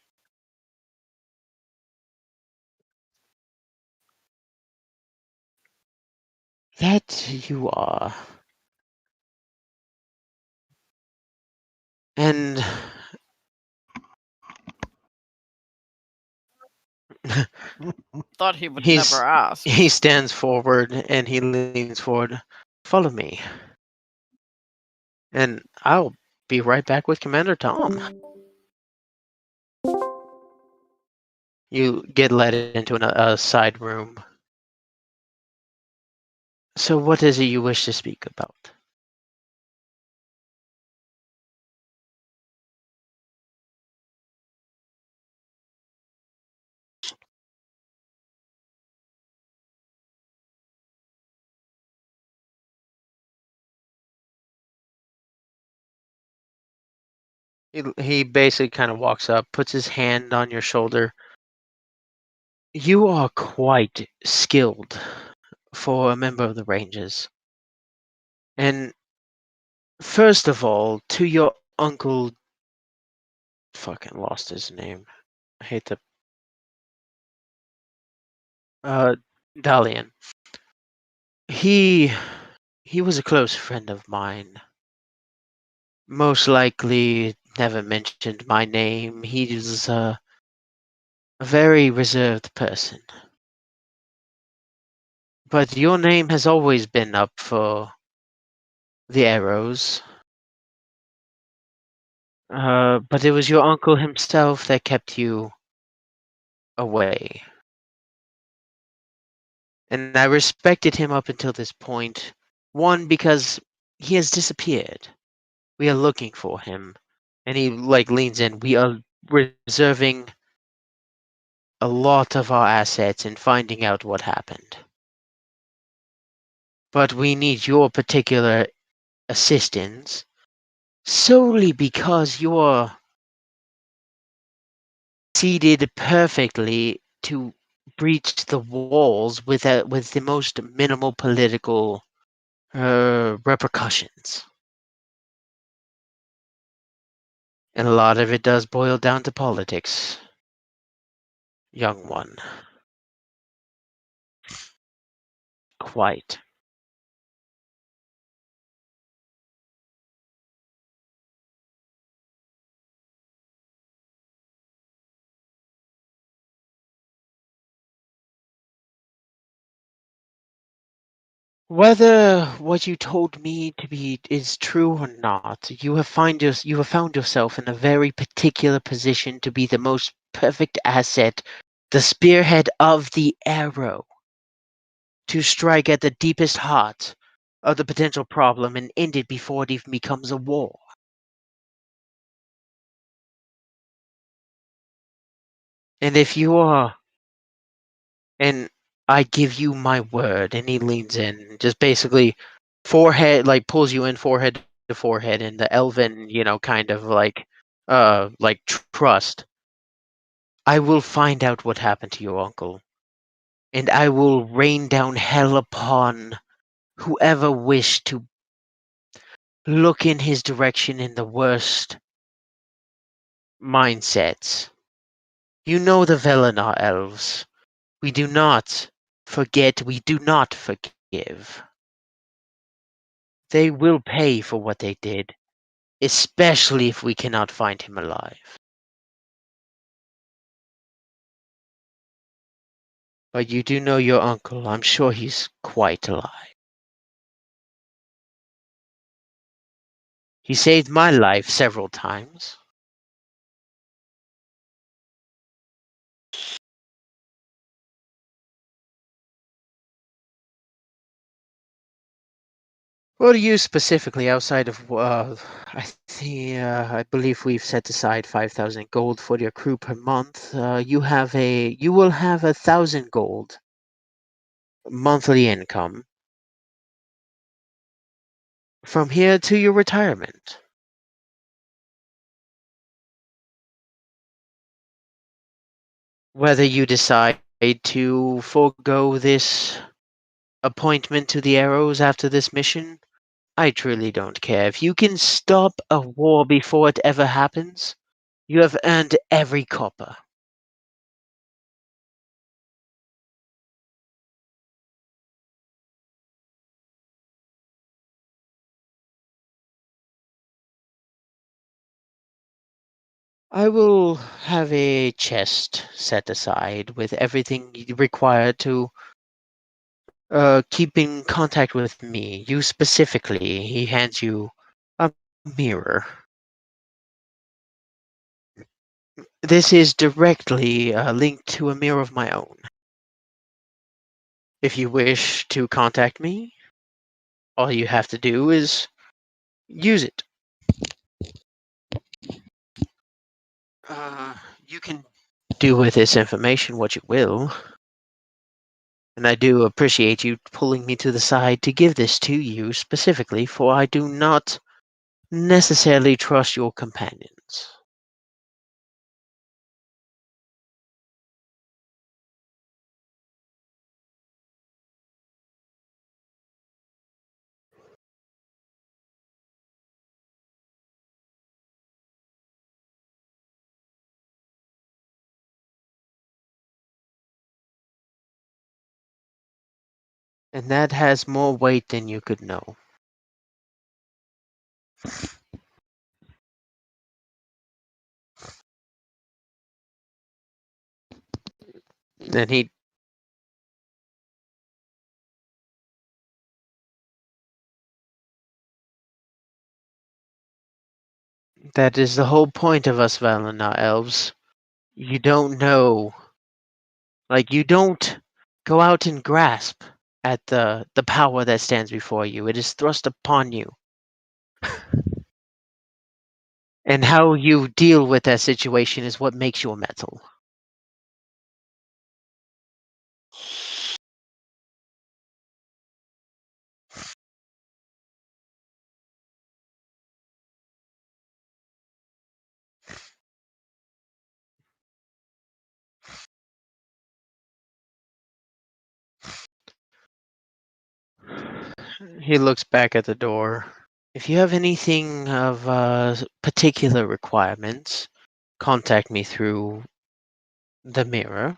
S1: That you are. And
S3: Thought he would
S1: He's-
S3: never ask.
S1: he stands forward and he leans forward. Follow me. And I'll be right back with Commander Tom. You get led into a side room. So what is it you wish to speak about? He basically kind of walks up, puts his hand on your shoulder. You are quite skilled for a member of the Rangers. And first of all, to your uncle, fucking lost his name. I hate to. Dalian. He was a close friend of mine. Most likely never mentioned my name. He was a very reserved person. But your name has always been up for the arrows. But it was your uncle himself that kept you away. And I respected him up until this point. One, because he has disappeared. We are looking for him. And he leans in. We are reserving a lot of our assets in finding out what happened. But we need your particular assistance solely because you're seated perfectly to breach the walls with the most minimal political repercussions. And a lot of it does boil down to politics, young one. Quite. Whether what you told me to be is true or not, you have found yourself in a very particular position to be the most perfect asset, the spearhead of the arrow, to strike at the deepest heart of the potential problem and end it before it even becomes a war. And if you are, and I give you my word, and he leans in, just basically forehead, pulls you in forehead to forehead in the elven, kind of trust. I will find out what happened to your uncle. and I will rain down hell upon whoever wished to look in his direction in the worst mindsets. You know the Velenar elves. We do not forget, we do not forgive. They will pay for what they did, especially if we cannot find him alive. But you do know your uncle. I'm sure he's quite alive. He saved my life several times. What do you specifically outside of I believe we've set aside 5,000 gold for your crew per month. You will have 1,000 gold monthly income from here to your retirement. Whether you decide to forego this appointment to the Arrows after this mission, I truly don't care. If you can stop a war before it ever happens, you have earned every copper. I will have a chest set aside with everything required to keep in contact with me. You specifically. He hands you a mirror. This is directly linked to a mirror of my own. If you wish to contact me, all you have to do is use it. You can do with this information what you will. And I do appreciate you pulling me to the side to give this to you specifically, for I do not necessarily trust your companions. And that has more weight than you could know. And that is the whole point of us Valinor elves. You don't know, you don't go out and grasp at the power that stands before you. It is thrust upon you. And how you deal with that situation is what makes your metal. He looks back at the door. If you have anything of particular requirements, contact me through the mirror.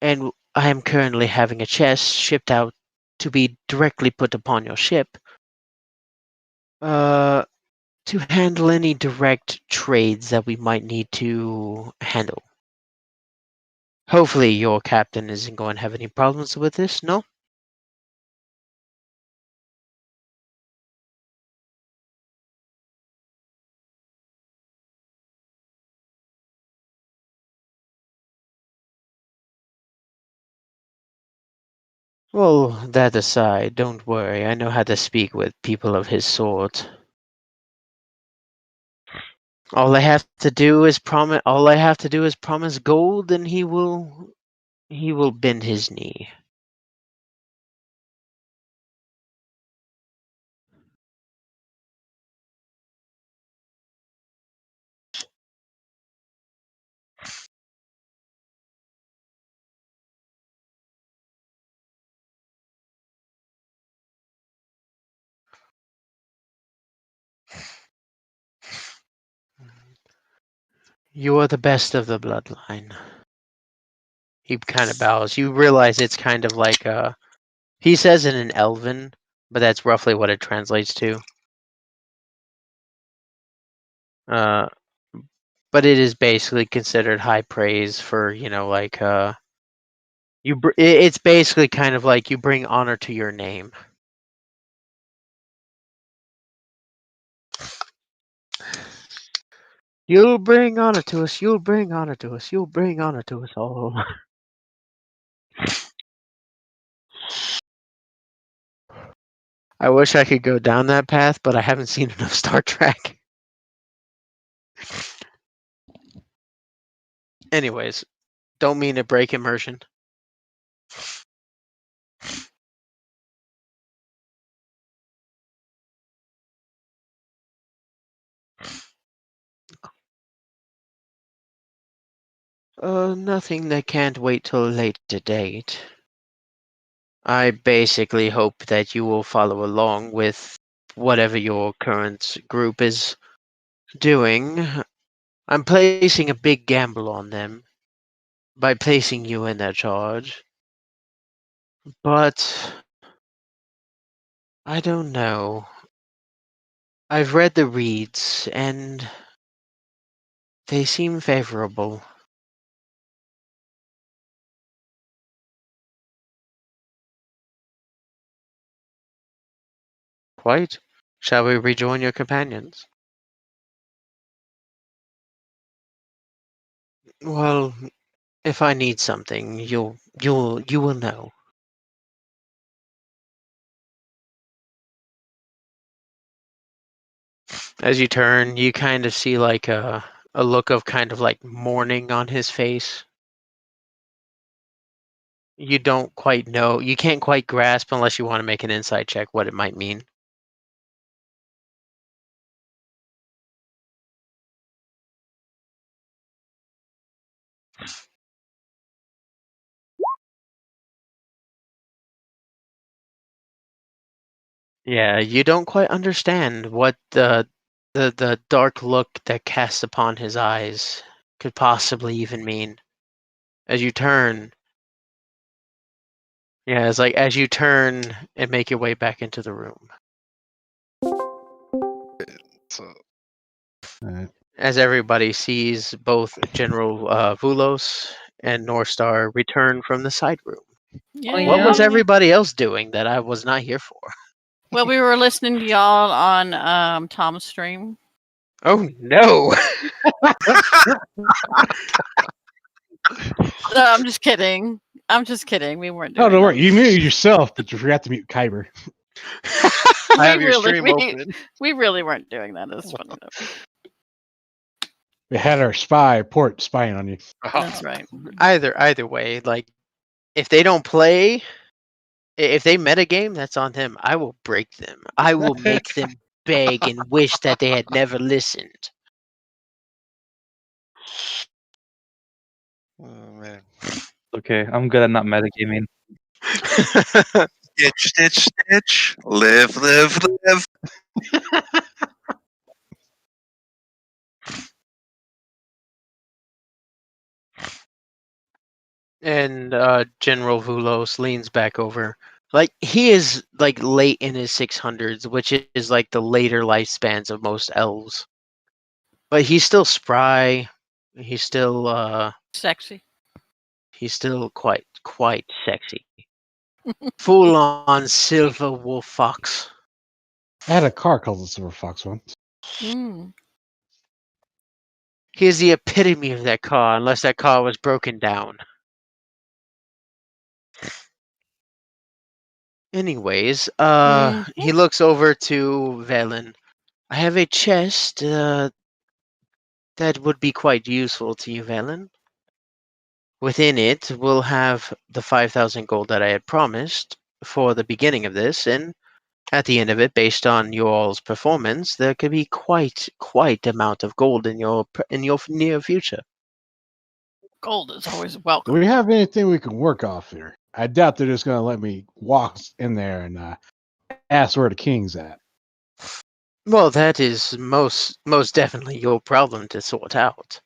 S1: And I am currently having a chest shipped out to be directly put upon your ship. To handle any direct trades that we might need to handle. Hopefully your captain isn't going to have any problems with this, no? Well, that aside, don't worry. I know how to speak with people of his sort. All I have to do is promise gold, and he will bend his knee. You are the best of the bloodline. He kind of bows. You realize it's kind of like he says it in Elven, but that's roughly what it translates to. But it is basically considered high praise for, like it's basically kind of like you bring honor to your name. You'll bring honor to us. You'll bring honor to us. You'll bring honor to us all. I wish I could go down that path, but I haven't seen enough Star Trek. Anyways, don't mean to break immersion. Nothing that can't wait till a later date. I basically hope that you will follow along with whatever your current group is doing. I'm placing a big gamble on them by placing you in their charge. But I don't know. I've read the reads and they seem favorable. Quite. Shall we rejoin your companions? Well, if I need something, you will know. As you turn, you kind of see like a look of kind of like mourning on his face. You don't quite know. You can't quite grasp unless you want to make an insight check what it might mean. Yeah, you don't quite understand what the dark look that casts upon his eyes could possibly even mean. As you turn, yeah, it's like as you turn and make your way back into the room.
S6: So
S1: As everybody sees both General Vulos and Northstar return from the side room. What was
S3: Yeah.
S1: everybody else doing that I was not here for?
S3: Well, we were listening to y'all on Tom's stream.
S1: Oh no!
S3: No, I'm just kidding. I'm just kidding. We weren't doing
S5: No, don't worry.
S3: that.
S5: You muted yourself, but you forgot to mute Kyber.
S6: I have
S3: We
S6: your
S3: really-
S6: stream
S3: we-
S6: open.
S3: We really weren't doing that. It's funny though.
S5: We had our port spying on you.
S3: That's right.
S1: Either way, like if they don't play, if they metagame, that's on them. I will break them. I will make them beg and wish that they had never listened.
S6: Oh man.
S2: Okay, I'm good at not metagaming.
S4: Stitch, stitch, stitch. Live, live, live.
S1: And General Vulos leans back over. Like he is like late in his 600s, which is like the later lifespans of most elves. But he's still spry. He's still
S3: Sexy.
S1: he's still quite sexy. Full on silver wolf fox.
S5: I had a car called the Silver Fox once.
S3: Mm.
S1: He is the epitome of that car, unless that car was broken down. Anyways, he looks over to Velen. I have a chest that would be quite useful to you, Velen. Within it, we'll have the 5,000 gold that I had promised for the beginning of this, and at the end of it, based on your all's performance, there could be quite amount of gold in your near future.
S3: Gold is always
S5: Do
S3: welcome.
S5: we have anything we can work off here? I doubt they're just going to let me walk in there and ask where the king's at.
S1: Well, that is most definitely your problem to sort out.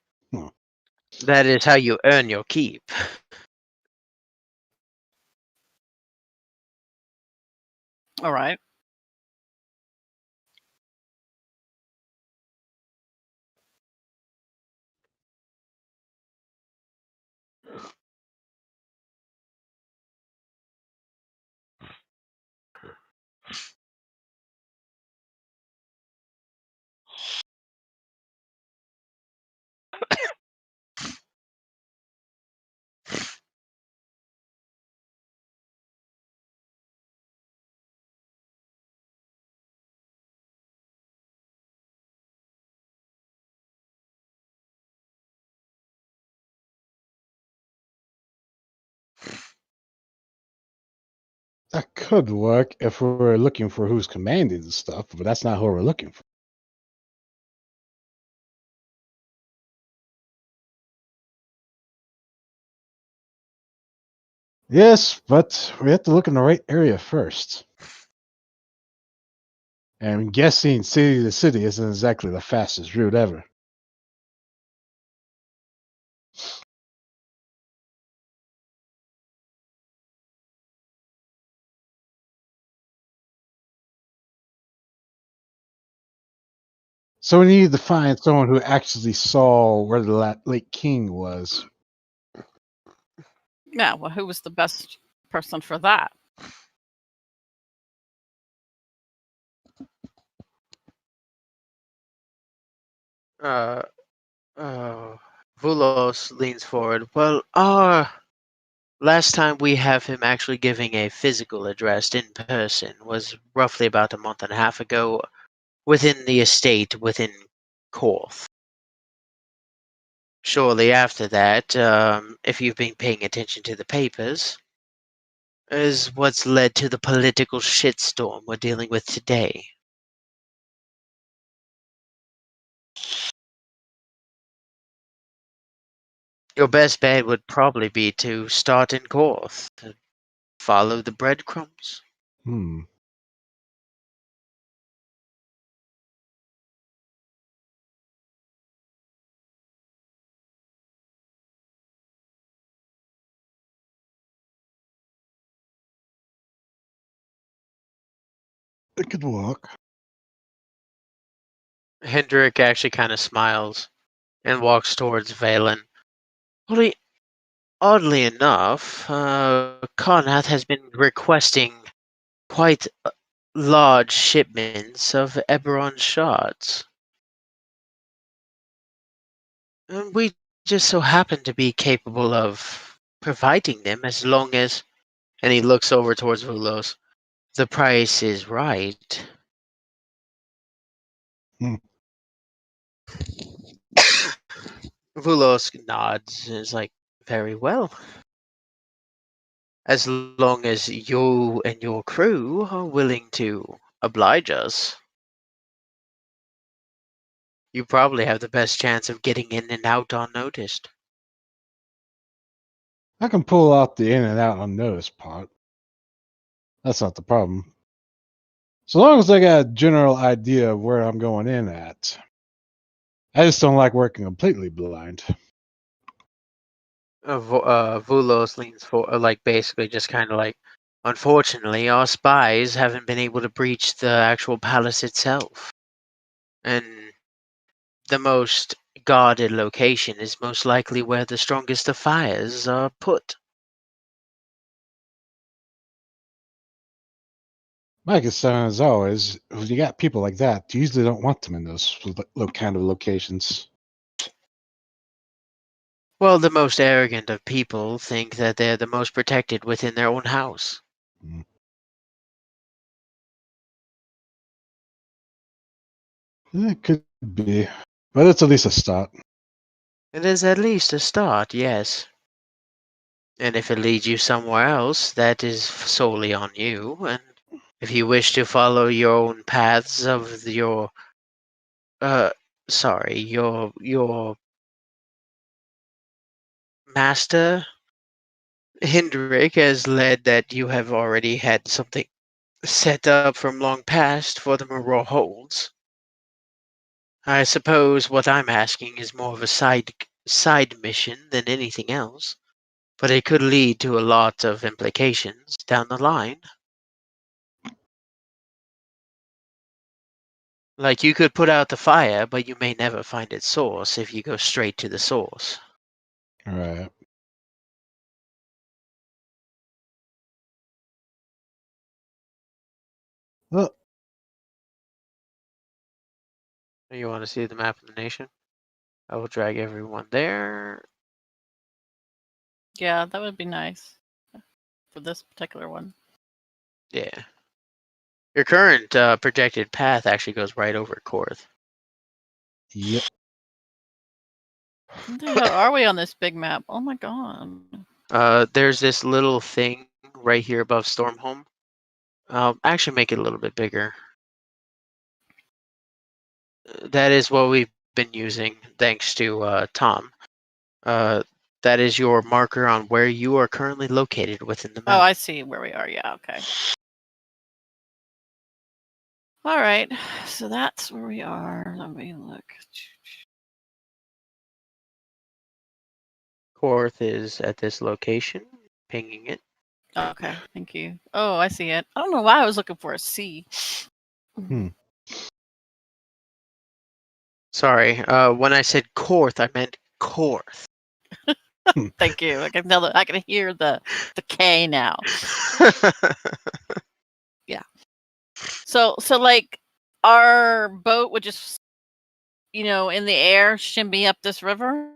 S1: That is how you earn your keep.
S3: All right.
S5: That could work if we're looking for who's commanding the stuff, but that's not who we're looking for. Yes, but we have to look in the right area first. And I'm guessing city to city isn't exactly the fastest route ever. So we need to find someone who actually saw where the late king was.
S3: Yeah. Well, who was the best person for that?
S1: Uh, Vulos leans forward. Well, last time we have him actually giving a physical address in person was roughly about a month and a half ago within the estate within Korth. Shortly after that, if you've been paying attention to the papers, is what's led to the political shitstorm we're dealing with today. Your best bet would probably be to start in Korth, to follow the breadcrumbs.
S5: Hmm. It could work.
S1: Hendrik actually kind of smiles and walks towards Valen. Oddly enough, Karnath has been requesting quite large shipments of Eberron shards. And we just so happen to be capable of providing them as long as, and he looks over towards Vulos, the price is right.
S5: Hmm.
S1: Vulos nods and is like, very well. As long as you and your crew are willing to oblige us, you probably have the best chance of getting in and out unnoticed.
S5: I can pull out the in and out unnoticed part. That's not the problem. So long as I got a general idea of where I'm going in at. I just don't like working completely blind.
S1: Vulos leans for like basically just kind of like, unfortunately, our spies haven't been able to breach the actual palace itself, and the most guarded location is most likely where the strongest of fires are put.
S5: My concern is always, when you got people like that, you usually don't want them in those kind of locations.
S1: Well, the most arrogant of people think that they're the most protected within their own house.
S5: Mm. It could be, but it's at least a start.
S1: It is at least a start, yes. And if it leads you somewhere else, that is solely on you. And if you wish to follow your own paths of your, your master, Hendrik, has led that you have already had something set up from long past for the Moreau holds. I suppose what I'm asking is more of a side mission than anything else, but it could lead to a lot of implications down the line. Like, you could put out the fire, but you may never find its source if you go straight to the source.
S5: Right. Well,
S1: You want to see the map of the nation? I will drag everyone there.
S3: Yeah, that would be nice for this particular one.
S1: Yeah. Your current projected path actually goes right over Korth.
S5: yep.
S3: Where the hell are we on this big map? Oh my god.
S1: There's this little thing right here above Stormhome. I'll actually make it a little bit bigger. That is what we've been using, thanks to Tom. That is your marker on where you are currently located within the
S3: Oh,
S1: map.
S3: I see where we are. Yeah, okay. All right, so that's where we are. Let me look.
S1: Korth is at this location, pinging it.
S3: Okay, thank you. Oh, I see it. I don't know why I was looking for a C.
S1: Sorry, when I said Korth, I meant Korth.
S3: Thank you. I can tell that I can hear the K now. So like our boat would just, in the air shimmy up this river.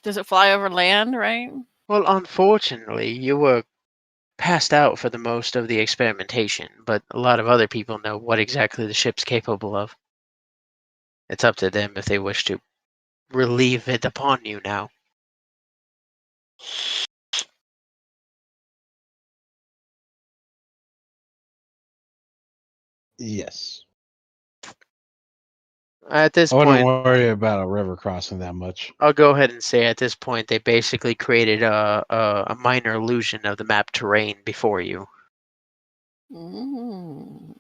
S3: Does it fly over land, right?
S1: Well, unfortunately, you were passed out for the most of the experimentation, but a lot of other people know what exactly the ship's capable of. It's up to them if they wish to relieve it upon you now.
S5: Yes.
S1: At this
S5: I wouldn't
S1: point,
S5: worry about a river crossing that much.
S1: I'll go ahead and say at this point they basically created a minor illusion of the map terrain before you.
S3: Mm.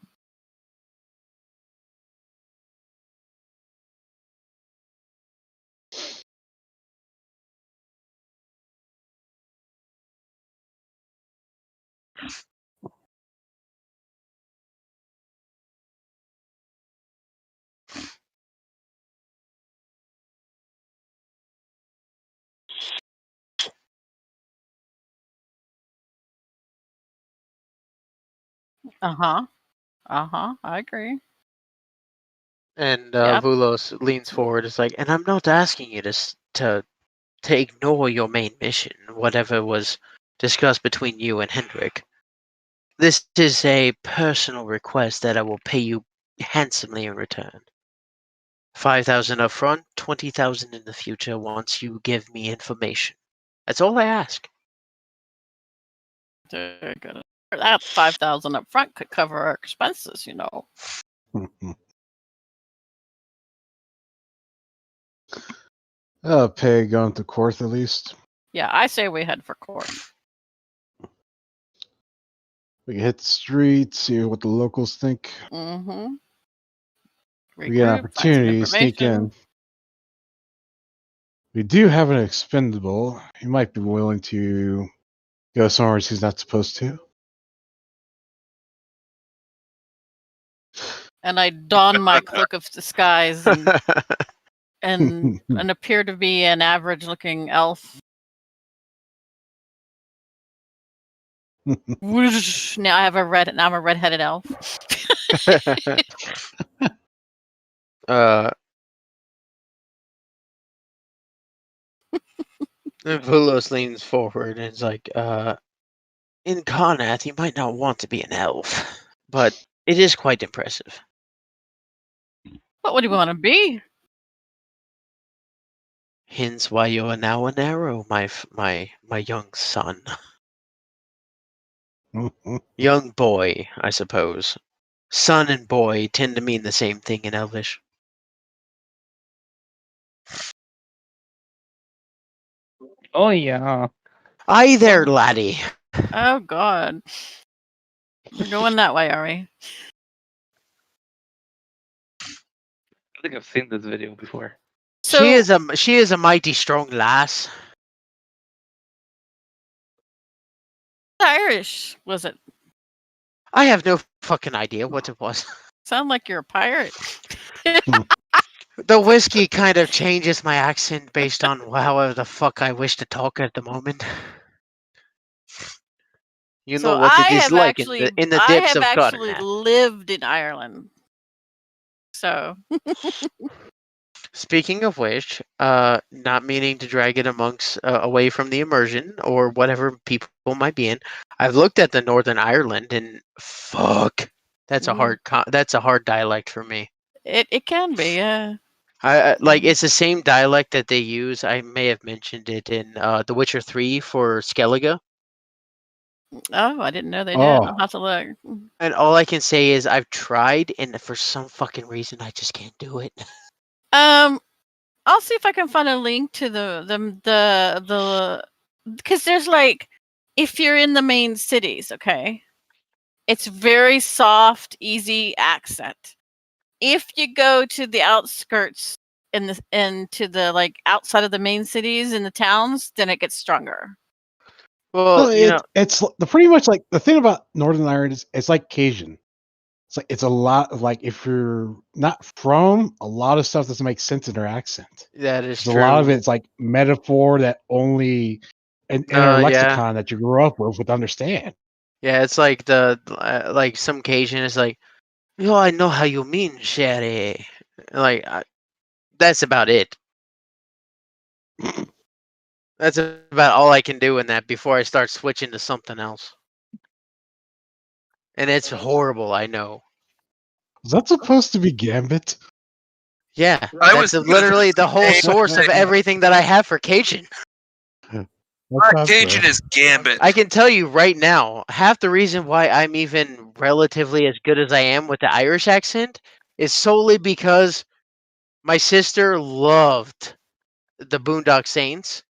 S3: Uh-huh. I agree.
S1: And
S3: Yep.
S1: Vulos leans forward. It's like, and I'm not asking you to ignore your main mission, whatever was discussed between you and Hendrik. This is a personal request that I will pay you handsomely in return. 5,000 up front, 20,000 in the future once you give me information. That's all I ask.
S3: Very good. That 5,000 up front could cover our expenses,
S5: Pay going to Korth at least.
S3: Yeah, I say we head for court.
S5: We can hit the streets, see what the locals think.
S3: Mm-hmm.
S5: We get an opportunity to sneak in. We do have an expendable. He might be willing to go somewhere he's not supposed to.
S3: And I don my cloak of disguise and appear to be an average-looking elf. Now I'm a red-headed elf.
S1: Vulos leans forward and is like, in Karnath, you might not want to be an elf, but it is quite impressive.
S3: What would you want to be?
S1: Hence why you are now an arrow, my young son. Young boy, I suppose. Son and boy tend to mean the same thing in Elvish.
S2: Oh yeah.
S1: Aye there, laddie.
S3: Oh God, we're going that way, are we?
S2: I think I've seen this video before.
S3: So
S1: she is a mighty strong lass.
S3: Irish was it?
S1: I have no fucking idea what it was.
S3: Sound like you're a pirate.
S1: The whiskey kind of changes my accent based on however the fuck I wish to talk at the moment. You
S3: So
S1: know what it
S3: I
S1: is
S3: have
S1: like
S3: actually,
S1: in the
S3: I
S1: depths
S3: have
S1: of
S3: actually
S1: Cotton.
S3: lived in Ireland. So
S1: Speaking of which, not meaning to drag it amongst away from the immersion or whatever people might be in, I've looked at the Northern Ireland and fuck, that's a hard that's a hard dialect for me.
S3: it can be, yeah.
S1: I like it's the same dialect that they use. I may have mentioned it in The Witcher 3 for Skellige.
S3: Oh, I didn't know they did.
S5: Oh.
S3: I'll have to look.
S1: And all I can say is I've tried, and for some fucking reason, I just can't do it.
S3: I'll see if I can find a link to the because there's like, if you're in the main cities, okay, it's very soft, easy accent. If you go to the outskirts into the like outside of the main cities in the towns, then it gets stronger.
S1: Well, you know,
S5: it's the pretty much like the thing about Northern Ireland is it's like Cajun. It's like it's a lot of like if you're not from, a lot of stuff doesn't make sense in their accent.
S1: that is
S5: There's a lot of
S1: true.
S5: it's like metaphor that only in their
S1: Yeah.
S5: lexicon that you grew up with would understand.
S1: Yeah, it's like the like some Cajun is like, "Oh, I know how you mean, Sherry." Like that's about it. That's about all I can do in that before I start switching to something else. And it's horrible, I know.
S5: Is that supposed to be Gambit?
S1: Yeah,
S4: I
S1: that's
S4: was thinking
S1: literally the
S4: the
S1: whole
S4: same
S1: source of
S4: thing.
S1: everything that I have for Cajun.
S4: Cajun is Gambit.
S1: I can tell you right now, half the reason why I'm even relatively as good as I am with the Irish accent is solely because my sister loved the Boondock Saints.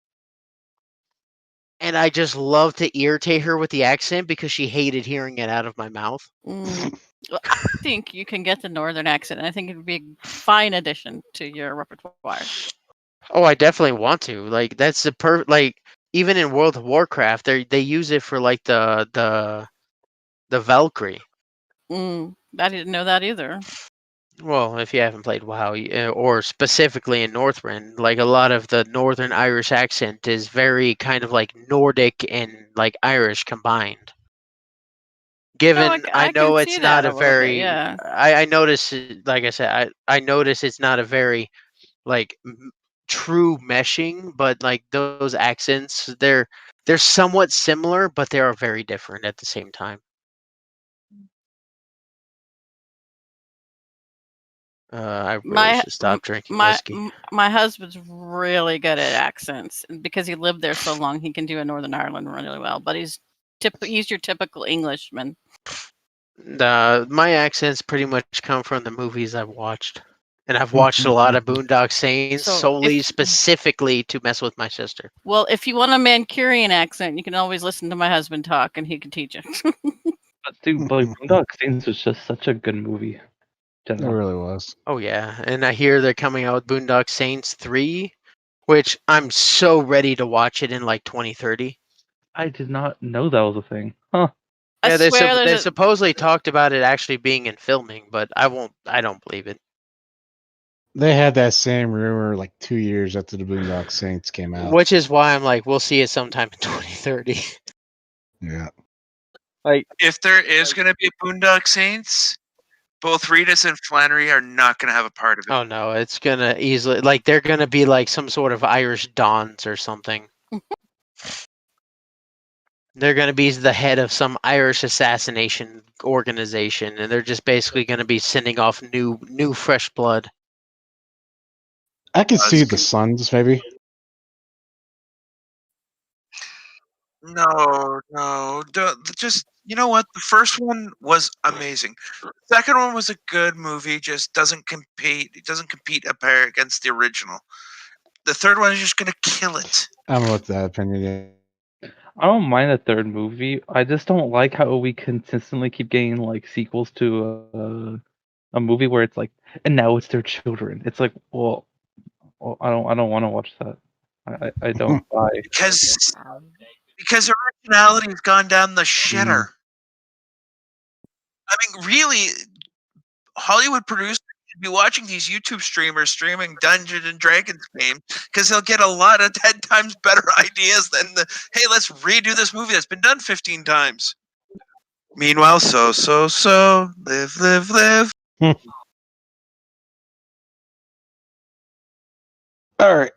S1: And I just love to irritate her with the accent because she hated hearing it out of my mouth.
S3: Well, I think you can get the northern accent, and I think it would be a fine addition to your repertoire.
S1: Oh, I definitely want to. Like that's the like even in World of Warcraft, they use it for like the Valkyrie.
S3: I didn't know that either.
S1: Well, if you haven't played WoW, or specifically in Northrend, like a lot of the Northern Irish accent is very kind of like Nordic and like Irish combined. Given I
S3: can
S1: know
S3: see
S1: it's
S3: that
S1: not
S3: a
S1: a
S3: little bit,
S1: very,
S3: yeah.
S1: I notice, like I said, I notice it's not a very like true meshing, but like those accents, they're somewhat similar, but they are very different at the same time. I really should stop drinking whiskey.
S3: My husband's really good at accents, and because he lived there so long, he can do a Northern Ireland really well. But he's your typical Englishman.
S1: My accents pretty much come from the movies I've watched, and I've watched a lot of Boondock Saints
S3: So
S1: solely specifically to mess with my sister.
S3: Well, if you want a Mancunian accent, you can always listen to my husband talk, and he can teach you.
S2: Dude, but Boondock Saints was just such a good movie.
S5: It really was.
S1: Oh yeah, and I hear they're coming out with Boondock Saints 3, which I'm so ready to watch it in like 2030.
S2: I did not know that was a thing. Huh.
S1: Yeah,
S3: I swear
S1: they supposedly talked about it actually being in filming, but I don't believe it.
S5: They had that same rumor like 2 years after the Boondock Saints came out.
S1: Which is why I'm like, we'll see it sometime in 2030.
S5: Yeah.
S1: Like,
S4: if there is going to be a Boondock Saints, both Reedus and Flannery are not going to have a part of it.
S1: oh no, it's gonna easily like they're gonna be like some sort of Irish Dons or something. They're gonna be the head of some Irish assassination organization, and they're just basically gonna be sending off new fresh blood.
S5: I can see the Suns maybe.
S4: No, just you know what? The first one was amazing. The second one was a good movie, just doesn't compete. It doesn't compete against the original. The third one is just gonna kill it.
S5: I'm with that opinion.
S2: I don't mind the third movie. I just don't like how we consistently keep getting like sequels to a movie where it's like, and now it's their children. It's like, well, Well, I don't want to watch that. I don't buy.
S4: Because originality's gone down the shitter. I mean, really, Hollywood producers should be watching these YouTube streamers streaming Dungeons and Dragons games because they'll get a lot of 10 times better ideas than hey, let's redo this movie that's been done 15 times. Meanwhile, live.
S5: All right.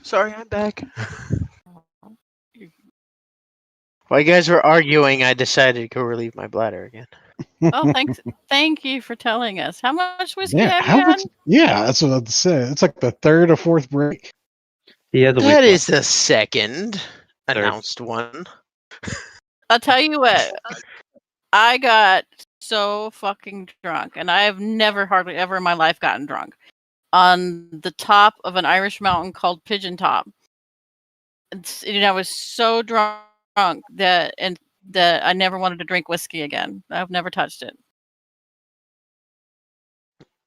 S1: Sorry, I'm back. While you guys were arguing, I decided to go relieve my bladder again.
S3: Oh, thanks. Thank you for telling us. How much whiskey
S5: Yeah,
S3: have you had?
S5: that's what I'd say. It's like the third or fourth break.
S2: He has a week
S1: That
S2: left.
S1: is the second
S2: Third.
S1: announced one.
S3: I'll tell you what. I got so fucking drunk, and I have never, hardly ever in my life gotten drunk, on the top of an Irish mountain called Pigeon Top. And I was so drunk that I never wanted to drink whiskey again. I've never touched it.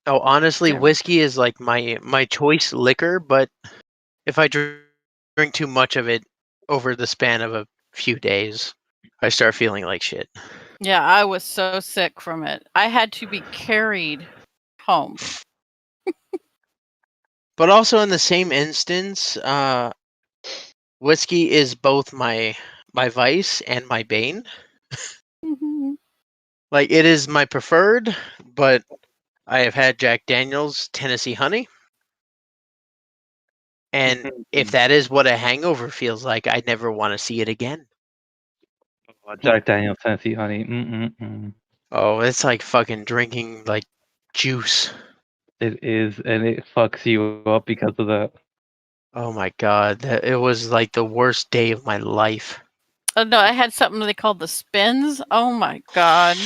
S1: Oh, honestly,
S3: Yeah.
S1: whiskey is like my choice liquor, but if I drink too much of it over the span of a few days, I start feeling like shit.
S3: Yeah, I was so sick from it. I had to be carried home.
S1: But also in the same instance, whiskey is both my vice and my bane. Like, it is my preferred, but I have had Jack Daniel's Tennessee Honey. And if that is what a hangover feels like, I never want to see it again.
S2: Jack Daniel's Tennessee Honey.
S1: Oh, it's like fucking drinking like juice.
S2: It is, and it fucks you up because of that.
S1: Oh my god, it was like the worst day of my life.
S3: Oh no, I had something they called the spins. Oh my god,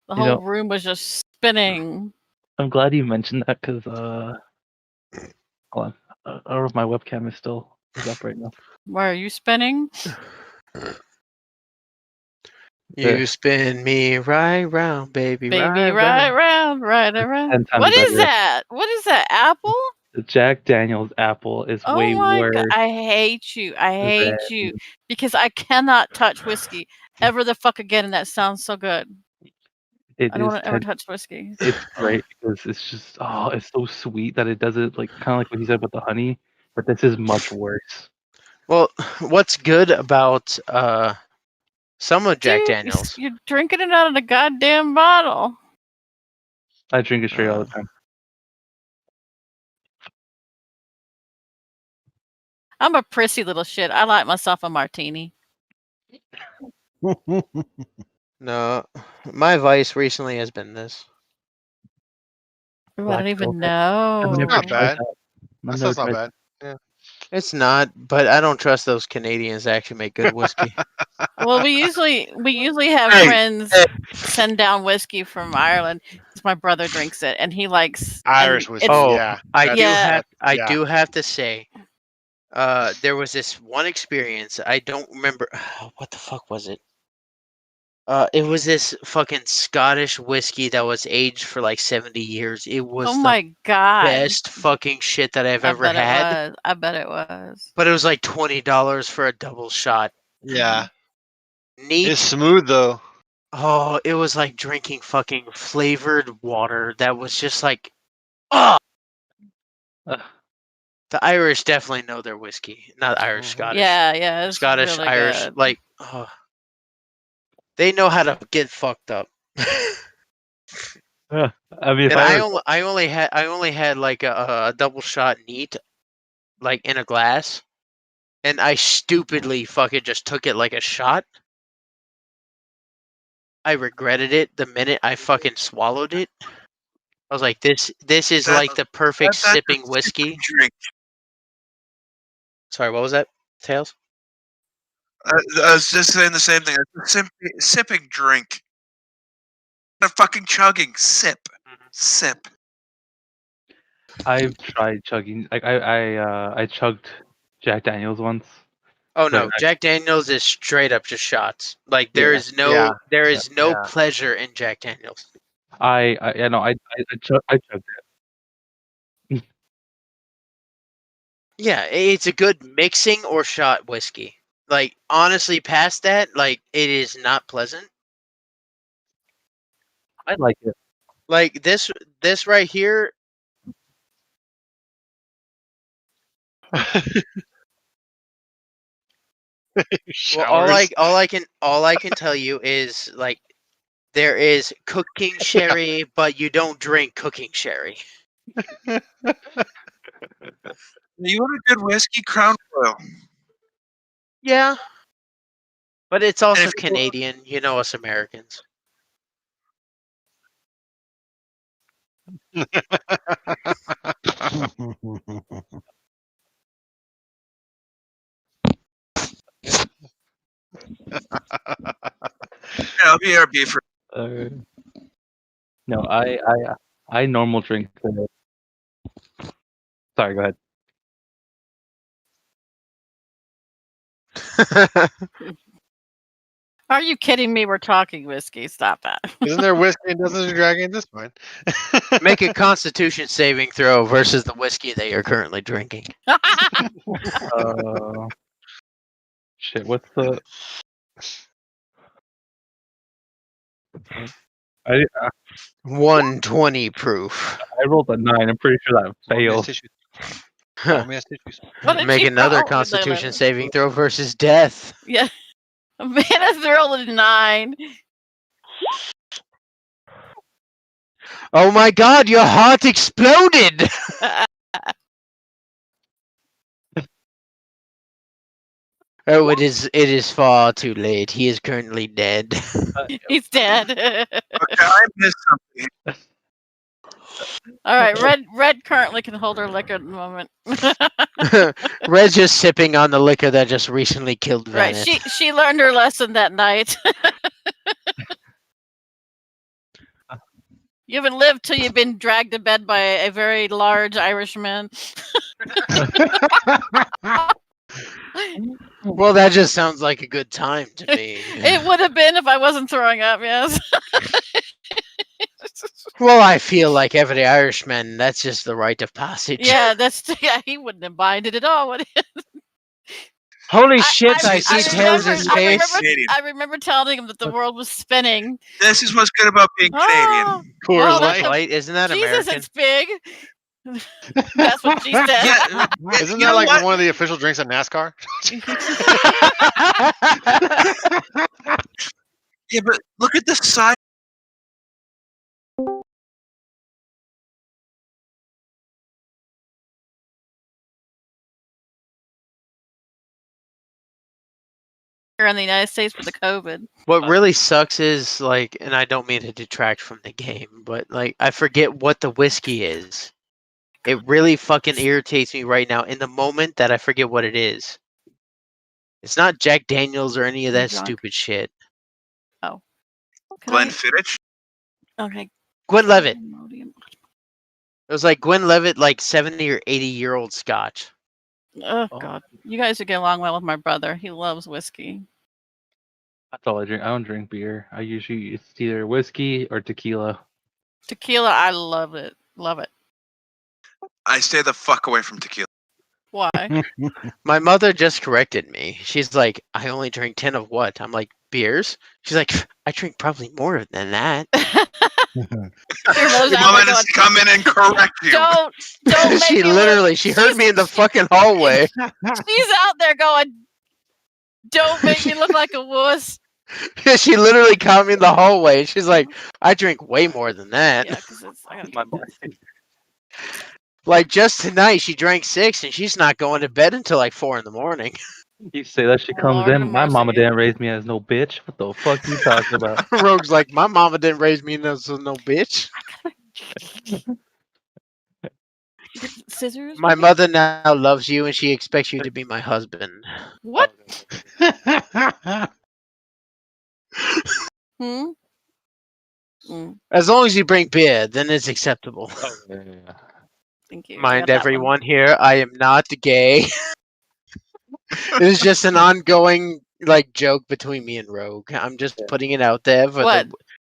S3: the
S2: You
S3: whole
S2: know-
S3: room was just spinning.
S2: I'm glad you mentioned that because hold on, I don't know if my webcam is still up right now.
S3: Why are you spinning?
S1: You spin me right round, baby,
S3: Baby,
S1: right
S3: right
S1: round.
S3: round, right around.
S2: 10 times
S3: What is
S2: better.
S3: that? What is that? Apple?
S2: The Jack Daniel's apple is
S3: Oh
S2: way
S3: my
S2: worse.
S3: god, I hate you. I hate you because I cannot touch whiskey ever the fuck again, and that sounds so good.
S2: It
S3: I don't
S2: is
S3: want to ever touch whiskey.
S2: It's great because it's just it's so sweet that it does it like kind of like what you said about the honey, but this is much worse.
S1: Well, what's good about some of Jack
S3: Dude,
S1: Daniels?
S3: you're drinking it out of the goddamn bottle.
S2: I drink it straight all the time.
S3: I'm a prissy little shit. I like myself a martini.
S1: No, my vice recently has been this.
S3: Ooh, I
S2: Black
S3: don't even
S2: Velvet.
S3: know.
S2: I've never
S6: Not
S2: tried
S6: bad.
S2: that.
S6: That
S2: I've
S6: sounds
S2: never
S6: not
S2: tried
S6: bad.
S1: It's not, but I don't trust those Canadians to actually make good whiskey.
S3: Well, we usually have
S1: Hey,
S3: friends send down whiskey from Ireland because my brother drinks it and he likes
S6: Irish
S3: and
S6: whiskey.
S3: it's-
S1: Oh,
S6: Yeah.
S1: I
S6: that's-
S1: do
S3: Yeah.
S1: have I
S6: yeah.
S1: do have to say, there was this one experience. I don't remember what the fuck was it. It was this fucking Scottish whiskey that was aged for like 70 years. It was
S3: oh
S1: the
S3: my god.
S1: best fucking shit that I've ever had.
S3: I bet it was.
S1: But it was like $20 for a double shot.
S6: Yeah.
S1: Neat.
S6: It's smooth though.
S1: Oh, it was like drinking fucking flavored water that was just like, oh.
S2: Ugh.
S1: The Irish definitely know their whiskey. Not Irish,
S6: Mhm.
S1: Scottish.
S3: Yeah, it's
S1: Scottish,
S3: really
S1: Irish,
S3: good.
S1: like, oh, they know how to get fucked up.
S2: I mean, if
S1: And
S2: I
S1: I
S2: ever,
S1: only had like a double shot neat, like in a glass, and I stupidly fucking just took it like a shot. I regretted it the minute I fucking swallowed it. I was like, this is
S4: That-
S1: like the perfect
S4: That's a
S1: sipping whiskey.
S4: drink.
S1: Sorry, what was that, Tails?
S4: I was just saying the same thing. It's a sipping drink. Not fucking chugging. Sip. Sip.
S2: I've tried chugging, like I chugged Jack Daniels once.
S1: Oh no,
S2: But
S1: Jack Daniels is straight up just shots. Like there
S2: Yeah.
S1: is no
S6: Yeah.
S1: there is no
S6: Yeah.
S1: pleasure in Jack Daniels.
S2: I chugged it.
S1: Yeah, it's a good mixing or shot whiskey. Like honestly, past that, like it is not pleasant.
S2: I like it.
S1: Like this right here. Well,
S6: Showers.
S1: all I can tell you is like there is cooking sherry, but you don't drink cooking sherry.
S4: You want a good whiskey, Crown Royal.
S1: Yeah, but it's
S4: And
S1: also
S4: if you go-
S1: Canadian. You know us Americans.
S4: I'll be RB for.
S2: No, I normal drink. Sorry, go ahead.
S3: Are you kidding me? We're talking whiskey. Stop that.
S6: Isn't there whiskey and Dungeons and Dragons at this point?
S1: Make a Constitution saving throw versus the whiskey that you're currently drinking.
S2: Shit, what's the? I
S1: 120 proof.
S2: I rolled a 9. I'm pretty sure that failed.
S3: What did
S1: Make
S3: you
S1: another
S3: roll?
S1: Constitution saving throw versus death.
S3: Yeah. Man, I rolled a 9.
S1: Oh my god, your heart exploded! Oh, it is far too late. He is currently dead.
S3: He's dead.
S4: Okay, I missed something.
S3: All right, Red currently can hold her liquor at the moment.
S1: Red's just sipping on the liquor that just recently killed
S3: Right,
S1: Vanet.
S3: she learned her lesson that night. You haven't lived till you've been dragged to bed by a very large Irishman.
S1: Well, that just sounds like a good time to me.
S3: It would have been if I wasn't throwing up, yes.
S1: Well, I feel like every Irishman, that's just the rite of passage.
S3: Yeah, he wouldn't have minded at all. Would he?
S1: Holy shit, I see Tails'
S3: I
S1: face.
S3: remember telling him that the world was spinning.
S4: This is what's good about being
S3: Oh,
S4: Canadian.
S6: Coors
S3: well,
S6: Light.
S1: Light, isn't that
S3: Jesus,
S1: American?
S3: it's big. That's what she said.
S4: Yeah,
S6: Isn't
S4: you
S6: that
S4: know
S6: like
S4: what?
S6: one of the official drinks at NASCAR?
S4: Yeah, but look at the size.
S3: Here in the United States with the COVID.
S1: What really sucks is like, and I don't mean to detract from the game, but like I forget what the whiskey is. It really fucking irritates me right now in the moment that I forget what it is. It's not Jack Daniels or any of
S3: I'm
S1: that
S3: drunk.
S1: stupid shit.
S3: Can
S4: Glenfiddich.
S3: Okay.
S1: Glenlivet.
S3: Imodium.
S1: It was like Glenlivet, like 70 or 80-year-old Scotch.
S3: Oh God, you guys would get along well with my brother. He loves whiskey.
S2: That's all I drink. I don't drink beer. I usually it's either whiskey or tequila.
S3: Tequila, I love it. Love it.
S4: I stay the fuck away from tequila.
S3: Why?
S1: My mother just corrected me. She's like, I only drink 10 of what? I'm like, beers? She's like, I drink probably more than that.
S3: Your
S4: Your
S3: mother's out
S4: mom
S3: there
S4: has
S3: going,
S4: to come in and correct you.
S3: don't make
S1: She
S3: me look-
S1: literally, she heard me in the fucking hallway.
S3: She's out there going, don't make me look like a wuss.
S1: She literally caught me in the hallway. She's like, I drink way more than that.
S3: Yeah, because I gotta
S2: My
S3: get
S2: body.
S3: this.
S1: Like just tonight, she drank 6 and she's not going to bed until like 4 in the morning.
S2: You say that she comes
S3: Lord
S2: in.
S3: have
S2: My mama
S3: mercy.
S2: didn't raise me as no bitch. What the fuck you talking about?
S1: Rogue's like, my mama didn't raise me as no bitch.
S3: Get scissors.
S1: My mother now loves you and she expects you to be my husband.
S3: What? Hmm. Mm,
S1: As long as you bring beer, then it's acceptable.
S2: Oh, yeah.
S3: thank you. I got
S1: Mind
S3: that one.
S1: everyone here, I am not gay. It is just an ongoing like joke between me and Rogue. I'm just putting it out there for
S3: What?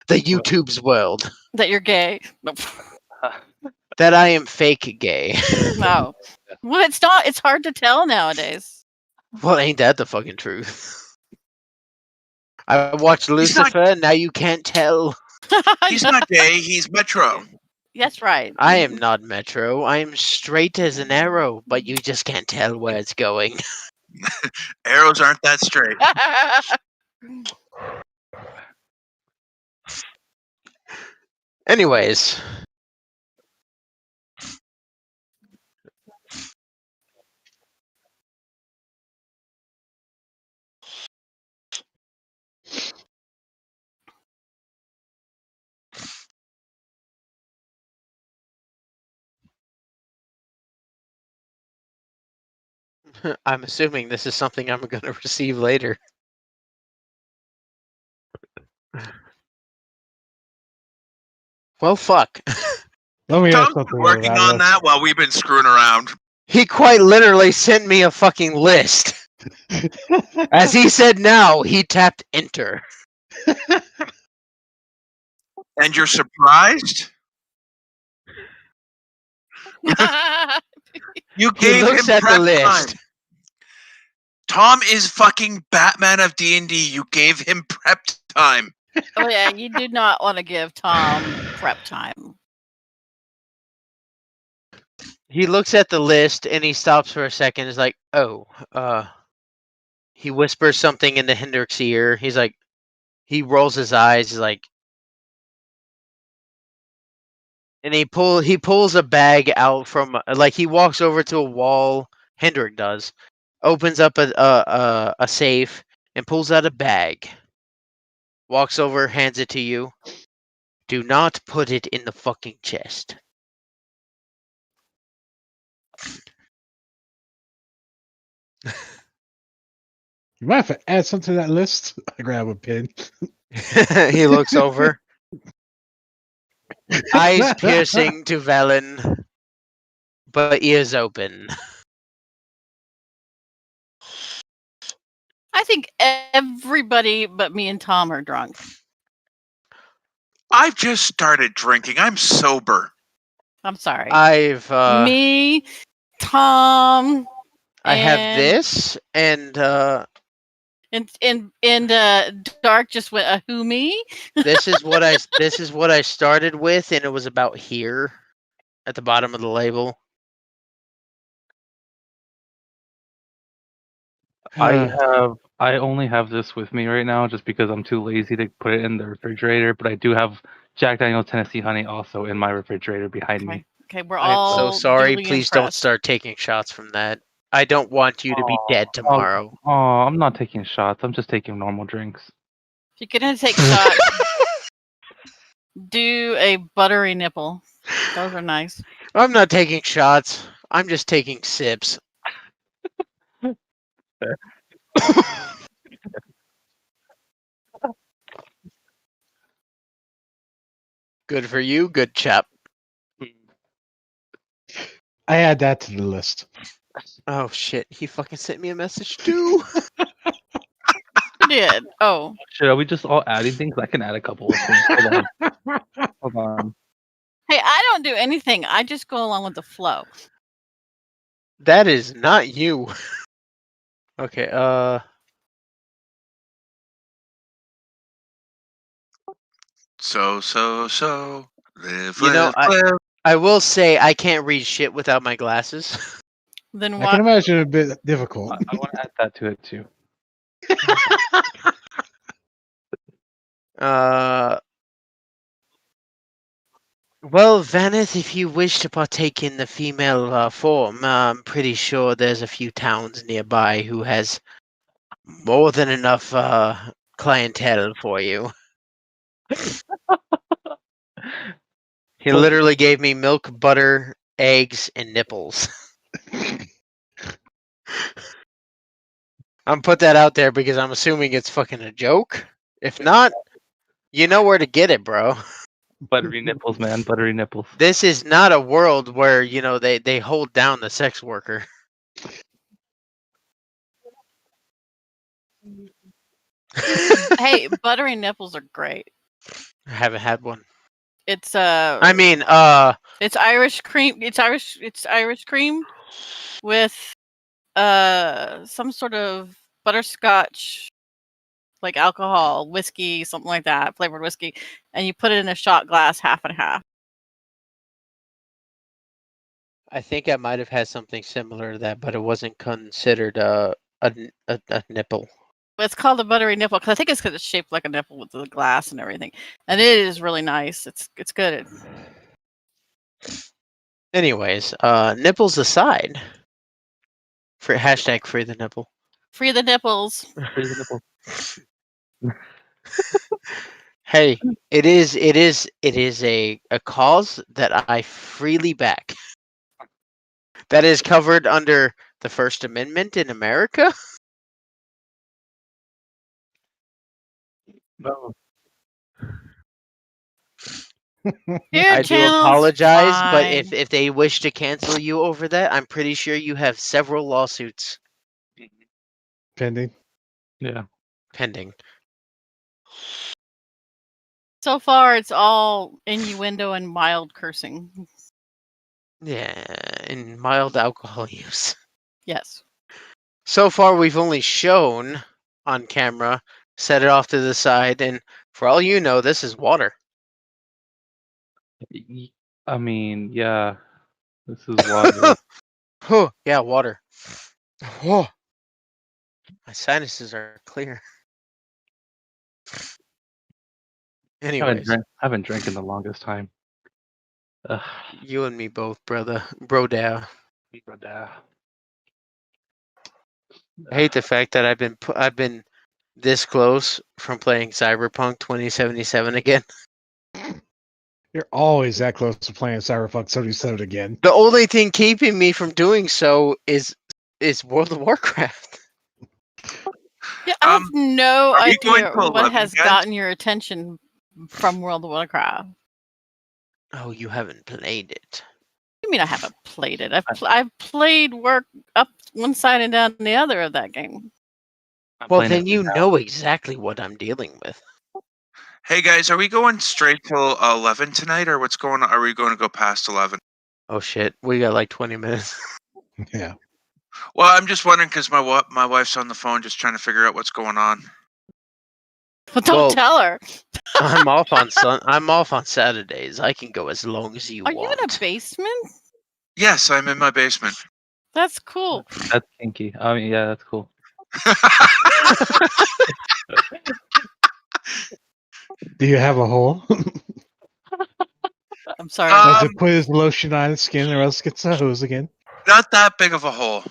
S1: the YouTube's world
S3: That you're gay? Nope.
S1: that I am fake gay.
S3: No. Well, it's not. It's hard to tell nowadays.
S1: Well, ain't that the fucking truth? I watched
S4: He's not-
S1: Lucifer. Now you can't tell.
S4: He's not gay. He's Metro.
S3: That's right.
S1: I am not Metro. I am straight as an arrow, but you just can't tell where it's going.
S4: Arrows aren't that straight.
S1: Anyways. I'm assuming this is something I'm going to receive later. Well, fuck.
S5: Let me ask
S4: Tom's
S5: something
S4: been working
S5: about
S4: on that while we've been screwing around.
S1: He quite literally sent me a fucking list. As he said now, he tapped enter.
S4: And you're surprised? You
S1: He
S4: gave
S1: looks
S4: him
S1: at the
S4: prep
S1: list.
S4: time. Tom is fucking Batman of D&D. You gave him prep time.
S3: Oh yeah, you do not want to give Tom prep time.
S1: He looks at the list and he stops for a second. Is like, oh, he whispers something into Hendrick's ear. He's like, he rolls his eyes. He's like, and he pulls a bag out from like he walks over to a wall. Hendrick does, opens up a safe and pulls out a bag. Walks over, hands it to you. Do not put it in the fucking chest.
S5: You might have to add something to that list. I grab a pen.
S1: He looks over. Eyes piercing to Velen, but ears open.
S3: I think everybody but me and Tom are drunk.
S4: I've just started drinking. I'm sober.
S3: I'm sorry.
S1: I've
S3: me, Tom,
S1: I have
S3: and-
S1: this and
S3: Dark just went who me?
S1: this is what I started with, and it was about here at the bottom of the label.
S2: I only have this with me right now just because I'm too lazy to put it in the refrigerator, but I do have Jack Daniel's Tennessee Honey also in my refrigerator behind me.
S3: Okay, we're
S1: I'm
S3: all
S1: so sorry.
S3: duly
S1: Please don't
S3: impressed.
S1: start taking shots from that. I don't want you to be dead tomorrow.
S2: Oh, I'm not taking shots. I'm just taking normal drinks.
S3: If you're gonna take shots, do a buttery nipple. Those are nice.
S1: I'm not taking shots. I'm just taking sips. Good for you, good chap.
S5: I add that to the list.
S1: Oh shit, he fucking sent me a message too.
S3: You did. Oh.
S2: Shit, are we just all adding things? I can add a couple of things. Hold on. Hold on.
S3: Hey, I don't do anything. I just go along with the flow.
S1: That is not you. Okay,
S4: So, live,
S1: You know,
S4: live, live.
S1: I will say I can't read shit without my glasses.
S3: Then
S5: I
S3: what?
S5: can imagine it a bit difficult.
S2: I want to add that to it too.
S1: Well, Vaneth, if you wish to partake in the female form, I'm pretty sure there's a few towns nearby who has more than enough clientele for you. He literally gave me milk, butter, eggs, and nipples. I'm put that out there because I'm assuming it's fucking a joke. If not, you know where to get it, bro.
S2: Buttery nipples, man. Buttery nipples.
S1: This is not a world where, they hold down the sex worker.
S3: Hey, buttery nipples are great.
S1: I haven't had one.
S3: It's
S1: I mean,
S3: it's Irish cream. It's Irish cream with some sort of butterscotch, like alcohol, whiskey, something like that, flavored whiskey, and you put it in a shot glass, half and half.
S1: I think I might have had something similar to that, but it wasn't considered a nipple.
S3: But it's called a buttery nipple because I think it's because it's shaped like a nipple with the glass and everything, and it is really nice. It's good.
S1: Anyways, nipples aside, for hashtag free the nipple.
S3: Free the nipples.
S2: Free the nipple.
S1: Hey, it is a cause that I freely back. That is covered under the First Amendment in America.
S2: No.
S3: Your
S1: I do
S3: channel's
S1: apologize, but
S3: fine.
S1: if they wish to cancel you over that, I'm pretty sure you have several lawsuits
S5: Pending.
S2: Yeah.
S1: pending.
S3: So far, it's all innuendo and mild cursing.
S1: Yeah, and mild alcohol use.
S3: Yes.
S1: So far, we've only shown on camera, set it off to the side, and for all you know, this is water.
S2: I mean, yeah. This is water.
S1: Oh, yeah, water. Oh, my sinuses are clear. Anyways,
S2: haven't drank in the longest time. Ugh.
S1: you and me both, brother. Bro down. I hate the fact that I've been this close from playing Cyberpunk 2077 again.
S5: You're always that close to playing Cyberpunk 77 again.
S1: The only thing keeping me from doing so is World of Warcraft.
S3: Yeah, I have no
S4: are you going
S3: idea
S4: to
S3: what
S4: 11,
S3: has
S4: guys?
S3: gotten your attention from World of Warcraft.
S1: Oh, you haven't played it.
S3: You mean I haven't played it? I've played work up one side and down the other of that game.
S1: Well, then you know exactly what I'm dealing with.
S4: Hey guys, are we going straight till 11 tonight, or what's going on? Are we going to go past 11?
S1: Oh shit, we got like 20 minutes.
S5: Yeah.
S4: Well, I'm just wondering because my wife's on the phone, just trying to figure out what's going on.
S3: Well, don't tell her.
S1: I'm off on Saturdays. I can go as long as you
S3: Are
S1: want.
S3: you in a basement?
S4: Yes, I'm in my basement.
S3: That's cool.
S2: That's kinky. I mean, yeah, that's cool.
S5: Do you have a hole?
S3: I'm sorry.
S5: Does it put his lotion on his skin or else gets a hose again?
S4: Not that big of a hole.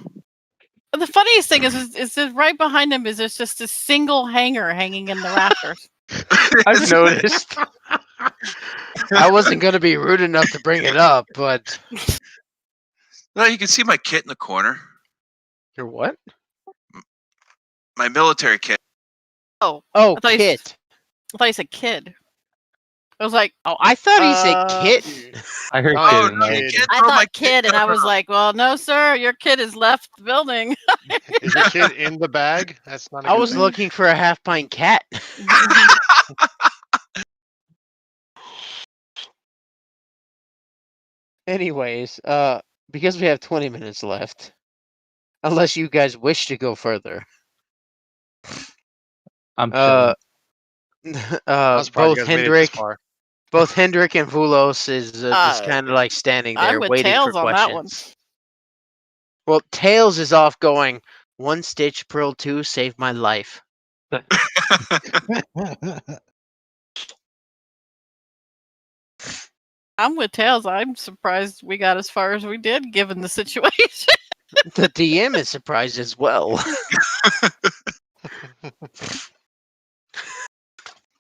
S3: The funniest thing is that right behind him is there's just a single hanger hanging in the rafters.
S1: I've noticed. I wasn't going to be rude enough to bring it up, but...
S4: No, you can see my kit in the corner.
S1: Your what?
S4: My military kit.
S1: Oh,
S3: kit. I thought you said kid. I was like,
S1: oh, I thought he said kitten.
S2: I heard
S4: Oh,
S2: kid.
S4: no, you can't
S3: I
S4: throw my
S3: thought kid, and I was like, well, no, sir, your kid has left the building.
S6: Is your kid in the bag? That's not.
S1: I was looking for a half-pint cat. Anyways, because we have 20 minutes left, unless you guys wish to go further.
S2: I'm chilling.
S1: Both Hendrik and Vulos is just kind of like standing there
S3: I'm with
S1: waiting
S3: Tails
S1: for
S3: on that one.
S1: questions. Well, Tails is off going, one stitch pearl 2 saved my life.
S3: I'm with Tails. I'm surprised we got as far as we did, given the situation.
S1: The DM is surprised as well.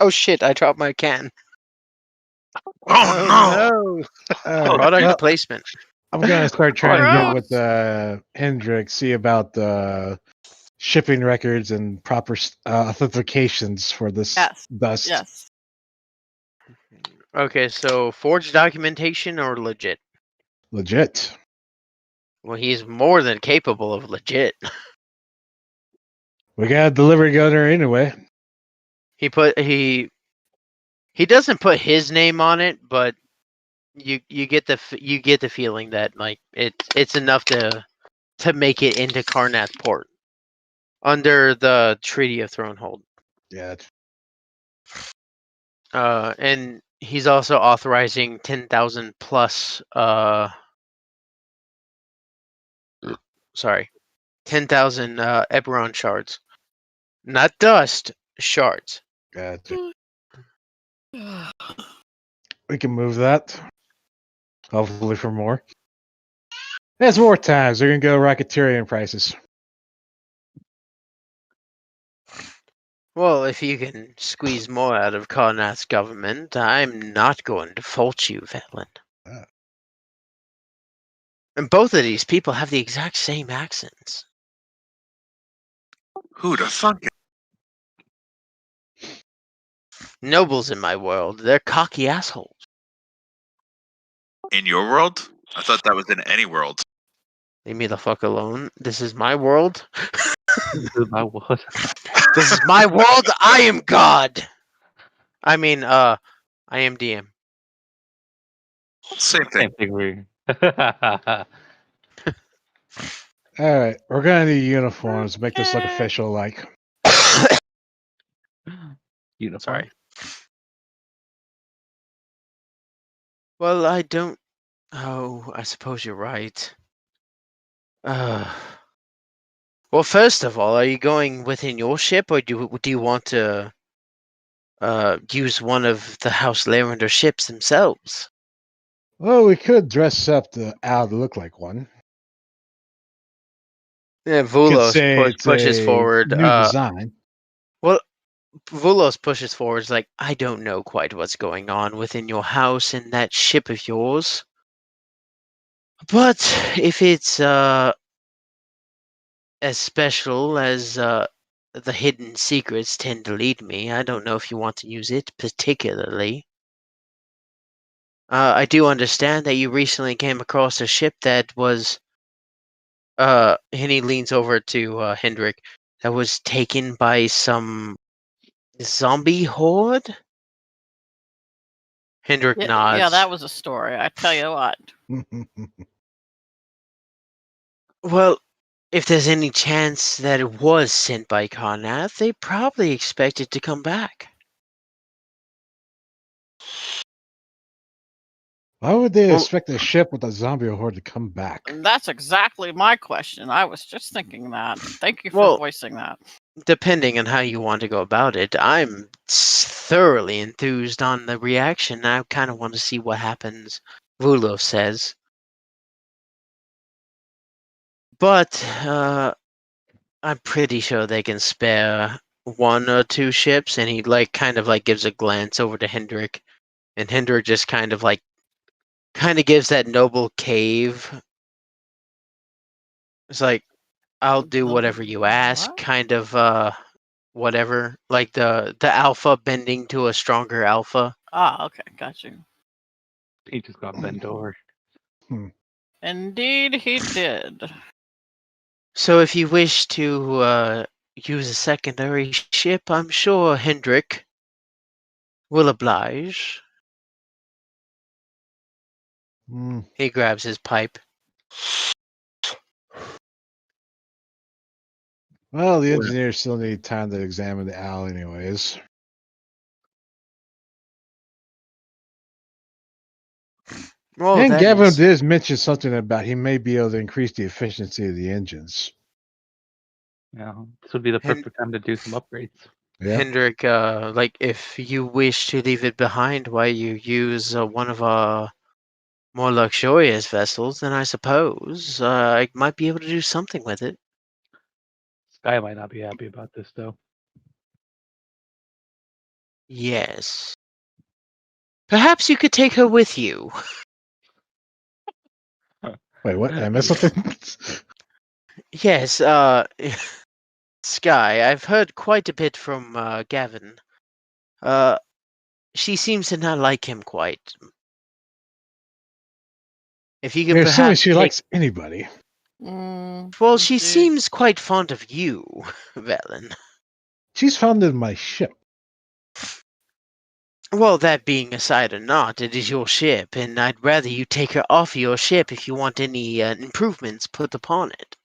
S1: Oh shit, I dropped my can.
S4: Oh,
S5: no!
S1: Product placement.
S5: I'm gonna start trying to get
S3: Gross.
S5: with Hendrik, see about the shipping records and proper authentications for this dust.
S3: Yes.
S1: Okay, so forged documentation or legit?
S5: Legit.
S1: Well, he's more than capable of legit.
S5: We got a delivery gunner anyway.
S1: He doesn't put his name on it, but you get the feeling that like it's enough to make it into Karnath port under the Treaty of Thronehold.
S5: Yeah.
S1: And he's also authorizing 10,000 plus 10,000 Eberron shards. Not dust, shards.
S5: Gotcha. We can move that. Hopefully for more. There's more times. They're gonna go Racketeerian prices.
S1: Well, if you can squeeze more out of Karnath's government, I'm not going to fault you, Velen.
S5: Ah.
S1: And both of these people have the exact same accents.
S4: Who the fuck?
S1: Nobles in my world, they're cocky assholes.
S4: In your world? I thought that was in any world.
S1: Leave me the fuck alone. This is my world.
S2: My what?
S1: This is my world. I am God. I mean, I am DM.
S4: Same thing.
S2: Same thing. We.
S5: All right, we're gonna need uniforms to make this look official. Like,
S2: Uniform.
S1: Sorry. Well, I don't. Oh, I suppose you're right. Well, first of all, are you going within your ship, or do you want to use one of the House Lavender ships themselves?
S5: well, we could dress up the owl to look like one.
S1: Yeah,
S5: Could
S1: Vulos
S5: say it's
S1: pushes
S5: a
S1: forward.
S5: new design.
S1: Well, Vulos pushes forward. Like, I don't know quite what's going on within your house and that ship of yours, but if it's as special as the hidden secrets tend to lead me, I don't know if you want to use it particularly. I do understand that you recently came across a ship that was and he leans over to Hendrik, that was taken by some zombie horde? Hendrik nods.
S3: Yeah, that was a story. I tell you what.
S1: Well, if there's any chance that it was sent by Karnath, they probably expect it to come back.
S5: Why would they
S1: Well-
S5: expect a ship with a zombie horde to come back?
S3: That's exactly my question. I was just thinking that. Thank you for
S1: Well-
S3: voicing that.
S1: Depending on how you want to go about it, I'm thoroughly enthused on the reaction. I kind of want to see what happens, Vulo says. But I'm pretty sure they can spare one or two ships, and he kind of gives a glance over to Hendrik, and Hendrik just kind of gives that noble cave. It's like, I'll do whatever you ask,
S3: What?
S1: kind of whatever. Like the alpha bending to a stronger alpha.
S3: Ah, okay, got you.
S2: He just got bent over.
S3: Indeed, he did.
S1: So if you wish to use a secondary ship, I'm sure Hendrik will oblige.
S5: Hmm.
S1: He grabs his pipe.
S5: Well, the
S1: Yeah.
S5: engineers still need time to examine the owl, anyways.
S1: Well,
S5: And
S1: that
S5: Gavin
S1: is-
S5: did mention something about he may be able to increase the efficiency of the engines.
S2: Yeah, this would be the
S1: Hen-
S2: perfect time to do some upgrades.
S5: Yeah.
S1: Hendrik, if you wish to leave it behind while you use one of our more luxurious vessels, then I suppose I might be able to do something with it.
S2: Sky might not be happy about this though.
S1: Yes. Perhaps you could take her with you.
S5: Wait, what? I missed something?
S1: Yes, Sky, I've heard quite a bit from Gavin. She seems to not like him quite. If you could
S5: You're assuming
S1: perhaps
S5: she
S1: take...
S5: likes anybody.
S3: Mm,
S1: Well, she
S3: indeed.
S1: seems quite fond of you, Velen.
S5: She's founded my ship.
S1: Well, that being aside or not, it is your ship, and I'd rather you take her off your ship if you want any improvements put upon it.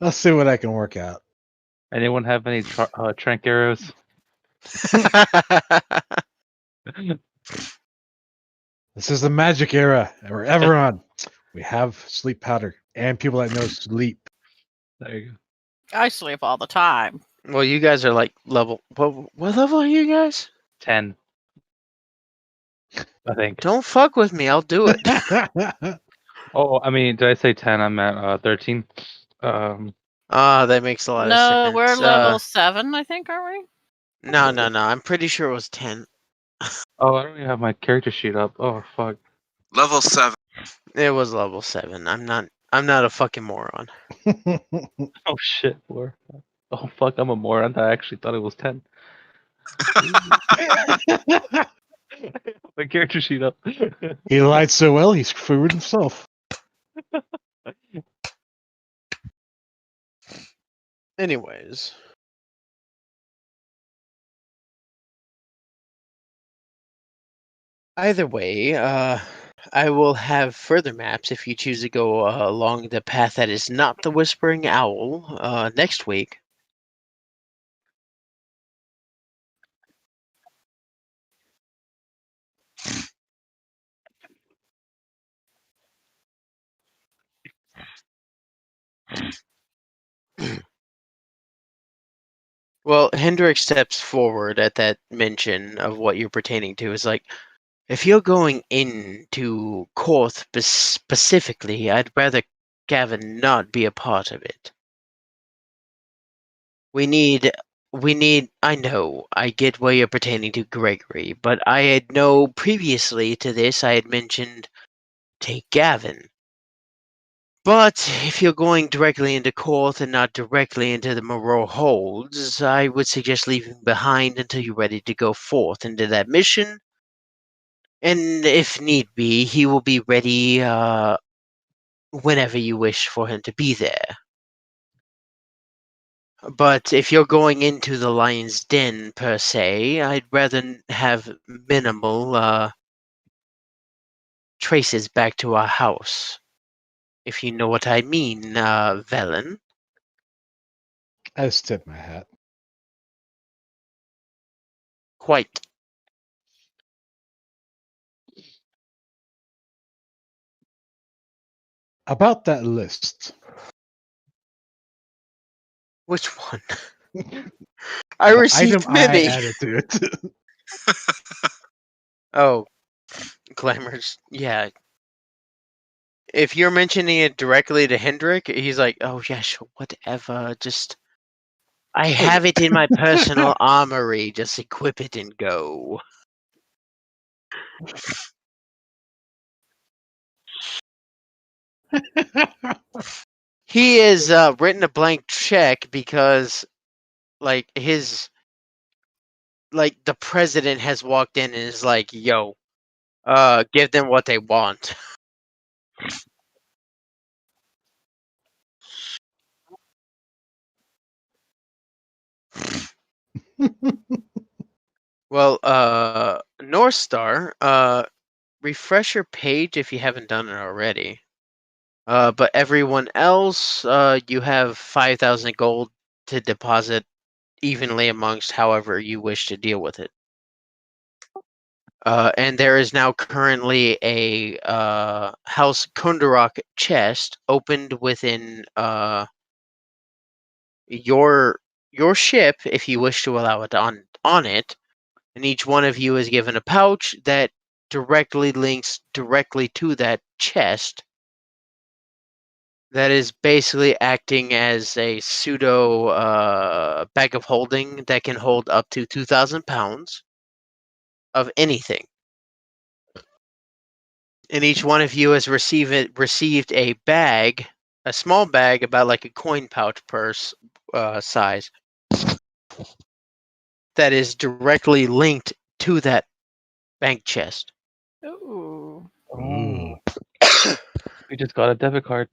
S5: I'll see what I can work out.
S2: Anyone have any trank arrows?
S5: This is the magic era. We're ever on. We have sleep powder and people that know sleep.
S2: There you go.
S3: I sleep all the time.
S1: Well, you guys are like level. What level are you guys?
S2: 10. I think.
S1: Don't fuck with me. I'll do it.
S2: Oh, I mean, did I say 10? I'm at 13.
S1: That makes a lot of
S3: No,
S1: sense.
S3: we're level 7, I think, aren't we?
S1: No. I'm pretty sure it was 10.
S2: Oh, I don't even have my character sheet up. Oh, fuck.
S4: Level 7.
S1: It was level 7. I'm not a fucking moron.
S2: Oh, shit. 4. Oh, fuck. I'm a moron. I actually thought it was 10. My character sheet up.
S5: He lied so well, he screwed himself.
S1: Anyways. Either way, I will have further maps if you choose to go along the path that is not the Whispering Owl next week. Well, Hendrik steps forward at that mention of what you're pertaining to. Is like, if you're going into Korth specifically, I'd rather Gavin not be a part of it. We need. I know. I get where you're pertaining to, Gregory, but I had know previously to this. I had mentioned take Gavin. But if you're going directly into Korth and not directly into the Moreau holds, I would suggest leaving behind until you're ready to go forth into that mission. And if need be, he will be ready whenever you wish for him to be there. But if you're going into the Lion's Den, per se, I'd rather have minimal traces back to our house. If you know what I mean, Velen.
S5: I just tipped my hat.
S1: Quite.
S5: About that list.
S1: Which one? I
S5: The
S1: received
S5: item I
S1: many.
S5: added to it.
S1: Oh, Glamour's. Yeah. If you're mentioning it directly to Hendrik, he's like, oh, yeah, sure, whatever. Just. I have it in my personal armory. Just equip it and go. He has written a blank check because, like, the president has walked in and is like, yo, give them what they want. Well, North Star, refresh your page if you haven't done it already. But everyone else, you have 5,000 gold to deposit evenly amongst however you wish to deal with it. And there is now currently a House Kundarok chest opened within your ship, if you wish to allow it on it. And each one of you is given a pouch that directly links directly to that chest. That is basically acting as a pseudo bag of holding that can hold up to 2,000 pounds of anything. And each one of you has received a bag, a small bag about like a coin pouch purse size, that is directly linked to that bank chest.
S3: Ooh.
S2: We just got a debit card.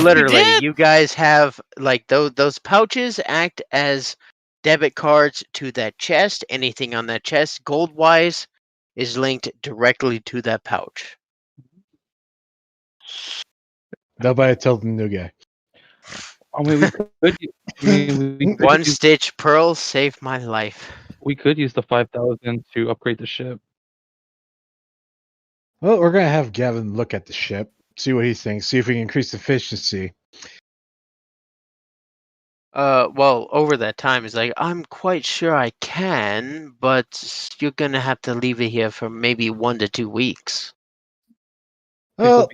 S1: Literally,
S3: We did?
S1: you guys have like those pouches act as debit cards to that chest. Anything on that chest, gold wise, is linked directly to that pouch.
S5: Nobody told the new guy.
S2: I mean, we could. I mean, we could
S1: One
S2: use,
S1: stitch pearl saved my life.
S2: we could use the 5,000 to upgrade the ship.
S5: Well, we're gonna have Gavin look at the ship, see what he thinks, see if we can increase efficiency.
S1: Well, over that time, he's like, I'm quite sure I can, but you're gonna have to leave it here for maybe 1 to 2 weeks.
S5: Well,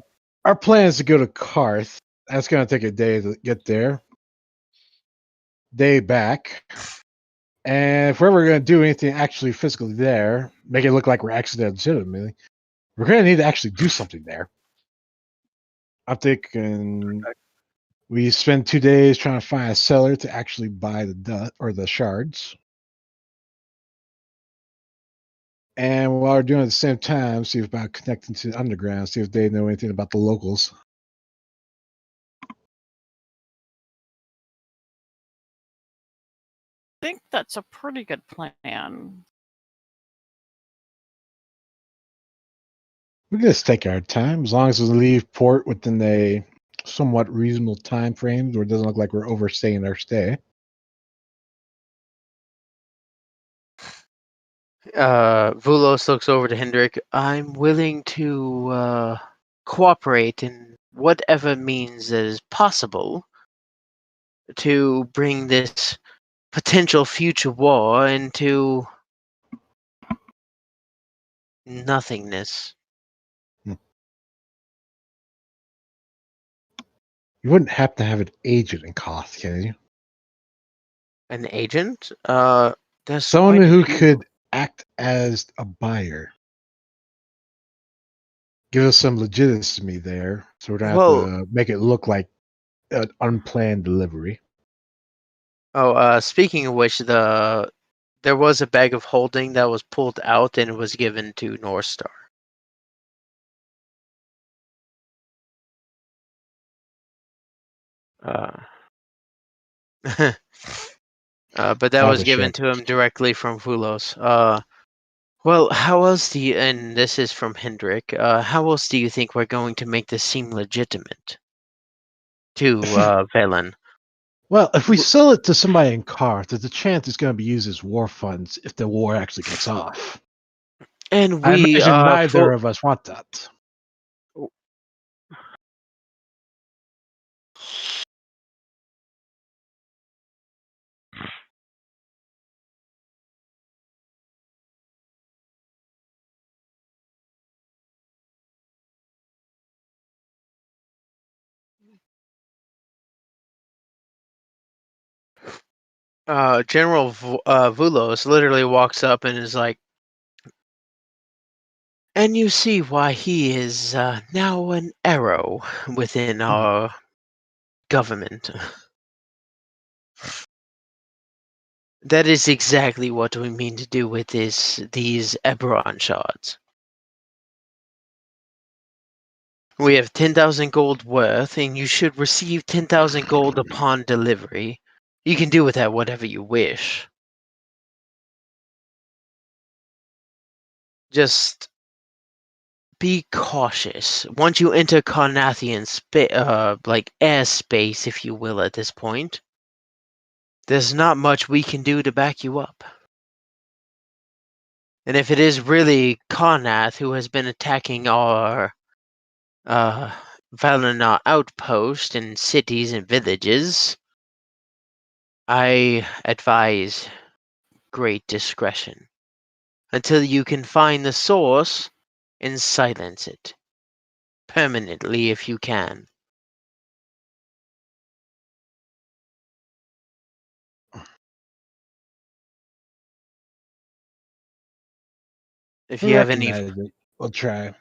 S5: our plan is to go to Karth. That's gonna take a day to get there. Day back. And if we're ever gonna do anything actually physically there, make it look like we're actually there legitimately, we're gonna need to actually do something there. I'm thinking we spend 2 days trying to find a seller to actually buy the dust or the shards. And while we're doing it at the same time, see about connecting to the underground, see if they know anything about the locals.
S3: I think that's a pretty good plan.
S5: We can just take our time as long as we leave port within a somewhat reasonable time frame where it doesn't look like we're overstaying our stay.
S1: Vulos looks over to Hendrik. I'm willing to cooperate in whatever means that is possible to bring this potential future war into nothingness.
S5: You wouldn't have to have an agent in Koth, can you?
S1: An agent? There's
S5: Someone
S1: quite a
S5: who
S1: few-
S5: could act as a buyer. Give us some legitimacy there, so we don't
S1: Well-
S5: have to make it look like an unplanned delivery.
S1: Oh, speaking of which, there was a bag of holding that was pulled out and it was given to North Star. But that
S5: Not
S1: was
S5: the
S1: given
S5: ship.
S1: to him directly from Vulos. Well, how else do you, and this is from Hendrik, how else do you think we're going to make this seem legitimate to Velen?
S5: Well, if we sell it to somebody in Karth, there's a chance it's going to be used as war funds if the war actually gets off.
S1: And
S5: I
S1: we
S5: imagine
S1: are
S5: neither of us want that.
S1: General Vulos literally walks up and is like, and you see why he is now an arrow within our government. That is exactly what we mean to do with these Eberron shards. We have 10,000 gold worth, and you should receive 10,000 gold upon delivery. You can do with that whatever you wish. Just be cautious. Once you enter Carnathian like airspace, if you will, at this point, there's not much we can do to back you up. And if it is really Carnath who has been attacking our Valinor outpost and cities and villages, I advise great discretion until you can find the source and silence it permanently if you can. If
S5: We
S1: you have any
S5: recognize it. We'll try.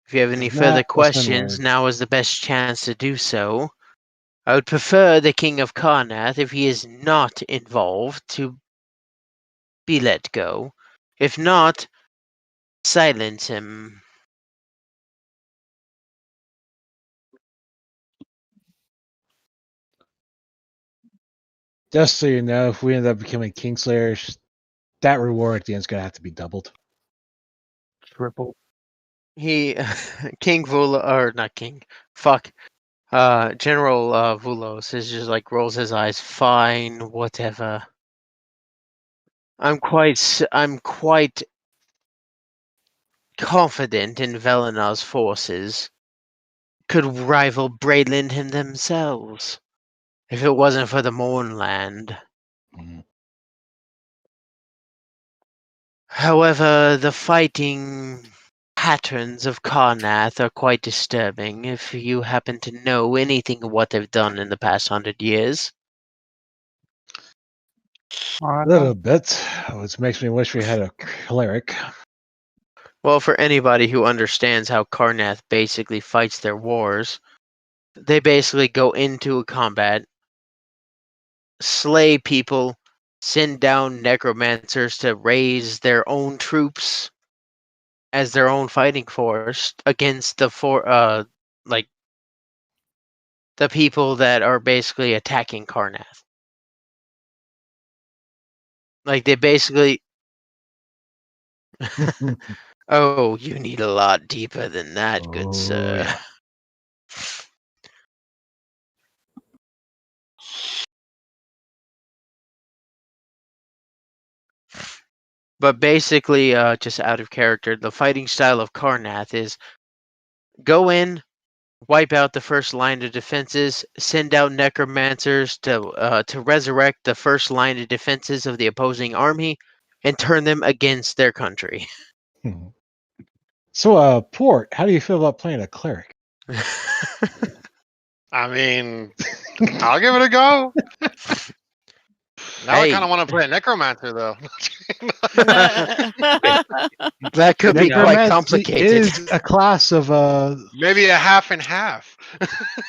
S1: If you have any
S5: If
S1: further
S5: not, we'll send
S1: questions,
S5: word.
S1: now is the best chance to do so. I would prefer the King of Karnath, if he is not involved, to be let go. If not, silence him
S5: Just so you know, if we end up becoming Kingslayers, that reward at the end is gonna have to be doubled.
S2: Triple.
S1: He King Vula or not King. Fuck. General Vulos is just like rolls his eyes. Fine, whatever. I'm quite confident in Velenar's forces could rival Braidland him themselves if it wasn't for the Mournland.
S5: Mhm.
S1: However, the fighting patterns of Karnath are quite disturbing if you happen to know anything of what they've done in the past 100 years.
S5: A little bit, which makes me wish we had a cleric.
S1: Well, for anybody who understands how Karnath basically fights their wars, they basically go into a combat, slay people, send down necromancers to raise their own troops as their own fighting force against like the people that are basically attacking Karnath. Like they basically Oh, you need a lot deeper than that, good
S5: Oh,
S1: sir.
S5: yeah.
S1: But basically, just out of character, the fighting style of Karnath is go in, wipe out the first line of defenses, send out necromancers to resurrect the first line of defenses of the opposing army, and turn them against their country.
S5: So, Port, how do you feel about playing a cleric?
S6: I mean, I'll give it a go. Now I
S1: Hey.
S6: kind of want to play a necromancer though.
S1: That could be quite
S5: Necromancy
S1: complicated.
S5: is a class of
S6: Maybe a half and half.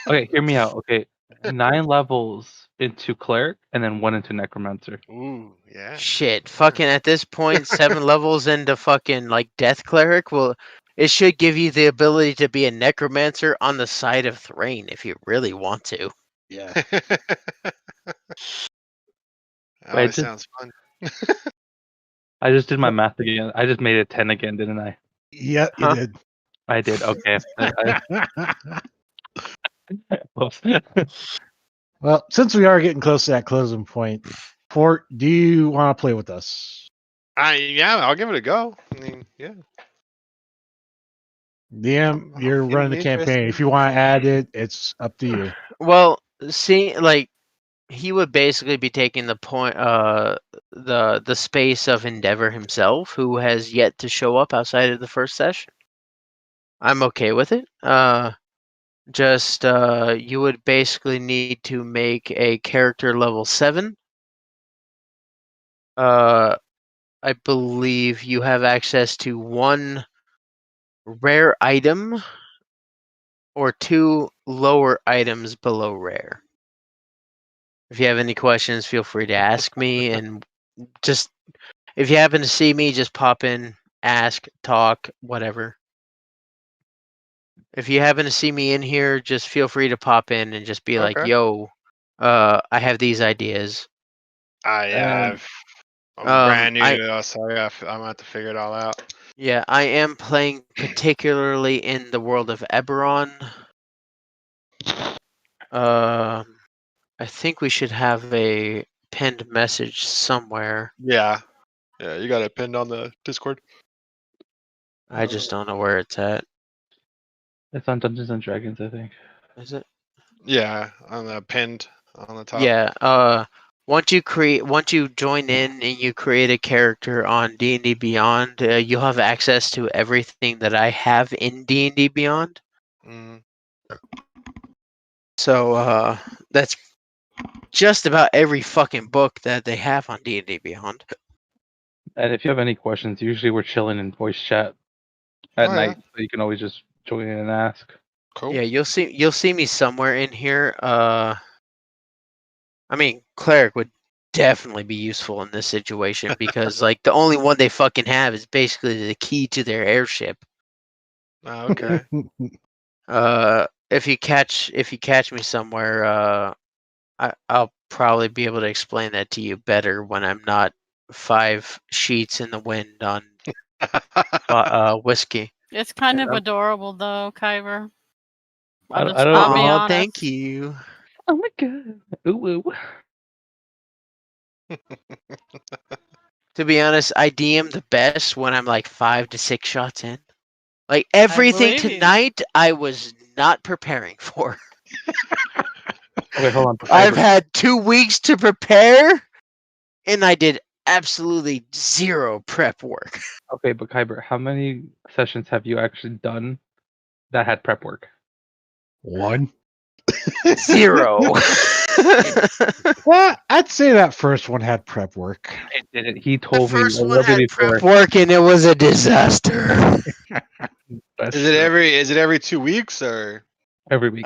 S2: Okay, hear me out. Okay, 9 levels into cleric, and then 1 into necromancer.
S6: Ooh, yeah.
S1: Shit, fucking at this point, 7 levels into fucking like death cleric. Well, it should give you the ability to be a necromancer on the side of Thrain if you really want to.
S5: yeah.
S6: That always sounds fun.
S2: I just did my math again. I just made it 10 again, didn't I?
S5: Yeah, you
S1: Huh?
S5: did.
S2: I did. Okay.
S5: Well, since we are getting close to that closing point, Port, do you want to play with us?
S6: Yeah, I'll give it a go. I mean, yeah.
S5: DM, you're running the campaign.
S6: Interesting.
S5: If you want to add it, it's up to you.
S1: Well, see, like he would basically be taking the point, the space of Endeavor himself, who has yet to show up outside of the first session. I'm okay with it. Just you would basically need to make a character level 7. I believe you have access to 1 rare item or 2 lower items below rare. If you have any questions, feel free to ask me, and just if you happen to see me, just pop in, ask, talk, whatever. If you happen to see me in here, just feel free to pop in and just be like,
S6: Okay.
S1: "Yo, I have these ideas."
S6: I'm
S1: Um,
S6: brand new
S1: I
S6: to this, so I'm gonna have to figure it all out.
S1: Yeah, I am playing particularly in the world of Eberron. I think we should have a pinned message somewhere.
S6: Yeah. Yeah, you got it pinned on the Discord.
S1: I just don't know where it's at.
S2: It's on Dungeons and Dragons, I think.
S1: Is it?
S6: Yeah, on the pinned on the top.
S1: Yeah. Once you join in and you create a character on D&D Beyond, you'll have access to everything that I have in D&D Beyond.
S6: Mm.
S1: So that's just about every fucking book that they have on D&D Beyond.
S2: And if you have any questions, usually we're chilling in voice chat at
S6: Oh,
S2: night, so you can always just join in and ask.
S6: Cool.
S1: Yeah, you'll see me somewhere in here. I mean, cleric would definitely be useful in this situation because like the only one they fucking have is basically the key to their airship.
S6: Oh, okay.
S1: If you catch me somewhere, I'll probably be able to explain that to you better when I'm not 5 sheets in the wind on whiskey.
S3: It's kind of adorable, though, Kyber.
S2: I don't-
S3: I'll be
S1: Oh,
S3: honest.
S1: thank you.
S2: Oh my god. Ooh.
S1: To be honest, I DM the best when I'm like 5 to 6 shots in. Like everything
S3: believe you.
S1: tonight, I was not preparing for.
S2: Okay, hold on.
S1: I've
S2: Kyber.
S1: had 2 weeks to prepare, and I did absolutely zero prep work.
S2: Okay, but Kyber, how many sessions have you actually done that had prep work?
S5: 1.
S1: Zero.
S5: Well, I'd say that first one had prep work.
S2: It didn't. He
S1: The
S2: told me a
S1: first one
S2: little bit
S1: had
S2: before.
S1: prep work, and it was a disaster.
S2: That's
S6: Is it
S2: true.
S6: every 2 weeks or?
S2: Every week?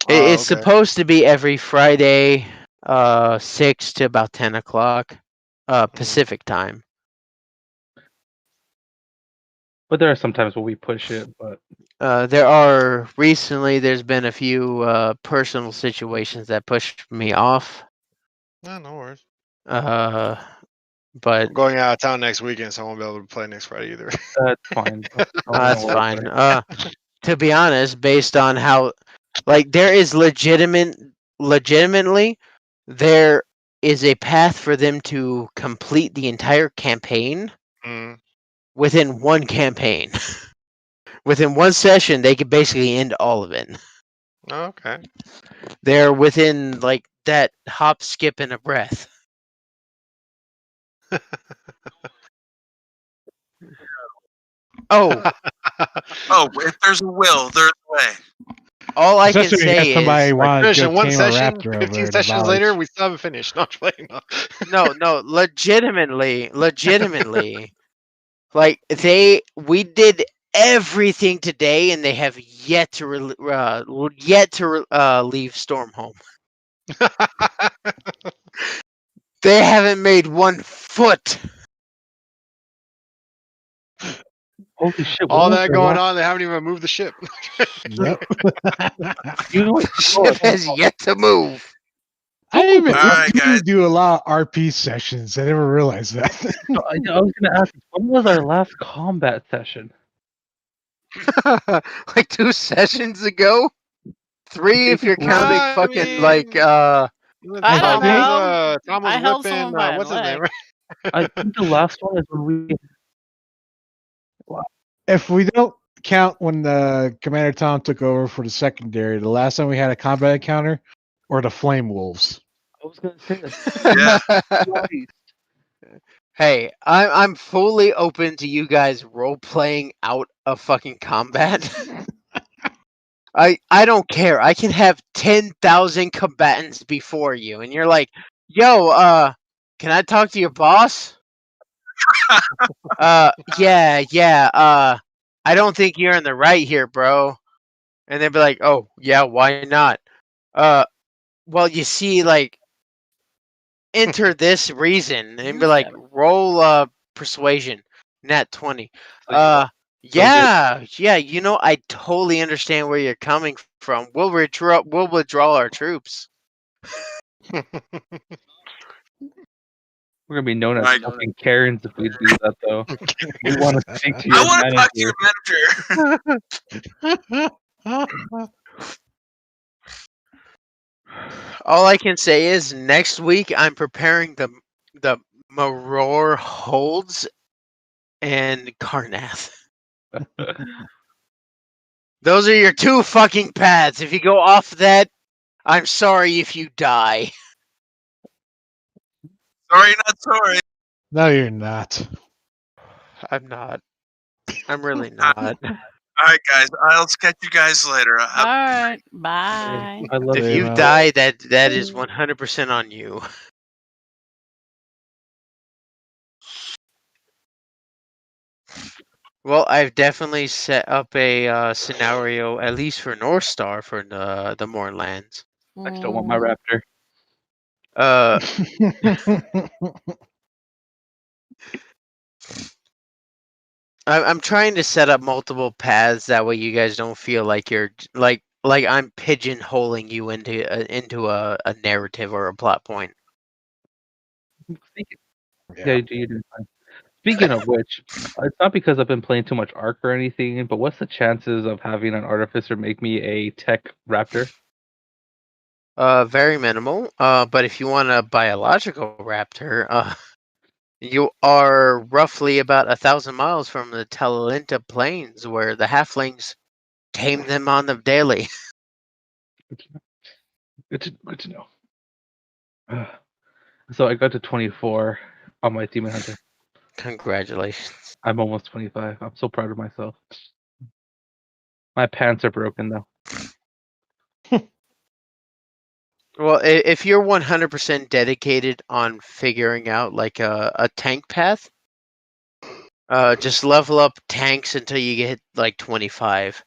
S1: It's
S6: okay.
S1: supposed to be every Friday, 6 to about 10 o'clock, Pacific time.
S2: But there are some times where we push it. But
S1: There's been a few personal situations that pushed me off.
S6: No worries.
S1: But
S6: I'm going out of town next weekend, so I won't be able to play next Friday either.
S2: that's fine.
S1: that's fine. To be honest, based on how, like, there is legitimately, there is a path for them to complete the entire campaign
S6: Mm.
S1: within one campaign. Within one session, they could basically end all of it.
S6: Okay.
S1: They're within like that hop, skip, and a breath. Oh,
S4: Oh, if there's a will, there's a way.
S1: all I can
S5: Especially when you
S1: say
S5: got somebody
S1: is
S5: want to
S6: Finish
S5: go
S6: in one
S5: tame a
S6: session.
S5: raptor over
S6: 15
S5: in the
S6: sessions
S5: valley.
S6: later, we still haven't finished. Not playing. No.
S1: no, legitimately, like we did everything today, and they have yet to leave Stormhome. They haven't made 1 foot.
S2: Holy shit!
S6: All
S2: what was
S6: that
S2: their
S6: going
S2: last-
S6: on, they haven't even moved the ship.
S5: Yep.
S2: You know what?
S1: Ship has yet to move.
S5: I even
S4: All right,
S5: I
S4: guys.
S5: do a lot of RP sessions. I never realized that.
S2: I was gonna ask, when was our last combat session?
S1: Like 2 sessions ago, 3 if you're counting
S6: I
S1: fucking
S6: mean,
S1: like
S3: I don't know.
S6: Tom was
S3: I held
S6: whipping.
S3: someone by a
S6: What's his name?
S3: leg.
S2: I think the last one is when we.
S5: If we don't count when the Commander Tom took over for the secondary, the last time we had a combat encounter, or the Flame Wolves.
S2: I was gonna say that.
S4: Yeah.
S1: Hey, I'm fully open to you guys role playing out of fucking combat. I don't care. I can have 10,000 combatants before you, and you're like, yo, can I talk to your boss? Yeah. I don't think you're in the right here, bro. And they'd be like, oh yeah, why not? Well, you see, like, enter this reason, and be like, roll persuasion, nat 20. Yeah, you know, I totally understand where you're coming from. We'll withdraw our troops.
S2: We're gonna be known as
S4: Right.
S2: fucking Karens if we do that, though. We want to speak to
S4: I
S2: your
S4: want to talk to
S2: manager.
S4: your manager.
S1: All I can say is next week I'm preparing the Maror holds and Karnath. Those are your 2 fucking paths. If you go off that, I'm sorry if you die.
S4: Sorry, not sorry.
S5: No, you're not.
S1: I'm not. I'm really not.
S4: All right, guys. I'll catch you guys later.
S3: All right. Bye.
S2: I love
S1: If
S5: Hey,
S1: you
S5: man.
S1: die, that is 100% on you. Well, I've definitely set up a scenario, at least for North Star, for the Moorlands.
S2: I still want my raptor. I'm
S1: trying to set up multiple paths that way you guys don't feel like you're like like I'm pigeonholing you into a narrative or a plot point.
S2: Yeah, you do fine. Speaking of which, it's not because I've been playing too much Ark or anything, but what's the chances of having an artificer make me a tech raptor?
S1: Very minimal. But if you want a biological raptor, you are roughly about 1,000 miles from the Talalinta Plains, where the halflings tame them on them daily.
S2: Good to know. So I got to 24 on my Demon Hunter.
S1: Congratulations.
S2: I'm almost 25. I'm so proud of myself. My pants are broken though.
S1: Well, if you're 100% dedicated on figuring out like a tank path, just level up tanks until you get like 25.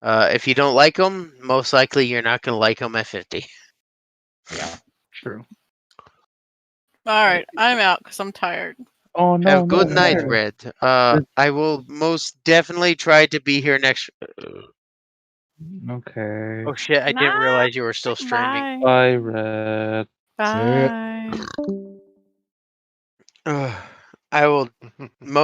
S1: If you don't like them, most likely you're not going to like them at 50.
S5: Yeah.
S2: True.
S3: All right, I'm out because I'm tired.
S2: Oh no!
S1: Have good
S2: no,
S1: night,
S2: no.
S1: Red. I will most definitely try to be here next.
S2: Okay.
S1: Oh shit! I didn't realize you were still streaming.
S2: Bye, Red.
S5: That's it.
S3: Bye.
S1: I will most